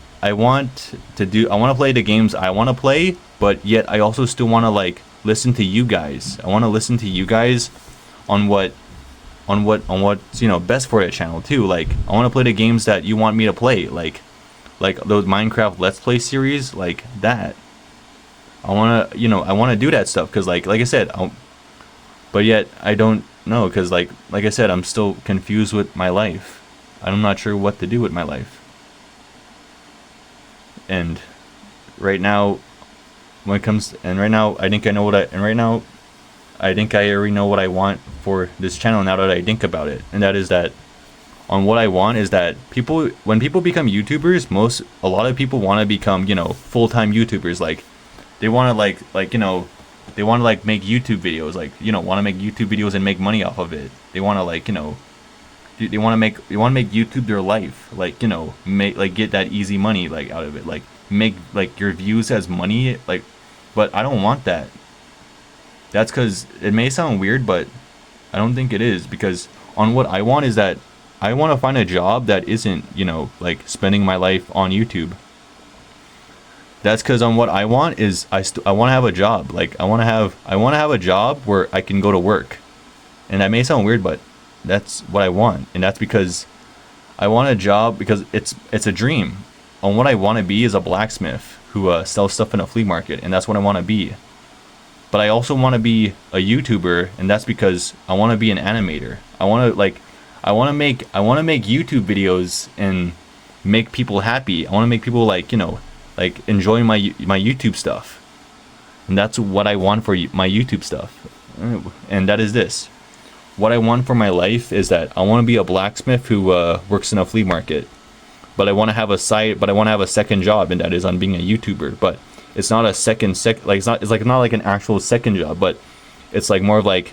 play the games I want to play, but yet I also still want to like listen to you guys. I want to listen to you guys on what's, you know, best for the channel too. Like I want to play the games that you want me to play, like those Minecraft Let's Play series, like that. I want to, you know, I want to do that stuff, because like I said, but yet I don't know, because like I said, I'm still confused with my life. I'm not sure what to do with my life. And right now, I think I know I think I already know what I want for this channel now that I think about it. And that is that, on what I want is that when people become YouTubers, a lot of people want to become, you know, full-time YouTubers. Like they want to you know, they want to like make YouTube videos, like, you know, want to make YouTube videos and make money off of it. They want to like, you know, they want to make YouTube their life, like, you know, get that easy money like out of it, like make like your views as money, like. But I don't want that. That's because it may sound weird, but I don't think it is, because on what I want is that I want to find a job that isn't, you know, like spending my life on YouTube. That's because on what I want is I want to have a job. Like I want to have a job where I can go to work. And that may sound weird, but that's what I want. And that's because I want a job, because it's a dream. On what I want to be is a blacksmith who sells stuff in a flea market, and that's what I want to be. But I also want to be a YouTuber, and that's because I want to be an animator. I want to make YouTube videos and make people happy. I want to make people like, you know, like enjoy my YouTube stuff. And that's what I want for my YouTube stuff. And that is this. What I want for my life is that I want to be a blacksmith who works in a flea market. But I want to have a second job, and that is on being a YouTuber. But it's not a it's not like an actual second job, but it's like more of like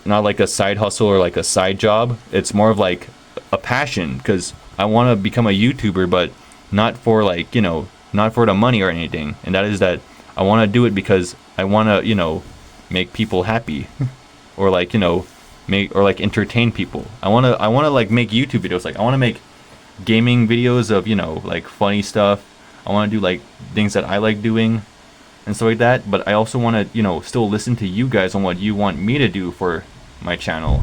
not like a side hustle or like a side job. It's more of like a passion, because I want to become a YouTuber, but not for like, you know, not for the money or anything. And that is that I want to do it because I want to, you know, make people happy, or like, you know, entertain people. I want to like make YouTube videos. Like I want to make gaming videos of, you know, like funny stuff. I want to do like things that I like doing and stuff like that. But I also want to, you know, still listen to you guys on what you want me to do for my channel.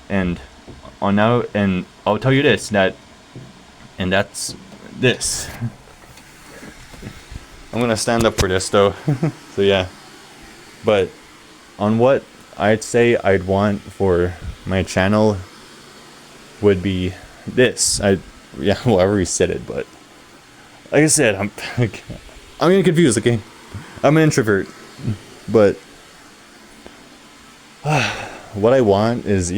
And I'll tell you this, and that's this. I'm gonna stand up for this though. So yeah. But on what I'd say I'd want for my channel would be this. Well, I already said it, but like I said, I'm getting confused. Okay, I'm an introvert, but what I want is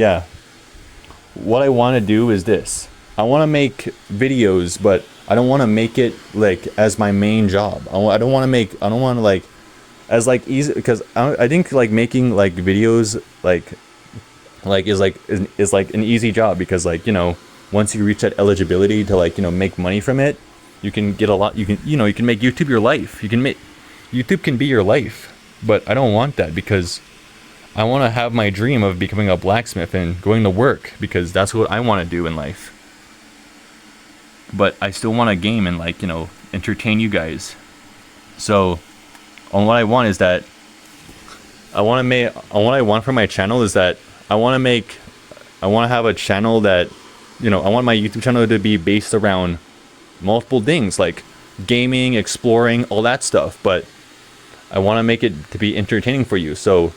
what I want to do is this. I want to make videos, but I don't want to make it like as my main job. I don't want to like as like easy, because I think like making like videos is like an easy job, because like, you know, once you reach that eligibility to like, you know, make money from it, you can get a lot. You can make YouTube your life. YouTube can be your life. But I don't want that, because I want to have my dream of becoming a blacksmith and going to work, because that's what I want to do in life. But I still want to game and like, you know, entertain you guys. So on what I want is that what I want from my channel is that I want to have a channel that, you know, I want my YouTube channel to be based around multiple things like gaming, exploring, all that stuff, but I want to make it to be entertaining for you. So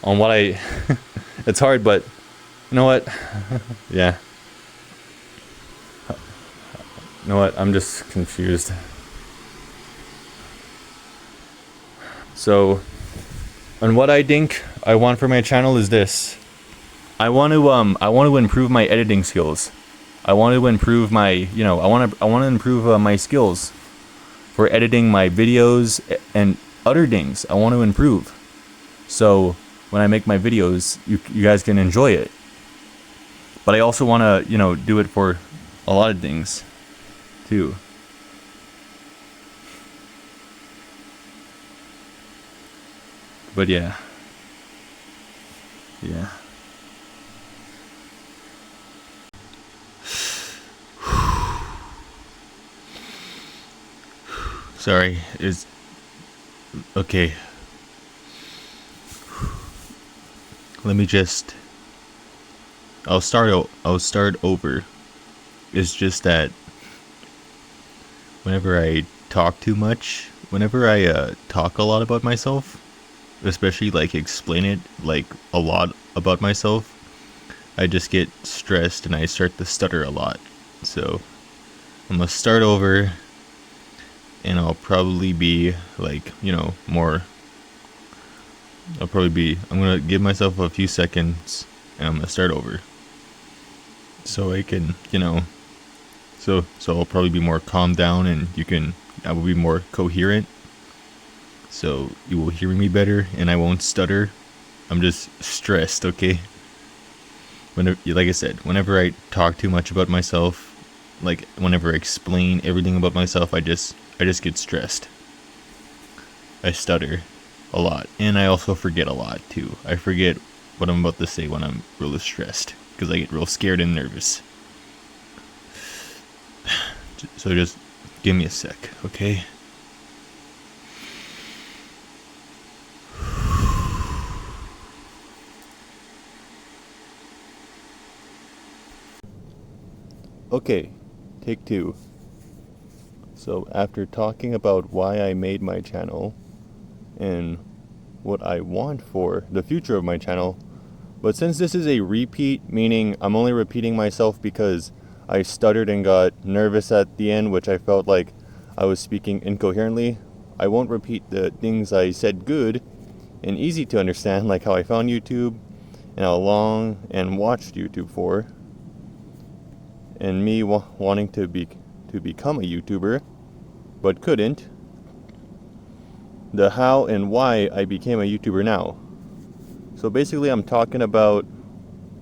on what it's hard, but you know what? Yeah. You know what? I'm just confused. So, and what I think I want for my channel is this. I want to improve my editing skills. I want to improve my, you know, I want to improve my skills for editing my videos and other things. I want to improve. So when I make my videos, you guys can enjoy it. But I also want to, you know, do it for a lot of things too. But yeah. Yeah. Sorry, is okay. Let me just I'll start over. It's just that whenever I talk too much, whenever I talk a lot about myself, especially like explain it like a lot about myself, I just get stressed and I start to stutter a lot. So I'm gonna start over, and I'll probably be like, you know, I'm gonna give myself a few seconds and I'm gonna start over. So I can, you know, so I'll probably be more calmed down, and I will be more coherent. So you will hear me better and I won't stutter. I'm just stressed, okay? Like I said, whenever I talk too much about myself, like whenever I explain everything about myself, I just get stressed. I stutter a lot, and I also forget a lot too. I forget what I'm about to say when I'm really stressed, because I get real scared and nervous. So just give me a sec, okay? Okay, take two. So after talking about why I made my channel and what I want for the future of my channel, but since this is a repeat, meaning I'm only repeating myself because I stuttered and got nervous at the end, which I felt like I was speaking incoherently, I won't repeat the things I said good and easy to understand, like how I found YouTube and how long and watched YouTube for, and me wanting to become a YouTuber but couldn't, the how and why I became a YouTuber now. So basically I'm talking about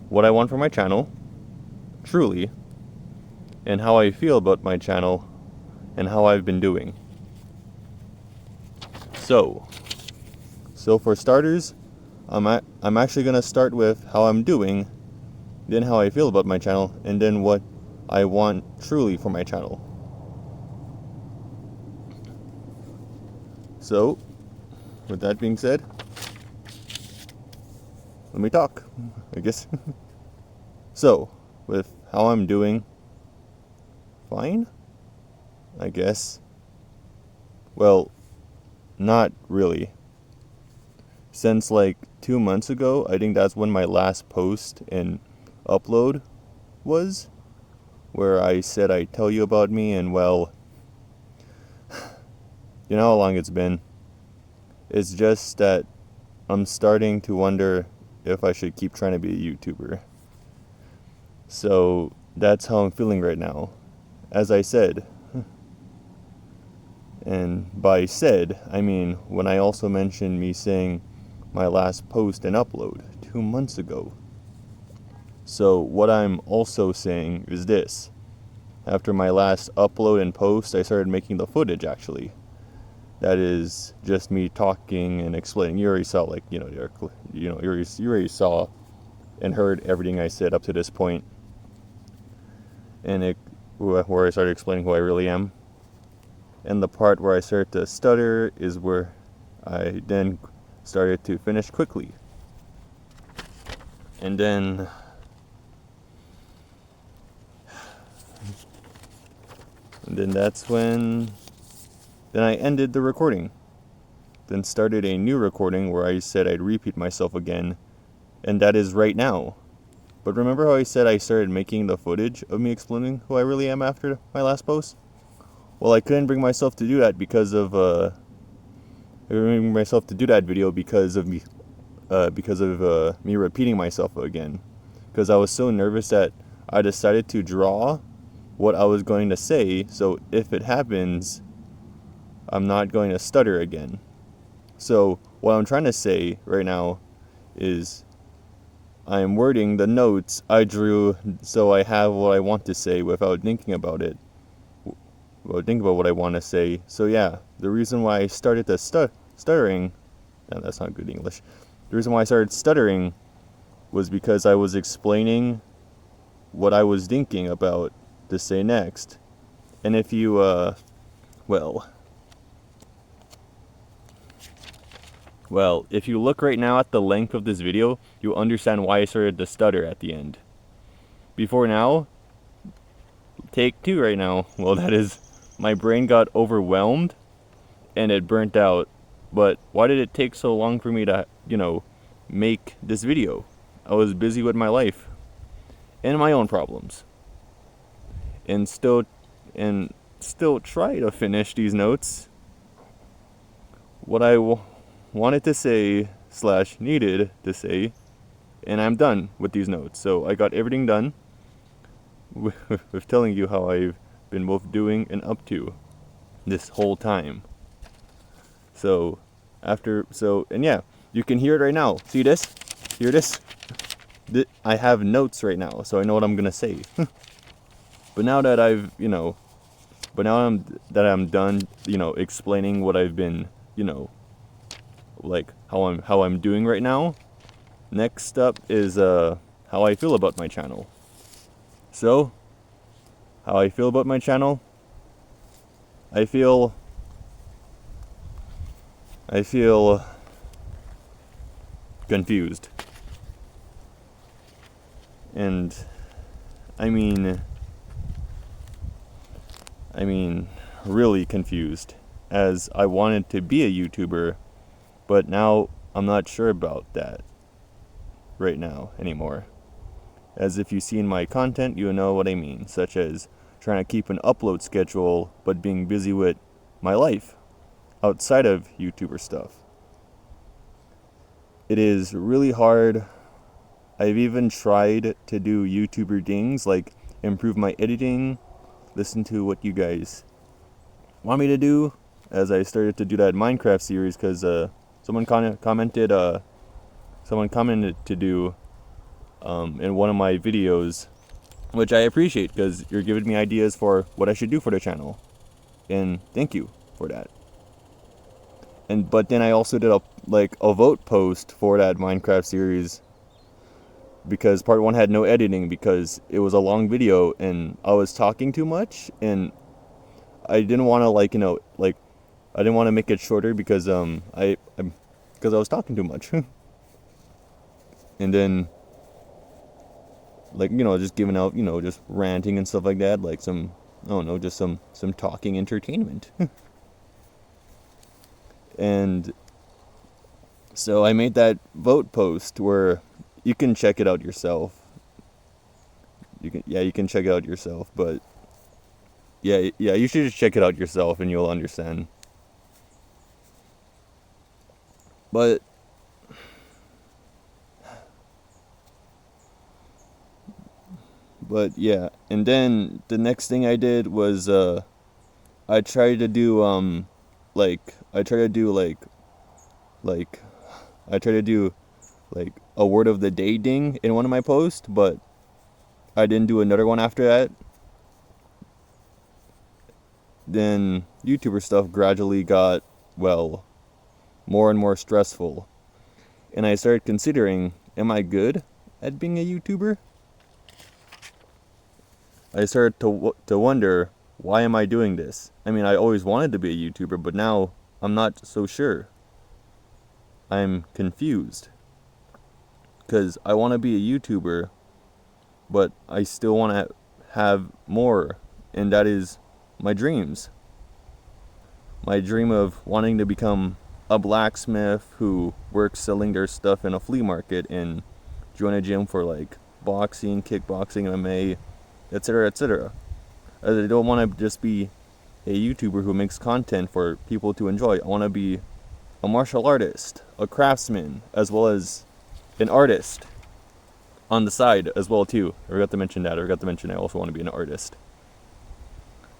what I want for my channel, truly, and how I feel about my channel and how I've been doing. So for starters, I'm actually going to start with how I'm doing, then how I feel about my channel, and then what I want truly for my channel. So, with that being said, let me talk, I guess. So, with how I'm doing, fine, I guess. Well, not really. Since like 2 months ago, I think that's when my last post and upload was, where I said I'd tell you about me, and well, you know how long it's been. It's just that I'm starting to wonder if I should keep trying to be a YouTuber. So that's how I'm feeling right now. As I said, and by said, I mean when I also mentioned me saying my last post and upload 2 months ago. So what I'm also saying is this. After my last upload and post, I started making the footage actually. That is just me talking and explaining. You already saw, like, you already saw and heard everything I said up to this point. And where I started explaining who I really am. And the part where I started to stutter is where I then started to finish quickly. And then that's when then I ended the recording. Then started a new recording where I said I'd repeat myself again, and that is right now. But remember how I said I started making the footage of me explaining who I really am after my last post? Well, I couldn't bring myself to do that because of I couldn't bring myself to do that video because of me repeating myself again. Because I was so nervous that I decided to draw what I was going to say, so if it happens, I'm not going to stutter again. So what I'm trying to say right now is I am wording the notes I drew so I have what I want to say without thinking about it. Think about what I want to say. So yeah, the reason why I started the stuttering, no, that's not good English. The reason why I started stuttering was because I was explaining what I was thinking about to say next. And if you, if you look right now at the length of this video, you'll understand why I started to stutter at the end. Before now, take 2 right now. Well, that is, my brain got overwhelmed and it burnt out. But why did it take so long for me to, make this video? I was busy with my life and my own problems. And still try to finish these notes. What I wanted to say / needed to say, and I'm done with these notes. So I got everything done with telling you how I've been both doing and up to this whole time. And yeah, you can hear it right now. See this? Hear this? I have notes right now, so I know what I'm gonna say. But now that I'm done, explaining what I've been, like how I'm doing right now. Next up is how I feel about my channel. So, how I feel about my channel? I feel confused. And I mean really confused, as I wanted to be a YouTuber, but now I'm not sure about that right now anymore. As if you've seen my content, you know what I mean, such as trying to keep an upload schedule, but being busy with my life outside of YouTuber stuff. It is really hard. I've even tried to do YouTuber things like improve my editing, listen to what you guys want me to do, as I started to do that Minecraft series, because someone commented to do in one of my videos, which I appreciate because you're giving me ideas for what I should do for the channel, and thank you for that. But then I also did a vote post for that Minecraft series, because part 1 had no editing because it was a long video and I was talking too much, and I didn't want to I didn't want to make it shorter because I was talking too much. And then just giving out, just ranting and stuff like that, like some talking entertainment. And so I made that vote post where you can check it out yourself. You can check it out yourself, but yeah, you should just check it out yourself and you'll understand. But yeah, and then the next thing I did was I tried to do I tried to do like I tried to do like a word of the day ding in one of my posts, but I didn't do another one after that. Then YouTuber stuff gradually got, well, more and more stressful. And I started considering, am I good at being a YouTuber? I started to wonder, why am I doing this? I mean, I always wanted to be a YouTuber, but now I'm not so sure. I'm confused. Because I want to be a YouTuber, but I still want to have more, and that is my dreams. My dream of wanting to become a blacksmith who works selling their stuff in a flea market and join a gym for like boxing, kickboxing, MMA, etc., etc. I don't want to just be a YouTuber who makes content for people to enjoy. I want to be a martial artist, a craftsman, as well as an artist on the side as well too. I forgot to mention that. I also want to be an artist.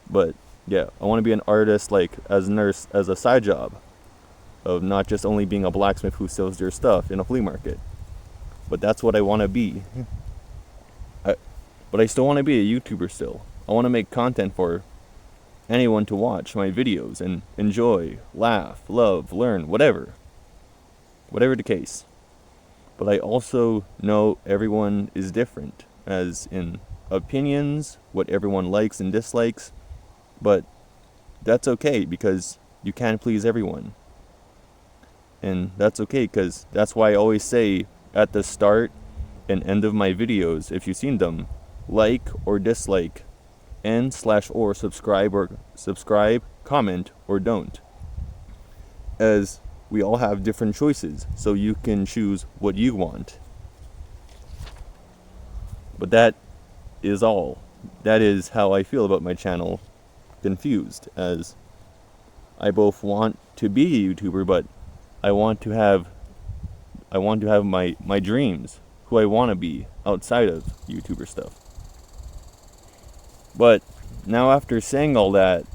But yeah, I want to be an artist like as a nurse, as a side job of not just only being a blacksmith who sells their stuff in a flea market. But that's what I want to be. But I still want to be a YouTuber still. I want to make content for anyone to watch my videos and enjoy, laugh, love, learn, whatever. Whatever the case. But I also know everyone is different, as in opinions, what everyone likes and dislikes. But that's okay, because you can't please everyone. And that's okay, because that's why I always say at the start and end of my videos, if you've seen them, like or dislike, and/or subscribe, comment, or don't. As we all have different choices, so you can choose what you want. But that is all. That is how I feel about my channel. Confused, as I both want to be a YouTuber, but I want to have my dreams, who I want to be outside of YouTuber stuff. But now after saying all that,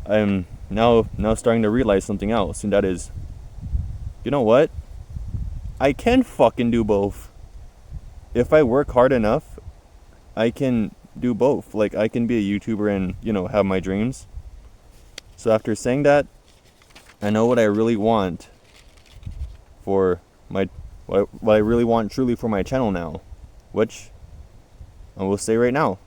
I'm now starting to realize something else, and that is, you know what? I can fucking do both. If I work hard enough, I can do both. Like, I can be a YouTuber and, have my dreams. So after saying that, I know what I really want for what I really want truly for my channel now, which I will say right now.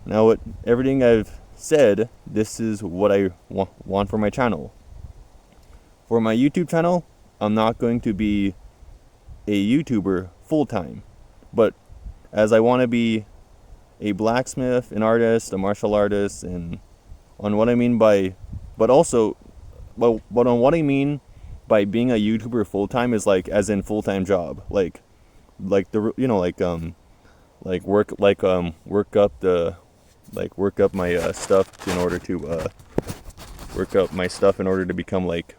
Now, everything I've said, this is what I want for my channel. For my YouTube channel, I'm not going to be a YouTuber full-time, but as I want to be a blacksmith, an artist, a martial artist, and on what I mean by, but on what I mean by being a YouTuber full-time is like as in full-time job, like work up my stuff in order to work up my stuff in order to become like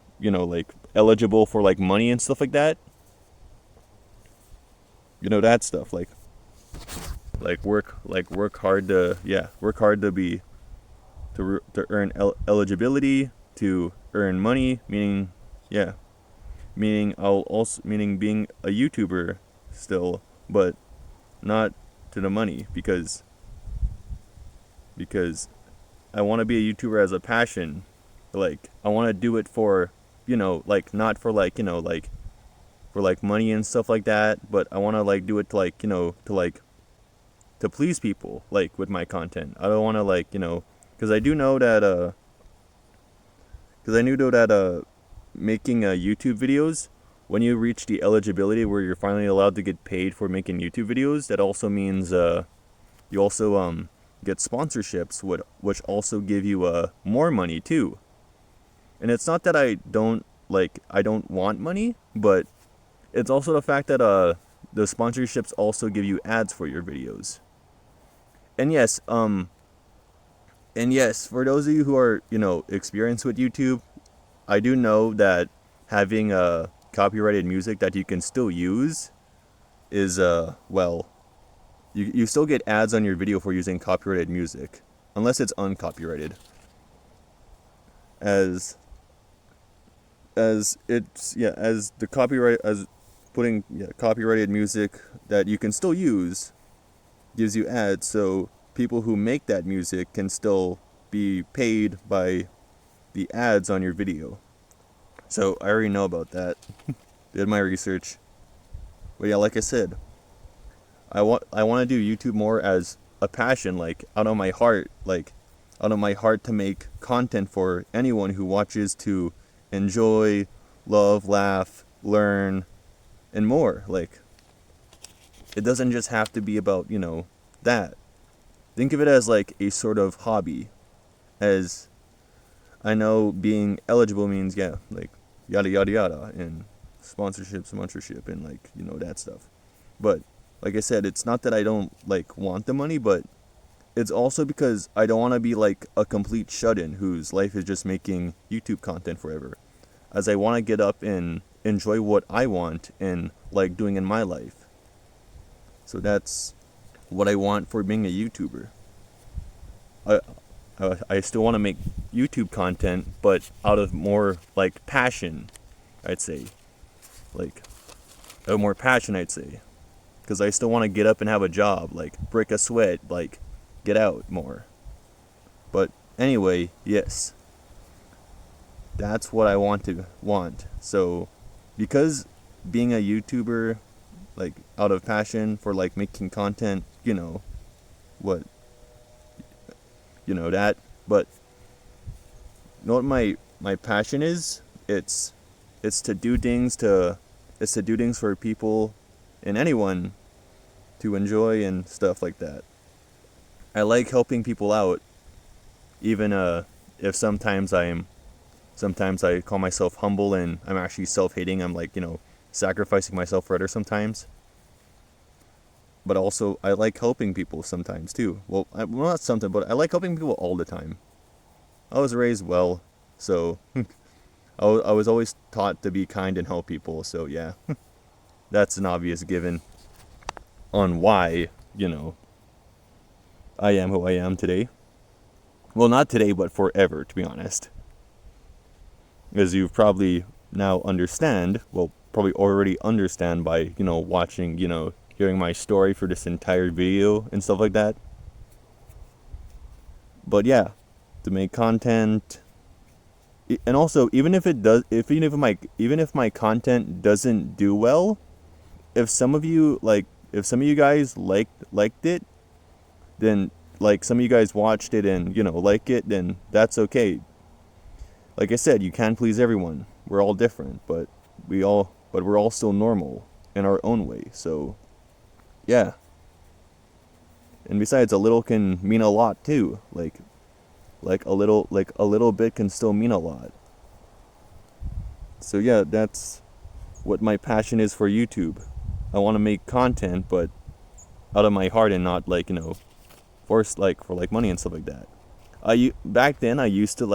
eligible for like money and stuff like that. That stuff, like work hard to be to earn eligibility to earn money, meaning being a YouTuber still, but not to the money, because I want to be a YouTuber as a passion. Like, I want to do it for, not for for money and stuff like that, but I want to do it to to please people, with my content. I don't want to because I know that making YouTube videos, when you reach the eligibility where you're finally allowed to get paid for making YouTube videos, that also means you also get sponsorships, which also give you more money too. And it's not that I don't want money, but it's also the fact that the sponsorships also give you ads for your videos. And yes, for those of you who are, experienced with YouTube, I do know that having copyrighted music that you can still use is you still get ads on your video for using copyrighted music, unless it's uncopyrighted. As the copyright as putting copyrighted music that you can still use gives you ads, so people who make that music can still be paid by the ads on your video. So I already know about that. Did my research. But yeah, like I said, I want to do YouTube more as a passion, like out of my heart, to make content for anyone who watches to enjoy, love, laugh, learn, and more. Like, it doesn't just have to be about, that. Think of it as like a sort of hobby. As I know being eligible means, like yada yada yada, and sponsorship, and like, that stuff. But like I said, it's not that I don't want the money, but it's also because I don't want to be like a complete shut-in whose life is just making YouTube content forever. As I want to get up and enjoy what I want and like doing in my life. So that's what I want for being a YouTuber. I still want to make YouTube content, but out of more like passion, I'd say. Like, more passion, I'd say. Because I still want to get up and have a job, like break a sweat, like get out more. But anyway, yes. That's what I want. So, because being a YouTuber, like out of passion for like making content, what, that. But you know what my passion is? It's to do things for people and anyone to enjoy and stuff like that. I like helping people out, even if sometimes I call myself humble and I'm actually self-hating. I'm like, sacrificing myself for others sometimes. But also, I like helping people sometimes too. Well, not sometimes, but I like helping people all the time. I was raised well, so I was always taught to be kind and help people. So yeah, that's an obvious given on why, I am who I am today. Well, not today, but forever, to be honest. As you've probably now probably already understand by, watching, hearing my story for this entire video and stuff like that. But yeah, to make content, and also even if my content doesn't do well, if some of you guys liked it, then like some of you guys watched it and like it, then that's okay. Like I said, you can't please everyone. We're all different, but we're all still normal in our own way. So yeah. And besides, a little can mean a lot too. Like a little bit can still mean a lot. So yeah, that's what my passion is for YouTube. I want to make content, but out of my heart and not forced for money and stuff like that. Back then I used to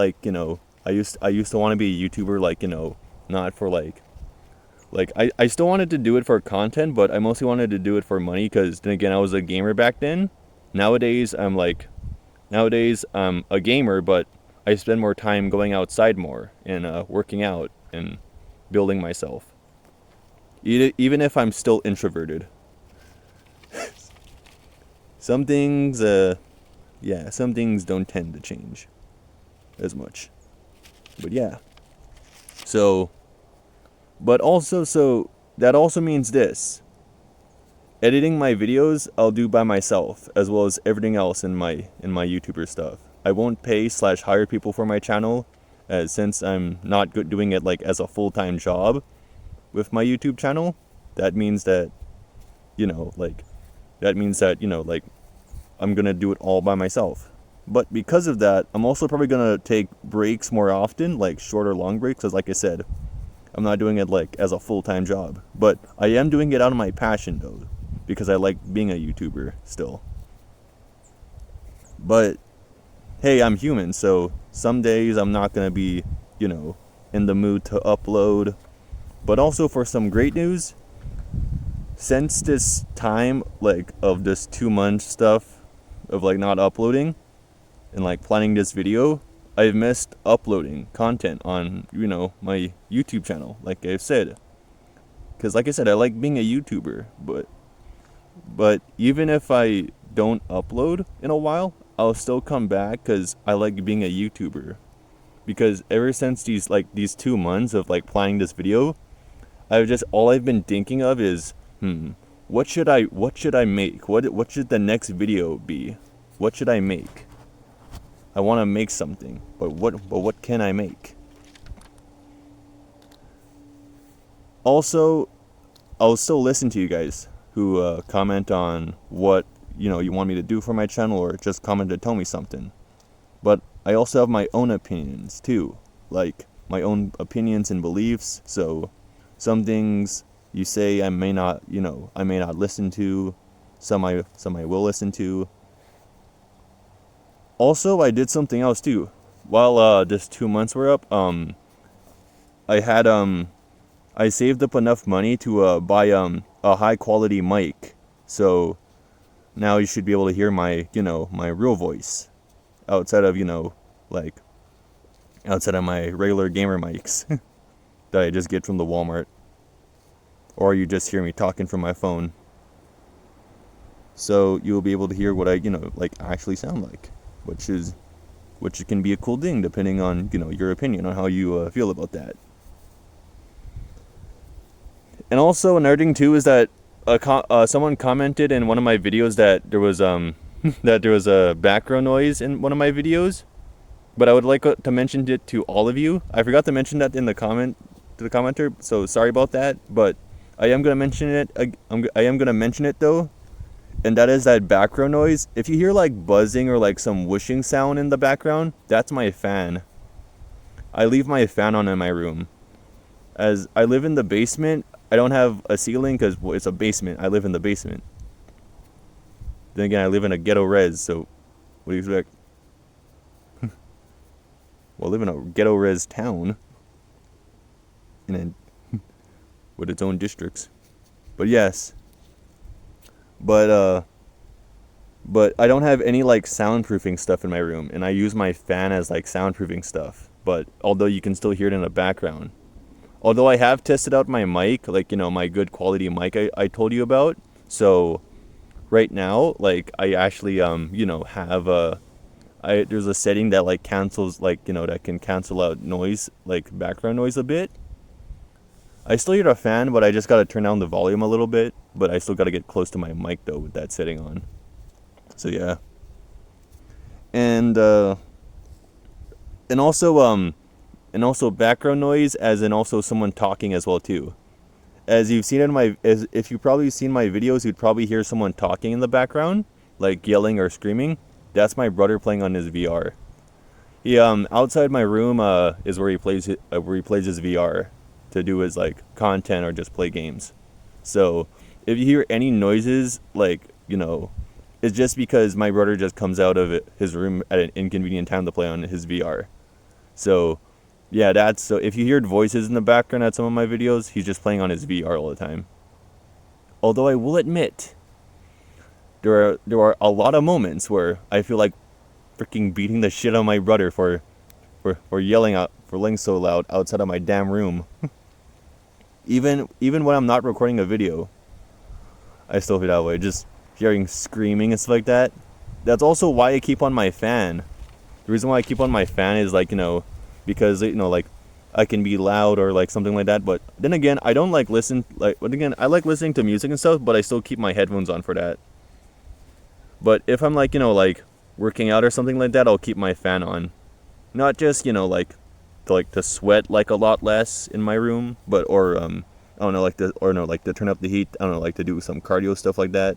I used to want to be a YouTuber not for I still wanted to do it for content, but I mostly wanted to do it for money because then again I was a gamer back then. Nowadays I'm a gamer, but I spend more time going outside more and working out and building myself. Even if I'm still introverted. Some things don't tend to change as much. But yeah. So that also means this. Editing my videos I'll do by myself, as well as everything else in my YouTuber stuff. I won't pay/hire people for my channel, since I'm not doing it as a full-time job with my YouTube channel. That means that I'm gonna do it all by myself. But because of that, I'm also probably gonna take breaks more often, like shorter long breaks, because like I said, I'm not doing it like as a full-time job. But I am doing it out of my passion though, because I like being a YouTuber still. But hey, I'm human, so some days I'm not gonna be, in the mood to upload. But also for some great news, since this time, like, of this 2 month stuff of like not uploading and like planning this video, I've missed uploading content on, my YouTube channel, like I've said. Because like I said, I like being a YouTuber, but even if I don't upload in a while, I'll still come back because I like being a YouTuber. Because ever since these 2 months of like planning this video, all I've been thinking of is, what should I make? What should the next video be? What should I make? I want to make something, but what can I make? Also, I'll still listen to you guys who comment on what you want me to do for my channel, or just comment to tell me something. But I also have my own opinions too, like my own opinions and beliefs. So some things you say I may not listen to. Some I will listen to. Also, I did something else too. While this 2 months were up, I saved up enough money to buy a high quality mic. So now you should be able to hear my my real voice outside of outside of my regular gamer mics that I just get from the Walmart, or you just hear me talking from my phone. So you'll be able to hear what I actually sound like, which can be a cool thing depending on your opinion on how you feel about that. And also another thing too is that someone commented in one of my videos that there was that there was a background noise in one of my videos, but I would like to mention it to all of you. I forgot to mention that in the commenter, so sorry about that. But I am gonna mention it. I am gonna mention it though, and that is that background noise. If you hear like buzzing or like some whooshing sound in the background, that's my fan. I leave my fan on in my room. As I live in the basement, I don't have a ceiling because it's a basement. I live in the basement. Then again, I live in a ghetto res, so what do you expect? Well, I live in a ghetto res town, with its own districts. But yes. But I don't have any like soundproofing stuff in my room, and I use my fan as like soundproofing stuff. But although you can still hear it in the background. Although I have tested out my mic, like, my good quality mic I told you about. So right now, like, I actually, have there's a setting that like cancels, like, that can cancel out noise, like background noise a bit. I still hear a fan, but I just got to turn down the volume a little bit. But I still got to get close to my mic though with that setting on. So yeah. And also background noise, as in also someone talking as well too. As you've seen if you've probably seen my videos, you'd probably hear someone talking in the background, like yelling or screaming. That's my brother playing on his VR. He outside my room is where he plays his VR to do his like content or just play games. So if you hear any noises, like it's just because my brother just comes out of his room at an inconvenient time to play on his VR. So yeah, so if you heard voices in the background at some of my videos, he's just playing on his VR all the time. Although I will admit, there are a lot of moments where I feel like freaking beating the shit out of my brother for yelling so loud outside of my damn room. Even when I'm not recording a video, I still feel that way. Just hearing screaming and stuff like that. That's also why I keep on my fan. The reason why I keep on my fan is like, because like I can be loud or like something like that. But then again, I don't like I like listening to music and stuff, but I still keep my headphones on for that. But if I'm like like working out or something like that, I'll keep my fan on. Not just to sweat like a lot less in my room, but I don't know, like to turn up the heat. I don't know, like to do some cardio stuff like that.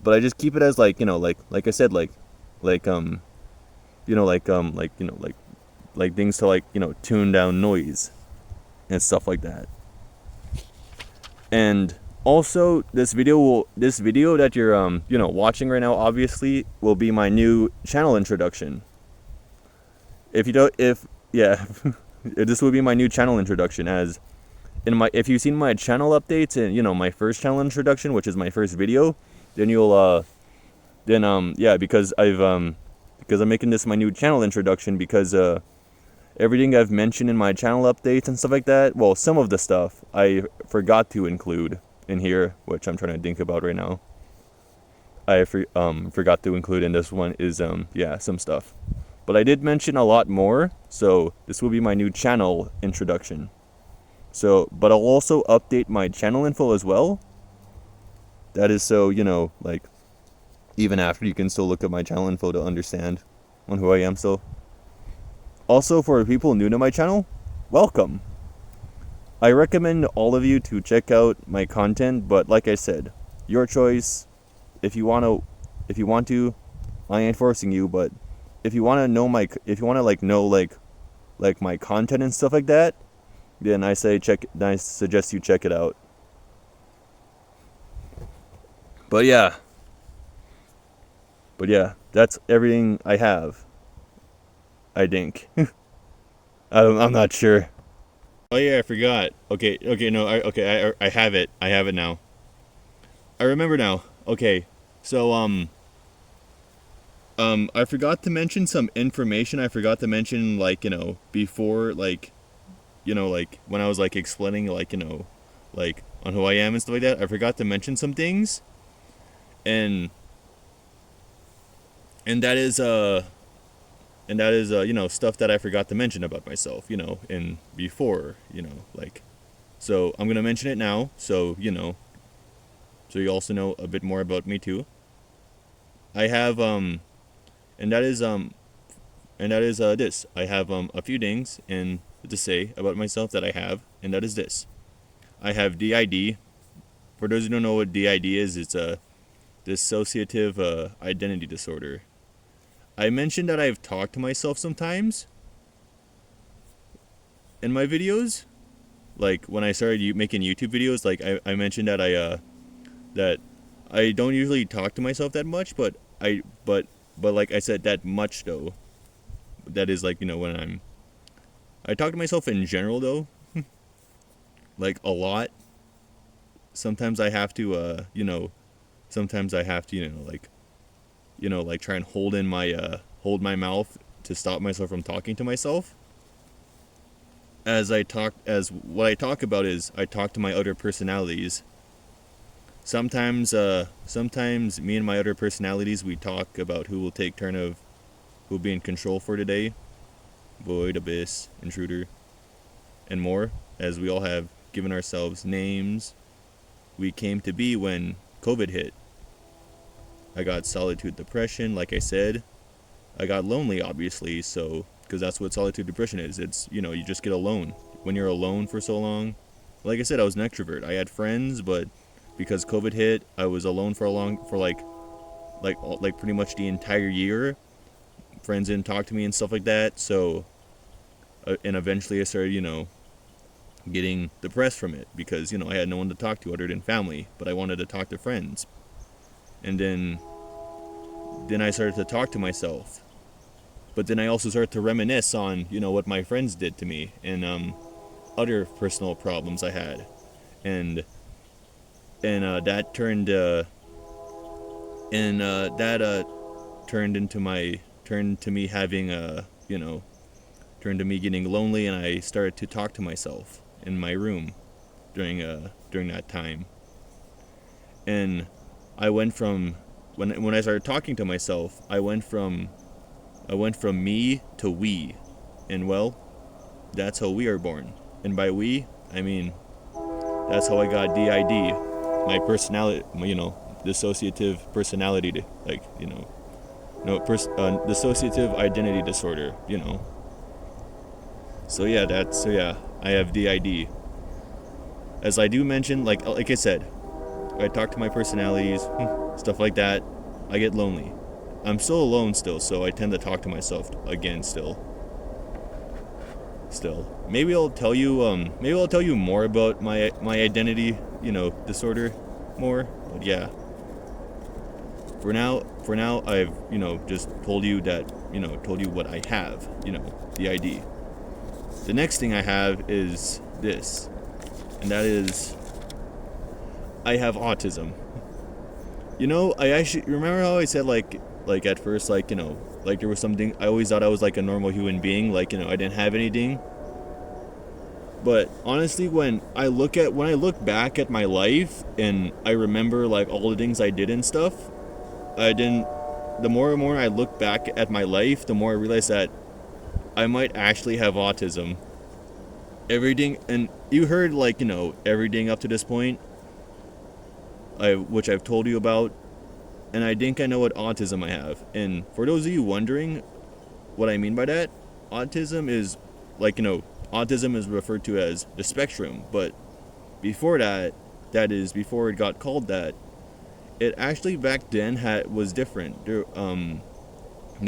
But I just keep it as like I said, like like like things to, like, tune down noise and stuff like that. And also, this video that you're watching right now, obviously, will be my new channel introduction. If you don't, if yeah, this will be my new channel introduction. As if you've seen my channel updates and my first channel introduction, which is my first video, then you'll yeah, because I'm making this my new channel introduction, because everything I've mentioned in my channel updates and stuff like that, well, some of the stuff I forgot to include in here, which I'm trying to think about right now. I forgot to include in this one is yeah, some stuff. But I did mention a lot more, so this will be my new channel introduction. So, but I'll also update my channel info as well. That is so, like, even after, you can still look at my channel info to understand on who I am still. Also, for people new to my channel, welcome. I recommend all of you to check out my content, but like I said, your choice. If you want to, I ain't forcing you, but if you want to know like my content and stuff like that, then I suggest you check it out. But yeah, that's everything I have, I think. I'm not sure. Oh yeah, I forgot. Okay, no, I have it. I have it now. I remember now. Okay, so I forgot to mention some information. I forgot to mention, like, before, like, like when I was like explaining, like, like on who I am and stuff like that. I forgot to mention some things, and that is stuff that I forgot to mention about myself, and before, like, so I'm gonna mention it now, so so you also know a bit more about me too. I have and that is this. I have a few things and to say about myself that I have, and that is this. I have DID. For those who don't know what DID is, it's a dissociative identity disorder. I mentioned that I've talked to myself sometimes in my videos. Like when I started making YouTube videos, like I mentioned that I don't usually talk to myself that much, but like I said, that much though. That is, like, when I talk to myself in general though, like a lot. Sometimes I have to like try and hold my mouth to stop myself from talking to myself. As what I talk about is, I talk to my other personalities. Sometimes me and my other personalities, we talk about who will take turn of who'll be in control for today. Void, Abyss, Intruder, and more, as we all have given ourselves names we came to be when COVID hit. I got solitude depression, like I said. I got lonely, obviously, so, because that's what solitude depression is. It's, you just get alone. When you're alone for so long, like I said, I was an extrovert. I had friends, but because COVID hit, I was alone for like pretty much the entire year. Friends didn't talk to me and stuff like that, so, and eventually I started, getting depressed from it, because, I had no one to talk to other than family, but I wanted to talk to friends. And then I started to talk to myself. But then I also started to reminisce on, what my friends did to me, and other personal problems I had. And that turned to me having turned to me getting lonely, and I started to talk to myself in my room during that time. And I went from when I started talking to myself, I went from me to we. And well, that's how we are born. And by we, I mean that's how I got DID, my personality, dissociative personality, dissociative identity disorder, So yeah, I have DID. As I do mention, like I said, I talk to my personalities, stuff like that. I get lonely. I'm still alone still, so I tend to talk to myself again still. Maybe I'll tell you more about my identity, disorder more. But yeah, for now I've, just told you what I have, the ID. The next thing I have is this, and that is I have autism. I actually remember how I said like at first, like there was something I always thought I was like a normal human being, like, I didn't have anything. But honestly, when I look back at my life and I remember like all the things I did and stuff, I didn't the more and more I look back at my life, the more I realize that I might actually have autism. Everything, and you heard like, everything up to this point, which I've told you about, and I think I know what autism I have. And for those of you wondering what I mean by that, autism is like, autism is referred to as the spectrum, but before that is before it got called that, it actually back then was different. There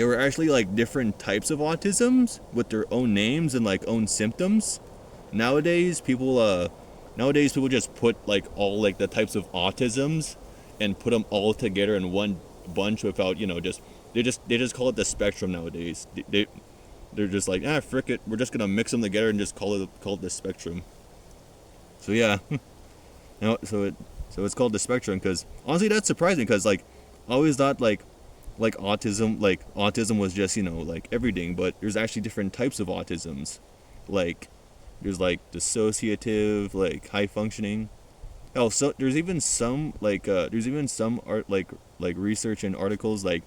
were actually like different types of autisms with their own names and like own symptoms. Nowadays people just put like all like the types of autisms and put them all together in one bunch without, just they just call it the spectrum nowadays. They're just like, frick it, we're just gonna mix them together and just call it the spectrum. So yeah, so it's called the spectrum because honestly that's surprising because like I always thought like autism was just, like everything, but there's actually different types of autisms. Like there's like dissociative, like high functioning. Oh, so there's even some art like research and articles like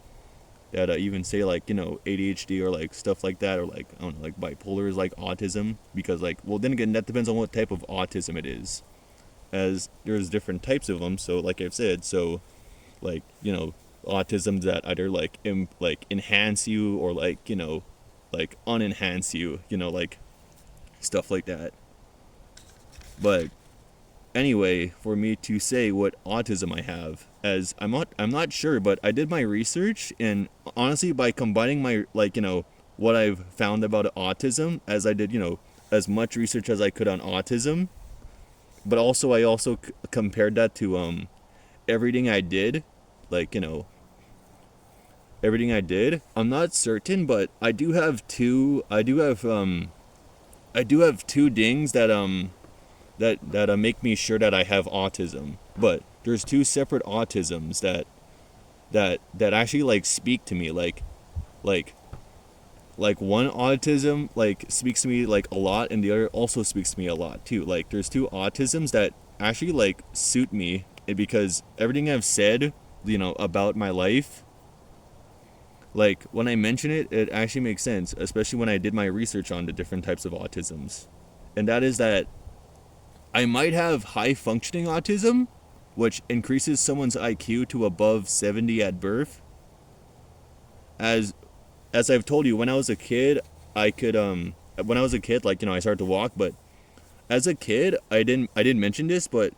that even say like, ADHD or like stuff like that, or like I don't know, like bipolar is like autism, because like, well, then again that depends on what type of autism it is, as there's different types of them. So like I've said, so like, autisms that either like like enhance you or like, like unenhance you, like stuff like that. But anyway, for me to say what autism I have, as I'm not sure, but I did my research, and honestly by combining my like, what I've found about autism, as I did, as much research as I could on autism, but also I also compared that to everything I did, like, everything I did. I'm not certain, but I do have two dings that make me sure that I have autism. But there's two separate autisms that actually like speak to me, like one autism like speaks to me like a lot, and the other also speaks to me a lot too. Like there's two autisms that actually like suit me, because everything I've said, about my life, like when I mention it, it actually makes sense, especially when I did my research on the different types of autisms. And that is that I might have high functioning autism, which increases someone's IQ to above 70 at birth. As I've told you, when I was a kid, like, I started to walk, but as a kid, I didn't mention this, but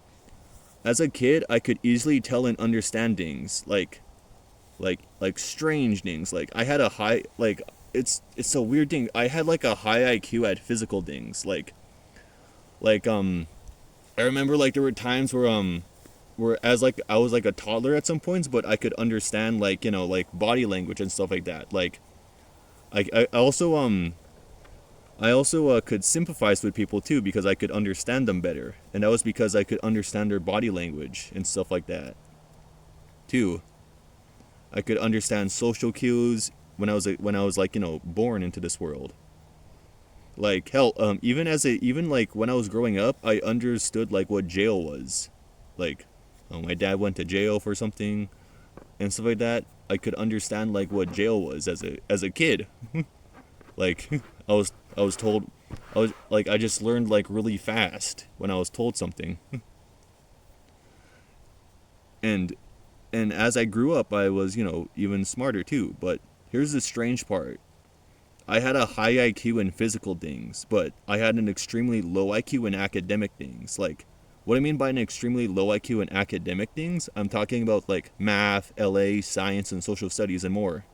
as a kid, I could easily tell and understand things, like strange things. Like I had a high, like, it's a weird thing. I had like a high IQ at physical things, like I remember like there were times where as like I was like a toddler at some points, but I could understand like, like body language and stuff like that. Like I also could sympathize with people too, because I could understand them better, and that was because I could understand their body language and stuff like that too. I could understand social cues when I was like, born into this world. Like hell, even like when I was growing up, I understood like what jail was. Like, my dad went to jail for something and stuff like that. I could understand like what jail was as a kid. Like I was told, I just learned like really fast when I was told something. and and as I grew up, I was, even smarter too. But here's the strange part. I had a high IQ in physical things, but I had an extremely low IQ in academic things. What I mean by an extremely low IQ in academic things, I'm talking about like math, LA, science, and social studies and more.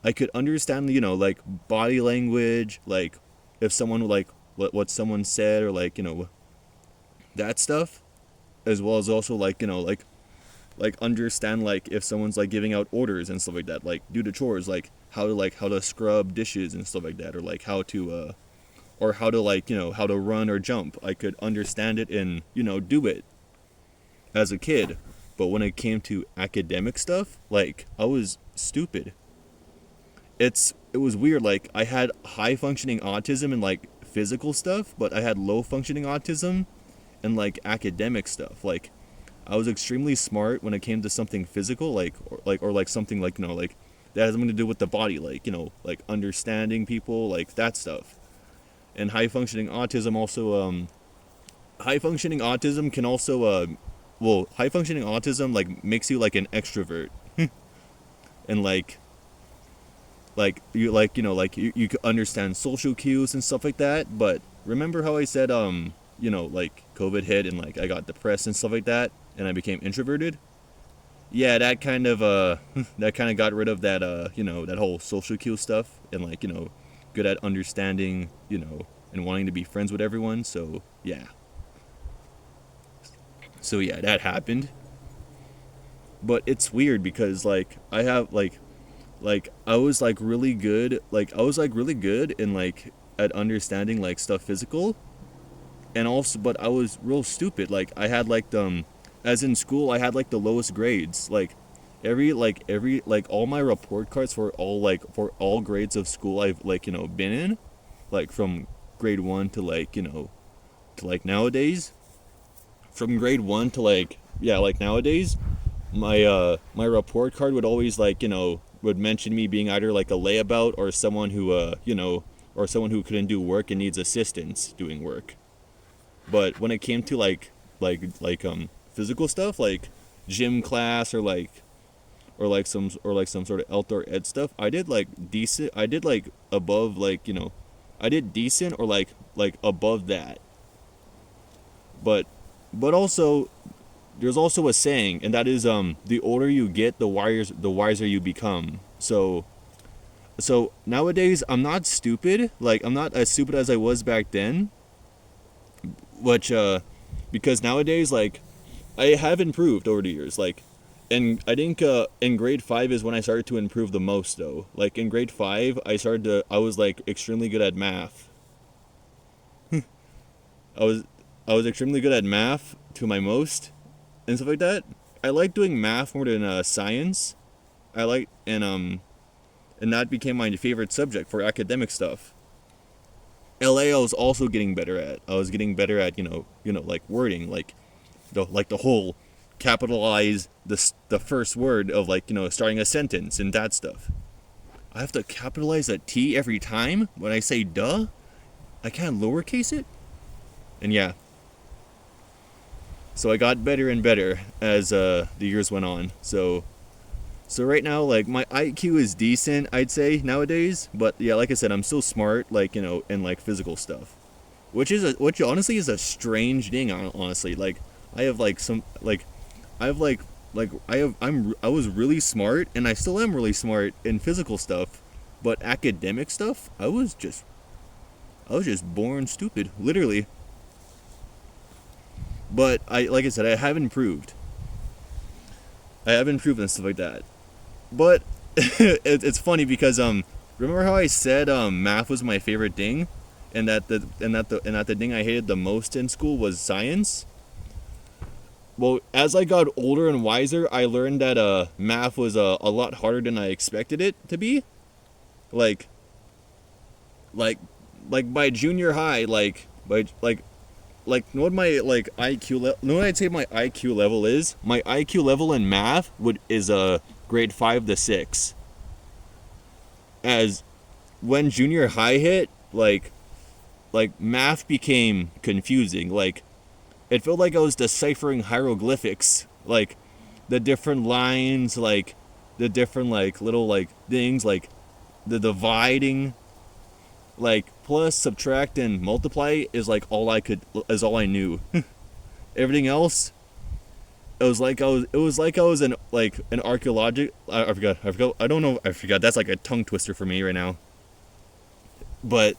I could understand, like body language, like if someone like what someone said or like, that stuff, as well as also like, like understand like if someone's like giving out orders and stuff like that, like do the chores, like how to scrub dishes and stuff like that, or like how to or how to like, how to run or jump. I could understand it and, do it as a kid. But when it came to academic stuff, like I was stupid. It was weird. Like I had high functioning autism and like physical stuff, but I had low functioning autism and like academic stuff. Like I was extremely smart when it came to something physical, like something like, like that has something to do with the body, like, like understanding people, like that stuff. And high functioning autism also high functioning autism can also high functioning autism like makes you like an extrovert. And you could understand social cues and stuff like that. But remember how I said like COVID hit and like I got depressed and stuff like that and I became introverted? Yeah, that kind of that kind of got rid of that that whole social cue stuff and like, good at understanding, and wanting to be friends with everyone. So yeah. So yeah, that happened. But it's weird because like I have like I was like really good, in like at understanding like stuff physical, and also but I was real stupid. Like I had like as in school I had like the lowest grades. Like every like all my report cards for all grades of school I've like, been in, like from grade 1 to like, to like nowadays, from grade 1 to like, yeah, like nowadays, my report card would always like, would mention me being either like a layabout or someone who or someone who couldn't do work and needs assistance doing work. But when it came to physical stuff like gym class or some sort of outdoor ed stuff, I did like decent. I did like above, like, I did decent or like above that. But also there's also a saying, and that is the older you get, the wiser you become. So nowadays I'm not stupid. Like I'm not as stupid as I was back then. Which because nowadays like I have improved over the years. Like, and I think in grade 5 is when I started to improve the most though. Like in grade 5 I was like extremely good at math. I was extremely good at math to my most and stuff like that. I like doing math more than science. I like and that became my favorite subject for academic stuff. LA I was also getting better at. I was getting better at, like wording, like the whole capitalize the first word of like, starting a sentence and that stuff. I have to capitalize a T every time when I say duh. I can't lowercase it. And yeah. So I got better and better as the years went on. So right now, like my IQ is decent, I'd say nowadays. But yeah, like I said, I'm still smart, like, in like physical stuff, which honestly is a strange thing. Honestly, like I have like some like I have like I was really smart and I still am really smart in physical stuff, but academic stuff, I was just born stupid, literally. But like I said, I have improved. I have improved and stuff like that. But it's funny because remember how I said math was my favorite thing, and that the thing I hated the most in school was science. Well, as I got older and wiser, I learned that math was a lot harder than I expected it to be. Like by junior high, know what my like IQ know what I'd say my IQ level is? My IQ level in math is grade 5 to 6. As when junior high hit, like math became confusing. Like it felt like I was deciphering hieroglyphics, like the different lines, like the different like little like things, like the dividing, like plus, subtract, and multiply is like all I knew. Everything else, it was like I was an archaeologic. I forgot. I don't know. I forgot. That's like a tongue twister for me right now. But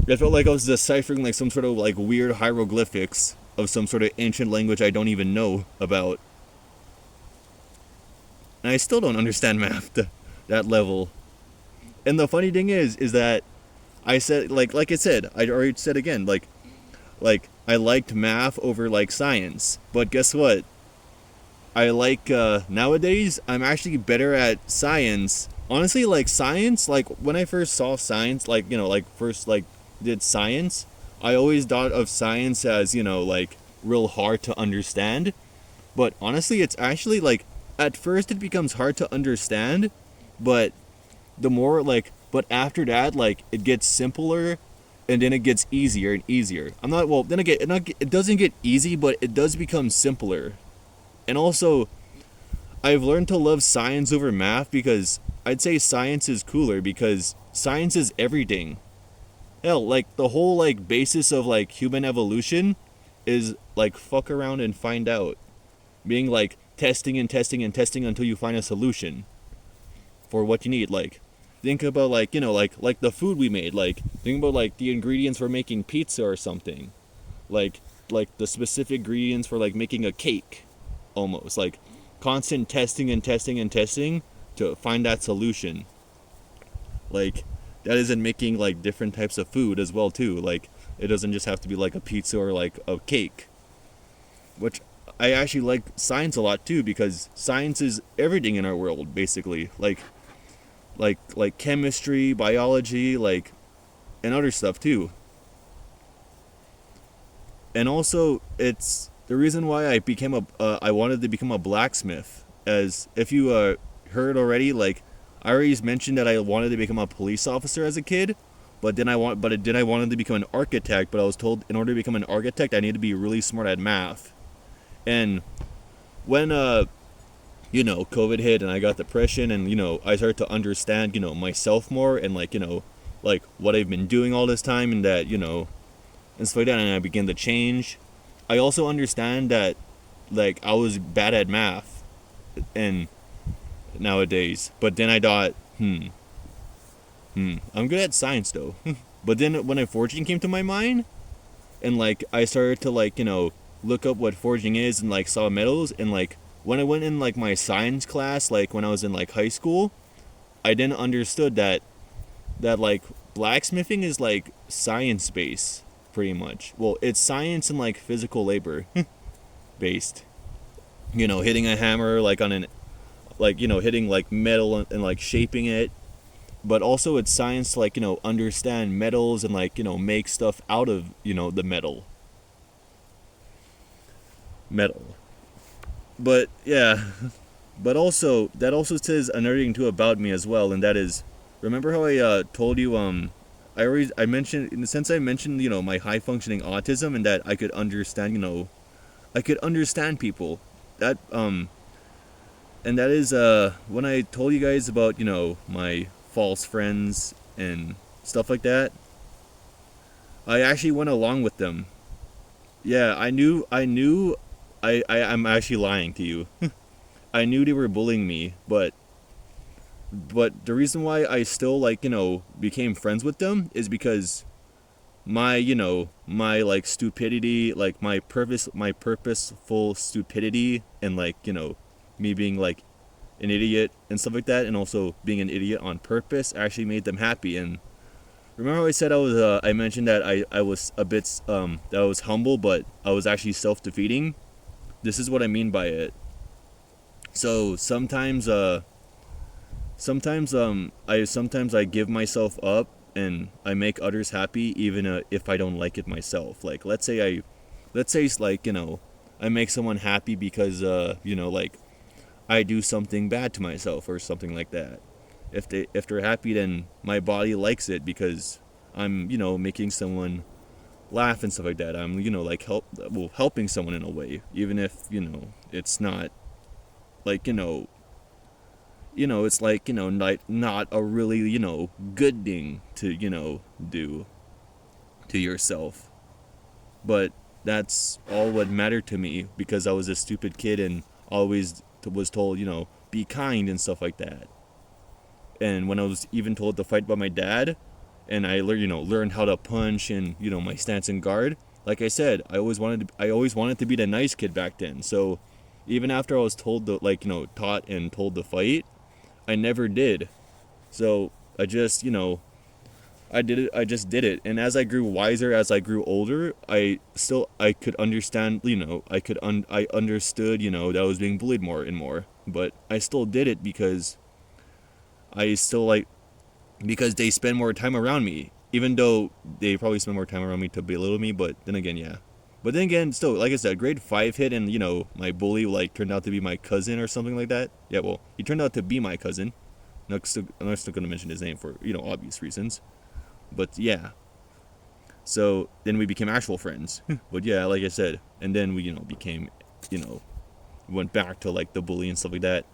it felt like I was deciphering like some sort of like weird hieroglyphics of some sort of ancient language I don't even know about. And I still don't understand math to that level. And the funny thing is that I said like I said, I already said again, like I liked math over like science. But guess what? I like nowadays I'm actually better at science. Honestly, like science, like when I first saw science, like like first like did science, I always thought of science as like real hard to understand. But honestly, it's actually like at first it becomes hard to understand, but the more but after that like it gets simpler, and then it gets easier and easier. I'm not well. Then again, it doesn't get easy, but it does become simpler. And also, I've learned to love science over math because I'd say science is cooler because science is everything. Hell, like the whole like basis of like human evolution is like fuck around and find out. Being like testing and testing and testing until you find a solution for what you need. Like think about like like the food we made. Like think about like the ingredients for making pizza or something. Like the specific ingredients for like making a cake, almost like constant testing and testing and testing to find that solution. Like that is in making like different types of food as well too. Like it doesn't just have to be like a pizza or like a cake. Which I actually like science a lot too because science is everything in our world basically. Like chemistry, biology, like and other stuff too. And also it's the reason why I wanted to become a blacksmith, as if you heard already, like I already mentioned that I wanted to become a police officer as a kid, but then I wanted to become an architect, but I was told in order to become an architect I need to be really smart at math. And when COVID hit and I got depression, and I started to understand myself more, and like what I've been doing all this time, and that and stuff like that, and I began to change. I also understand that like I was bad at math and nowadays, but then I thought I'm good at science though. But then when forging came to my mind, and like I started to look up what forging is, and like saw metals, and like when I went in like my science class, like when I was in like high school, I then understood that like blacksmithing is like science based pretty much. Well, it's science and like physical labor based. Hitting a hammer like on an hitting like metal, and like shaping it. But also it's science to like understand metals, and like make stuff out of the metal. But yeah, but also that also says another thing too about me as well, and that is, remember how I told you I mentioned, in the sense I mentioned my high functioning autism, and that I could understand people. That and that is when I told you guys about my false friends and stuff like that, I actually went along with them. Yeah, I'm actually lying to you. I knew they were bullying me, but the reason why I still became friends with them is because my my like stupidity, like my purposeful stupidity, and me being like an idiot and stuff like that, and also being an idiot on purpose actually made them happy. And remember how I said I mentioned that I was a bit that I was humble, but I was actually self-defeating. This is what I mean by it. So sometimes I give myself up, and I make others happy, even if I don't like it myself. Like let's say I make someone happy because like I do something bad to myself or something like that. If they're happy, then my body likes it because I'm making someone laugh and stuff like that. I'm like helping someone in a way, even if it's not like it's like not a really good thing to do to yourself. But that's all what mattered to me, because I was a stupid kid and always was told, be kind and stuff like that. And when I was even told to fight by my dad, and I learned how to punch and my stance and guard. Like I said, I always wanted to be the nice kid back then. So even after I was told to taught and told to fight, I never did. So I just I did it. I just did it. And as I grew wiser, as I grew older, I could understand. I understood. That I was being bullied more and more. But I still did it because I still because they spend more time around me, even though they probably spend more time around me to belittle me. But then again, yeah. But then again, still, like I said, grade 5 hit, and my bully turned out to be my cousin or something like that. Yeah, well, he turned out to be my cousin. I'm not still gonna mention his name for obvious reasons. But yeah. So then we became actual friends. But yeah, like I said, and then we became went back to the bully and stuff like that.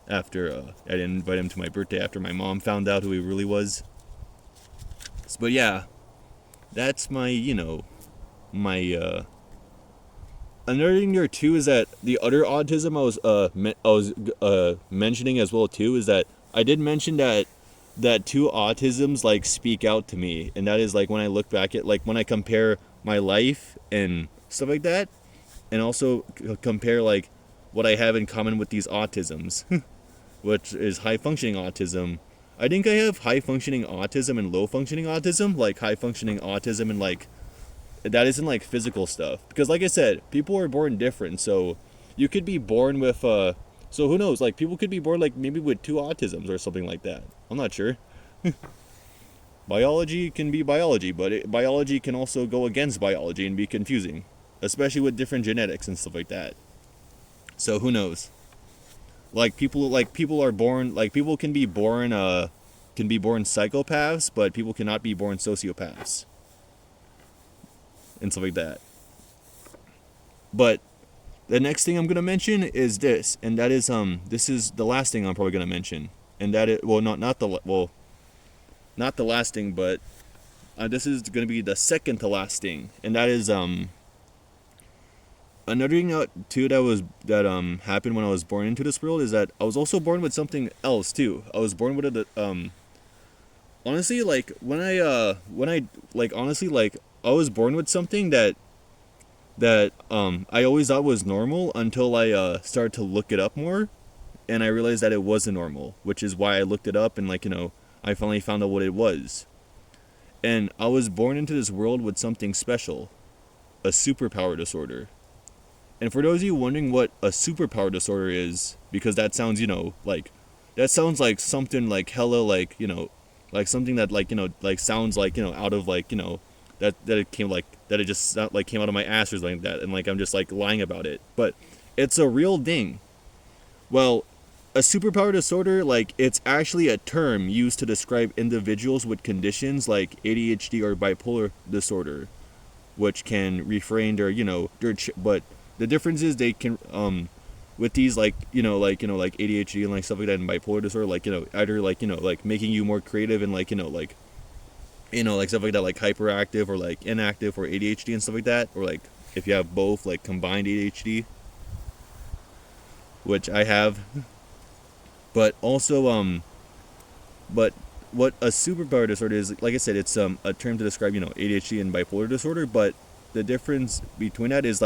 After I didn't invite him to my birthday after my mom found out who he really was. But yeah, that's my my another thing there too is that the other autism I was mentioning as well too is that I did mention that two autisms speak out to me, and that is when I look back at when I compare my life and stuff like that, and also compare what I have in common with these autisms. Which is high functioning autism. I think I have high functioning autism and low functioning autism. High functioning autism and that isn't physical stuff. Because like I said, people are born different. So you could be born with so who knows? People could be born maybe with 2 autisms or something like that. I'm not sure. Biology can be biology, but biology can also go against biology and be confusing, especially with different genetics and stuff like that. So who knows? People are born people can be born psychopaths, but people cannot be born sociopaths and stuff like that. But the next thing I'm gonna mention is this, and that is this is the last thing I'm probably gonna mention, and that is not the last thing, but this is gonna be the second to last thing, and that is another thing too that happened when I was born into this world is that I was also born with something else too. I was born with honestly I was born with something that I always thought was normal until I started to look it up more, and I realized that it wasn't normal, which is why I looked it up and I finally found out what it was. And I was born into this world with something special, a superpower disorder. And for those of you wondering what a superpower disorder is, because that sounds, that sounds like something hella something that sounds out of that it came that it just came out of my ass or something like that, and I'm just lying about it. But it's a real thing. Well, a superpower disorder, it's actually a term used to describe individuals with conditions like ADHD or bipolar disorder, which can refrain but the difference is they can with these ADHD and stuff like that and bipolar disorder either making you more creative and stuff like that hyperactive or inactive or ADHD and stuff like that, or if you have both combined ADHD, which I have. But also but what a superpower disorder is, like I said, it's a term to describe ADHD and bipolar disorder, but the difference between that is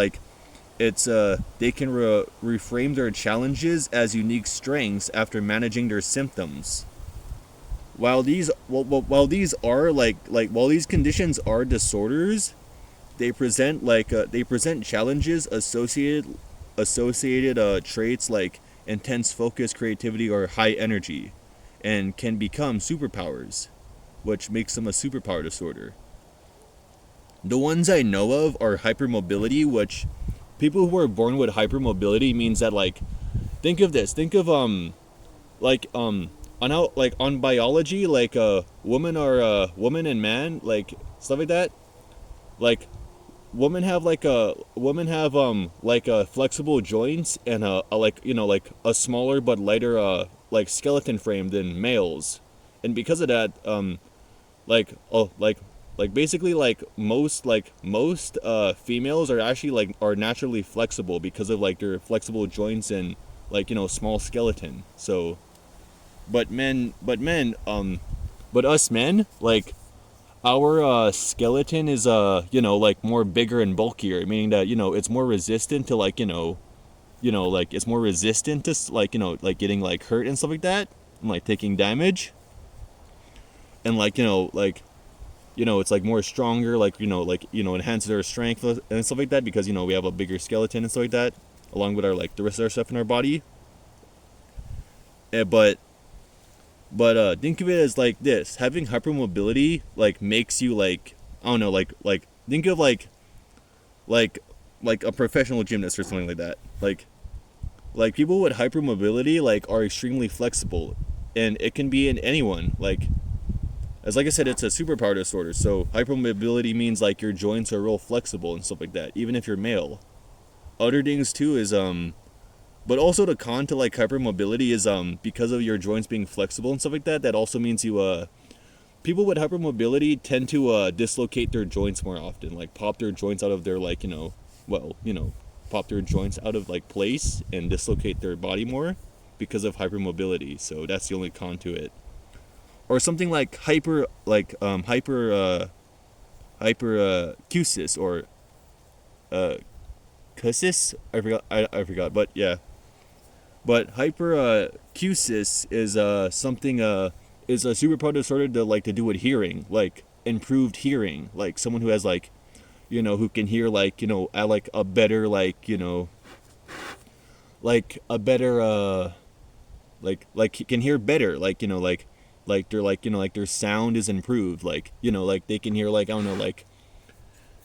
it's they can reframe their challenges as unique strengths after managing their symptoms. While these conditions are disorders, they present challenges associated traits like intense focus, creativity, or high energy, and can become superpowers, which makes them a superpower disorder. The ones I know of are hypermobility, which people who are born with hypermobility means that think of this. Think of on biology, woman and man, stuff like that. Women have flexible joints and a smaller but lighter skeleton frame than males, and because of that like basically most females are actually like are naturally flexible because of like their flexible joints and like small skeleton. So but us men, like our skeleton is like more bigger and bulkier, meaning that it's more resistant to like like it's more resistant to like like getting like hurt and stuff like that, and like taking damage, and like it's like more stronger, like enhances our strength and stuff like that, because we have a bigger skeleton and stuff like that, along with our like the rest of our stuff in our body. But think of it as like this: having hypermobility like makes you like, I don't know, like think of like like a professional gymnast or something like that. Like people with hypermobility like are extremely flexible, and it can be in anyone. Like I said, it's a superpower disorder. So hypermobility means like your joints are real flexible and stuff like that, even if you're male. Other things too is but also the con to like hypermobility is because of your joints being flexible and stuff like that. That also means people with hypermobility tend to dislocate their joints more often, like pop their joints out of their like pop their joints out of like place and dislocate their body more because of hypermobility. So that's the only con to it. Or something like hyperacusis or cusis. I forgot, but yeah. But hyperacusis is something is a superpower disorder to do with hearing, like improved hearing, like someone who has like who can hear like at like a better like a better like can hear better, like they're like their sound is improved, like like they can hear like, I don't know, like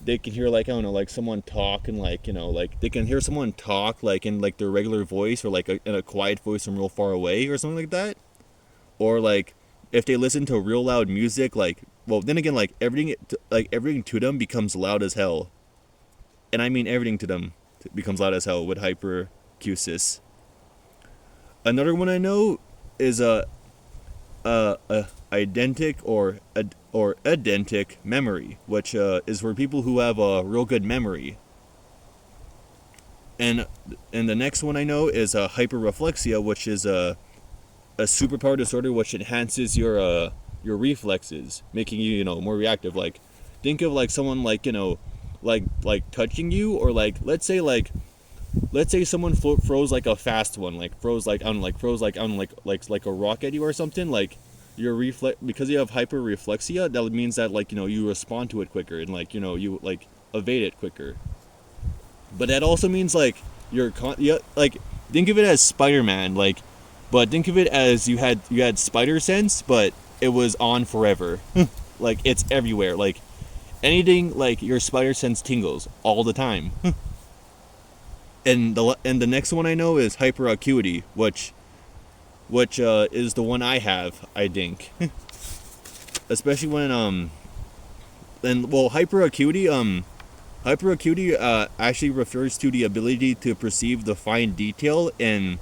they can hear like, I don't know, like someone talk, and like like they can hear someone talk like in like their regular voice, or like in a quiet voice from real far away or something like that. Or like if they listen to real loud music, like, well, then again, everything to them becomes loud as hell, and I mean everything to them becomes loud as hell with hyperacusis. Another one I know is eidentic or eidentic memory, which is for people who have a real good memory. And the next one I know is hyperreflexia, which is a superpower disorder which enhances your reflexes, making you more reactive. Like think of like someone like like touching you, or like let's say someone froze like a fast one, like froze like on like a rock at you or something. Like your because you have hyperreflexia, that means that like you respond to it quicker, and like you like evade it quicker. But that also means like like think of it as Spider-Man, like, but think of it as you had spider sense, but it was on forever. Like it's everywhere, like anything, like your spider sense tingles all the time. And the next one I know is hyperacuity, which is the one I have, I think. Especially when and well, hyperacuity actually refers to the ability to perceive the fine detail and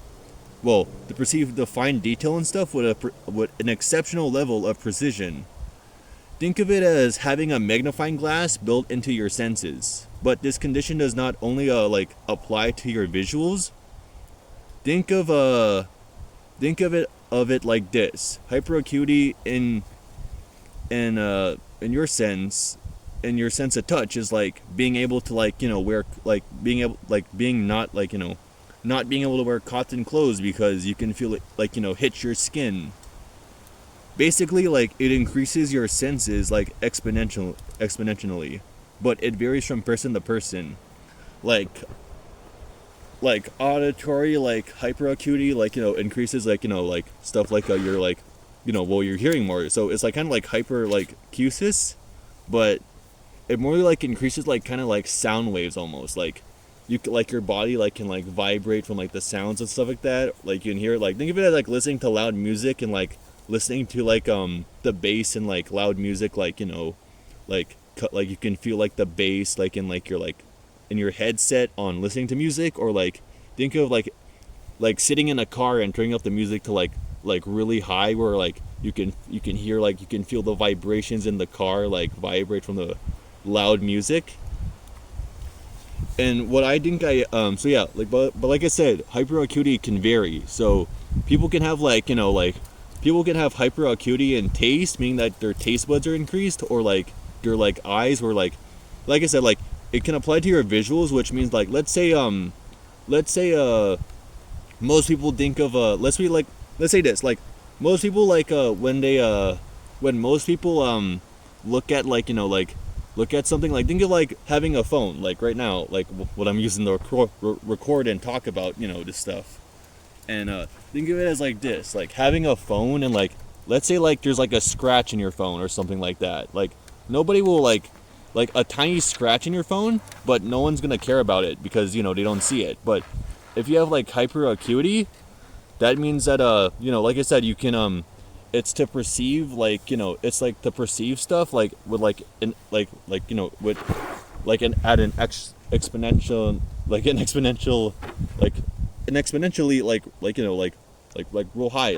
and stuff with an exceptional level of precision. Think of it as having a magnifying glass built into your senses. But this condition does not only like apply to your visuals. Think of it like this: hyperacuity in your sense of touch is like being able to like wear like being able like being not like not being able to wear cotton clothes because you can feel it like hit your skin. Basically, like it increases your senses like exponentially, but it varies from person to person. Like auditory like hyperacuity like increases like like stuff like you're like you're hearing more, so it's like kind of like hyper like acusis, but it more like increases like kind of like sound waves almost, like you like your body like can like vibrate from like the sounds and stuff like that. Like you can hear, like think of it as like listening to loud music and like listening to like the bass and like loud music, like like you can feel like the bass like in like your like in your headset on listening to music. Or like think of like sitting in a car and turning up the music to like really high, where like you can hear, like, you can feel the vibrations in the car, like, vibrate from the loud music. And what I think so yeah, like, but like I said, hyperacuity can vary. So people can have, like, people can have hyperacuity in taste, meaning that their taste buds are increased, or like your, like, eyes, or like I said, like, it can apply to your visuals, which means, like, let's say most people think of let's say this, like, most people, like, when most people look at, like, look at something, like, think of, like, having a phone, like, right now, like, what I'm using to record and talk about, this stuff. And think of it as, like, this, like, having a phone, and, like, let's say, like, there's, like, a scratch in your phone or something like that. Like, nobody will, like, a tiny scratch in your phone, but no one's gonna care about it because, they don't see it. But if you have, like, hyperacuity, that means that, like I said, you can it's to perceive, like, it's like to perceive stuff, like, with, like, an, like with, like, an at an exponential, like, an exponential, like, an exponentially, like real high,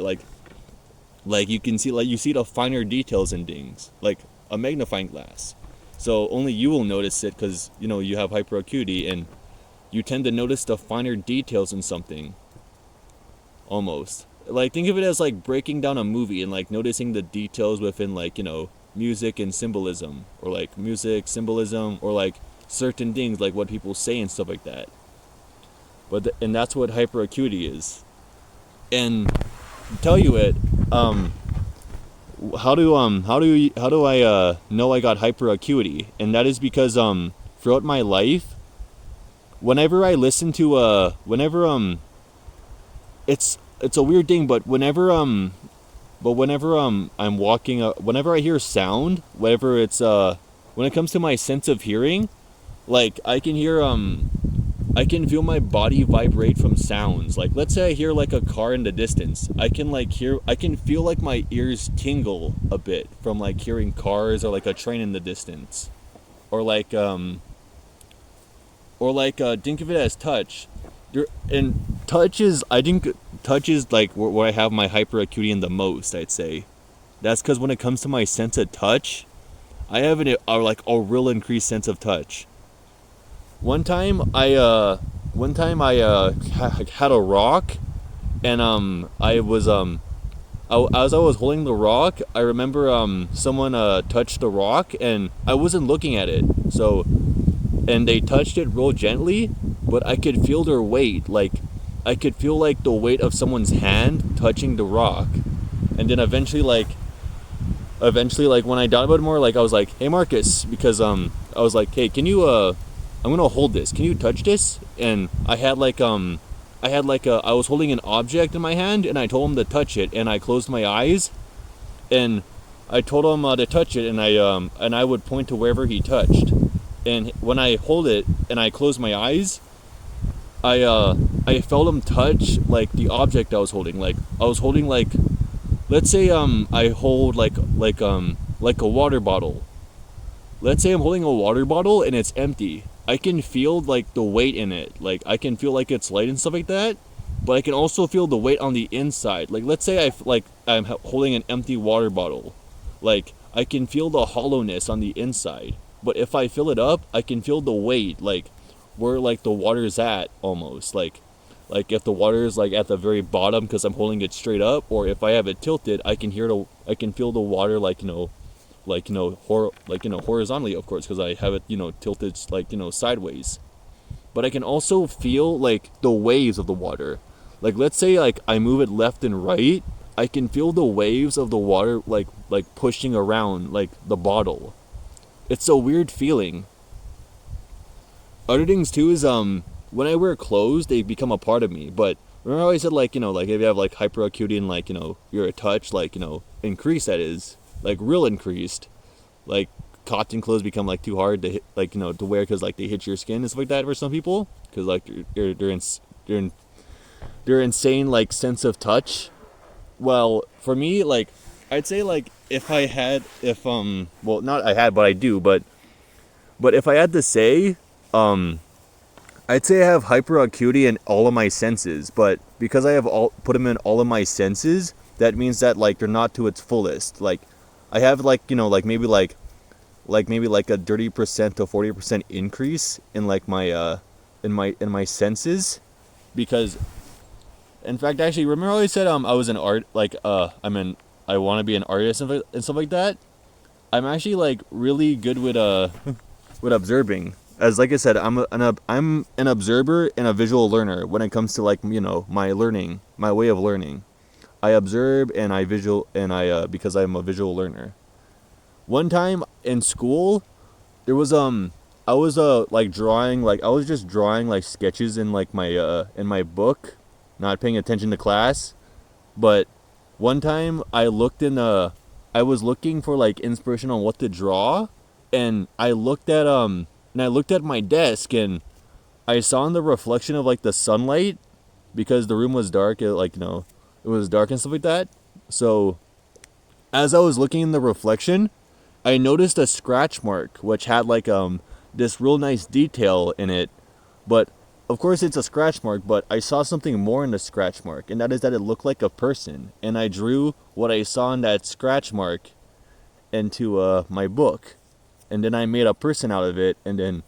like you can see, like, you see the finer details in things, like a magnifying glass. So only you will notice it because, you have hyperacuity, and you tend to notice the finer details in something. Almost. Like, think of it as, like, breaking down a movie and, like, noticing the details within, like, music and symbolism, or, like, music, symbolism, or, like, certain things, like what people say and stuff like that. And that's what hyperacuity is. And to tell you it, how do I know I got hyperacuity? And that is because throughout my life, whenever I listen to it's a weird thing, but whenever I'm walking, whenever I hear sound, whether it's when it comes to my sense of hearing, like, I can hear I can feel my body vibrate from sounds. Like, let's say I hear, like, a car in the distance. I can feel, like, my ears tingle a bit from, like, hearing cars, or, like, a train in the distance. Or like think of it as touch. And I think touch is, like, where I have my hyperacuity in the most, I'd say. That's because when it comes to my sense of touch, I have a real increased sense of touch. One time I had a rock, and as I was holding the rock, I remember someone touched the rock, and I wasn't looking at it. So, and they touched it real gently, but I could feel their weight. Like, I could feel, like, the weight of someone's hand touching the rock. And then eventually, like, when I thought about it more, like, I was like, "Hey, Marcus," because I was like, "Hey, can you I'm gonna hold this. Can you touch this?" And I was holding an object in my hand, and I told him to touch it, and I closed my eyes, and I told him to touch it, and I would point to wherever he touched. And when I hold it and I close my eyes, I felt him touch, like, the object I was holding. Like, I was holding, like, let's say I hold like a water bottle. Let's say I'm holding a water bottle and it's empty. I can feel, like, the weight in it. Like, I can feel, like, it's light and stuff like that, but I can also feel the weight on the inside. Like, let's say I'm holding an empty water bottle. Like, I can feel the hollowness on the inside. But if I fill it up, I can feel the weight, like, where, like, the water's at, almost. Like if the water is, like, at the very bottom because I'm holding it straight up, or if I have it tilted, I can feel the water, horizontally, of course, because I have it, tilted, sideways. But I can also feel, like, the waves of the water. Like, let's say, like, I move it left and right, I can feel the waves of the water, like pushing around, like, the bottle. It's a weird feeling. Other things too is when I wear clothes, they become a part of me. But remember how I said, like, if you have, like, hyperacuity and, like, you're a touch, like, increased, that is, like, real increased, like, cotton clothes become, like, too hard to hit, like, to wear because, like, they hit your skin and stuff like that for some people, because, like, they're insane, like, sense of touch. Well, for me, like, I'd say, like, not I had, but I do, but if I had to say, I'd say I have hyperacuity in all of my senses, but because I have put them in all of my senses, that means that like they're not to its fullest. Like I have like, like maybe like a 30% to 40% increase in like my in my senses, because in fact, actually, remember how I said I was an art, like I want to be an artist and stuff like that. I'm actually like really good with observing. As like I said, I'm an observer and a visual learner when it comes to like my learning, my way of learning. I observe and I visual and I because I'm a visual learner. One time in school, there was I was like drawing, like I was just drawing like sketches in my book, not paying attention to class. But one time I was looking for like inspiration on what to draw, and I looked at my desk, and I saw in the reflection of like the sunlight, because the room was dark, it was dark and stuff like that. So as I was looking in the reflection, I noticed a scratch mark which had like this real nice detail in it. But of course it's a scratch mark, but I saw something more in the scratch mark, and that is that it looked like a person, and I drew what I saw in that scratch mark into my book, and then I made a person out of it. And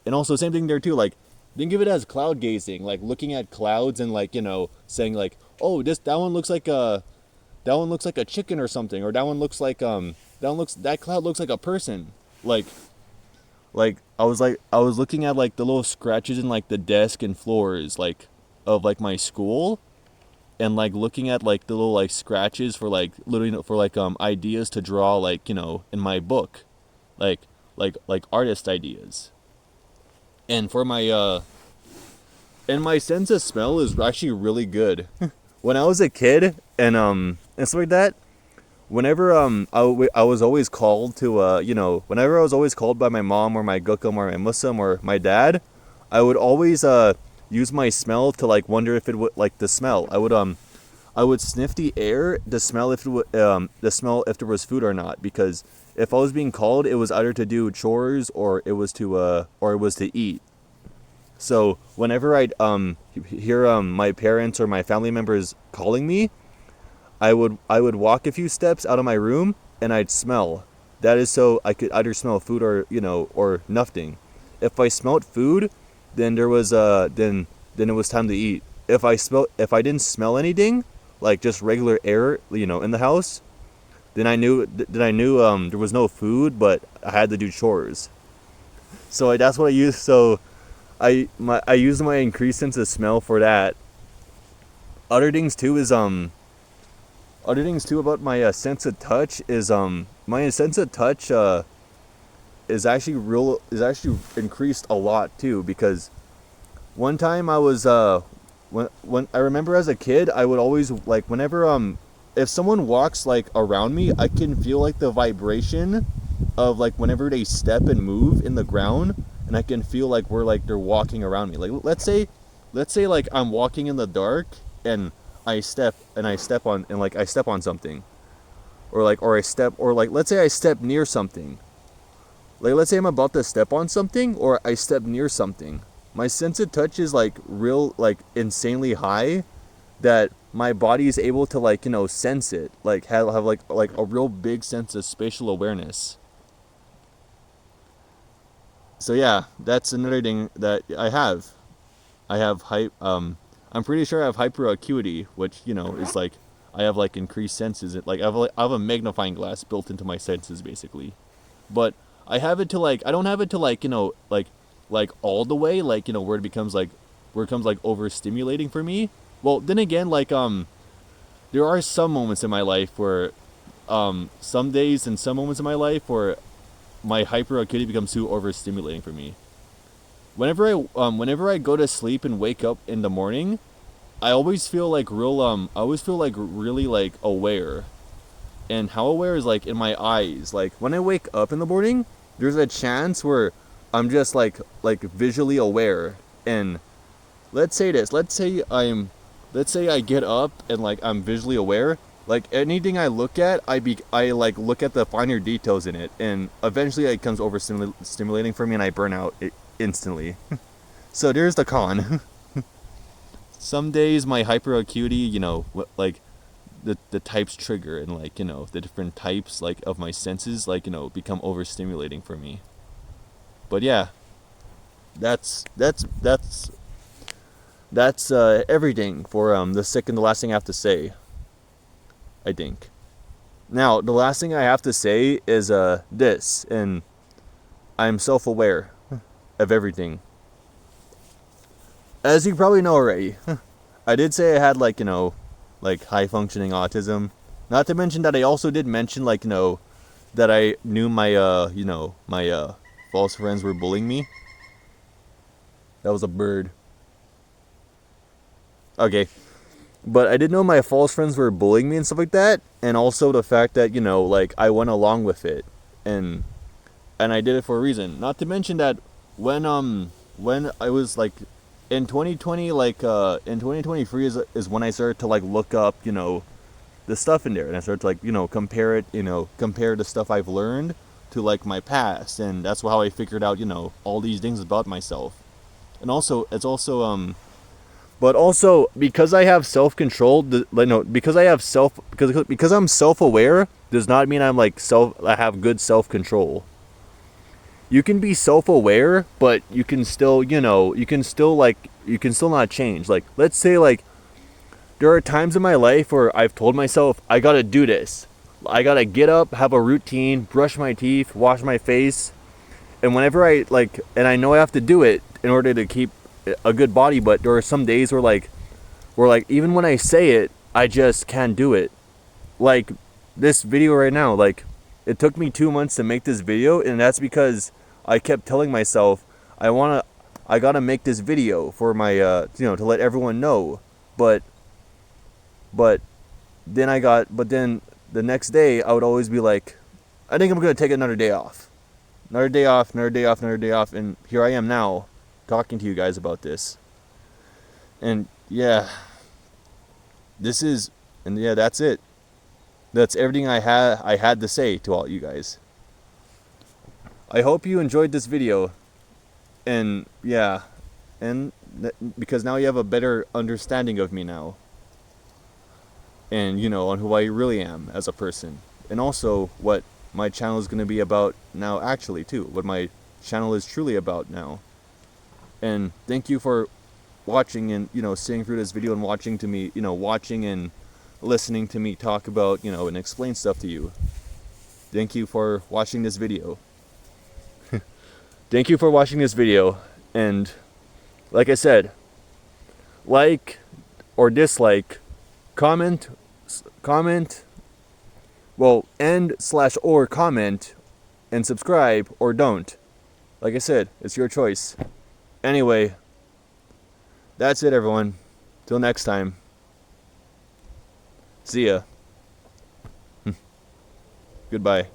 also same thing there too, like think of it as cloud gazing, like looking at clouds and like saying like, oh, that one looks like a chicken or something, or that cloud looks like a person. I was looking at like the little scratches in like the desk and floors like of like my school, and like looking at like the little like scratches for like literally for like ideas to draw, like in my book, like like artist ideas. And for my and my sense of smell is actually really good. When I was a kid and stuff like that, whenever I was always called to whenever I was always called by my mom or my gukum or my muslim or my dad, I would always use my smell to like wonder if it would, like the smell, I would sniff the air to smell if it would, the smell if there was food or not, because if I was being called, it was either to do chores or it was to eat. So whenever I'd hear my parents or my family members calling me, I would walk a few steps out of my room and I'd smell. That is so I could either smell food or or nothing. If I smelled food, then then it was time to eat. If I didn't smell anything, like just regular air, in the house, then I knew there was no food, but I had to do chores. So that's what I used. So I use my increased sense of smell for that. Other things too is other things too about my sense of touch is my sense of touch is actually increased a lot too, because one time I was when I remember as a kid, I would always like whenever if someone walks like around me, I can feel like the vibration of like whenever they step and move in the ground, and I can feel like they're walking around me. Like let's say like I'm walking in the dark and I step on I step on something, or like let's say I step near something. Like let's say I'm about to step on something or I step near something. My sense of touch is like real like insanely high, that my body is able to like sense it, like have like a real big sense of spatial awareness. So yeah, that's another thing that I have. I have I'm pretty sure I have hyper acuity, which is like I have like increased senses. I have a magnifying glass built into my senses basically. But I have it to like I don't have it to like like all the way, like where it becomes like overstimulating for me. Well, then again, like there are some moments in my life where some days and some moments in my life where my hyper acuity becomes too overstimulating for me. Whenever I go to sleep and wake up in the morning, I always feel like I always feel like really like aware. And how aware is like in my eyes. Like when I wake up in the morning, there's a chance where I'm just like visually aware. And let's say this, let's say I get up and like I'm visually aware. Like anything I look at, I like look at the finer details in it, and eventually it becomes overstimulating for me, and I burn out instantly. So there's the con. Some days my hyper acuity, like the types trigger, and like, you know, the different types like of my senses, like, you know, become overstimulating for me. But yeah, that's everything for the second the last thing I have to say, I think. Now, the last thing I have to say is this, and I'm self-aware of everything. As you probably know already, I did say I had, like, you know, like high-functioning autism. Not to mention that I also did mention, like, you know, that I knew my you know, my false friends were bullying me. That was a bird. Okay. But I did know my false friends were bullying me and stuff like that, and also the fact that, you know, like, I went along with it, and I did it for a reason. Not to mention that when I was like in 2020, like in 2023 is when I started to like look up, you know, the stuff in there, and I started to, like, you know, compare it, you know, compare the stuff I've learned to like my past, and that's how I figured out, you know, all these things about myself. And also, it's also but also, because I have self-control, like, no, because I'm self-aware does not mean I have good self-control. You can be self-aware, but you can still, you know, you can still not change. Like, let's say, like, there are times in my life where I've told myself, I gotta do this. I gotta get up, have a routine, brush my teeth, wash my face, and whenever and I know I have to do it in order to keep a good body, but there are some days where even when I say it, I just can't do it. Like this video right now, like, it took me 2 months to make this video, and that's because I kept telling myself I gotta make this video for my you know, to let everyone know. But then the next day I would always be like, I think I'm gonna take another day off. Another day off, another day off, another day off, and here I am now talking to you guys about this. And yeah, that's it. That's everything I had to say to all you guys. I hope you enjoyed this video, and yeah, and because now you have a better understanding of me now, and, you know, on who I really am as a person, and also what my channel is going to be about now, actually, too, what my channel is truly about now. And thank you for watching and, you know, sitting through this video and watching and listening to me talk about, you know, and explain stuff to you. Thank you for watching this video. Thank you for watching this video, and like I said, like or dislike, comment, or comment, and subscribe or don't. Like I said, it's your choice. Anyway, that's it, everyone. Till next time. See ya. Goodbye.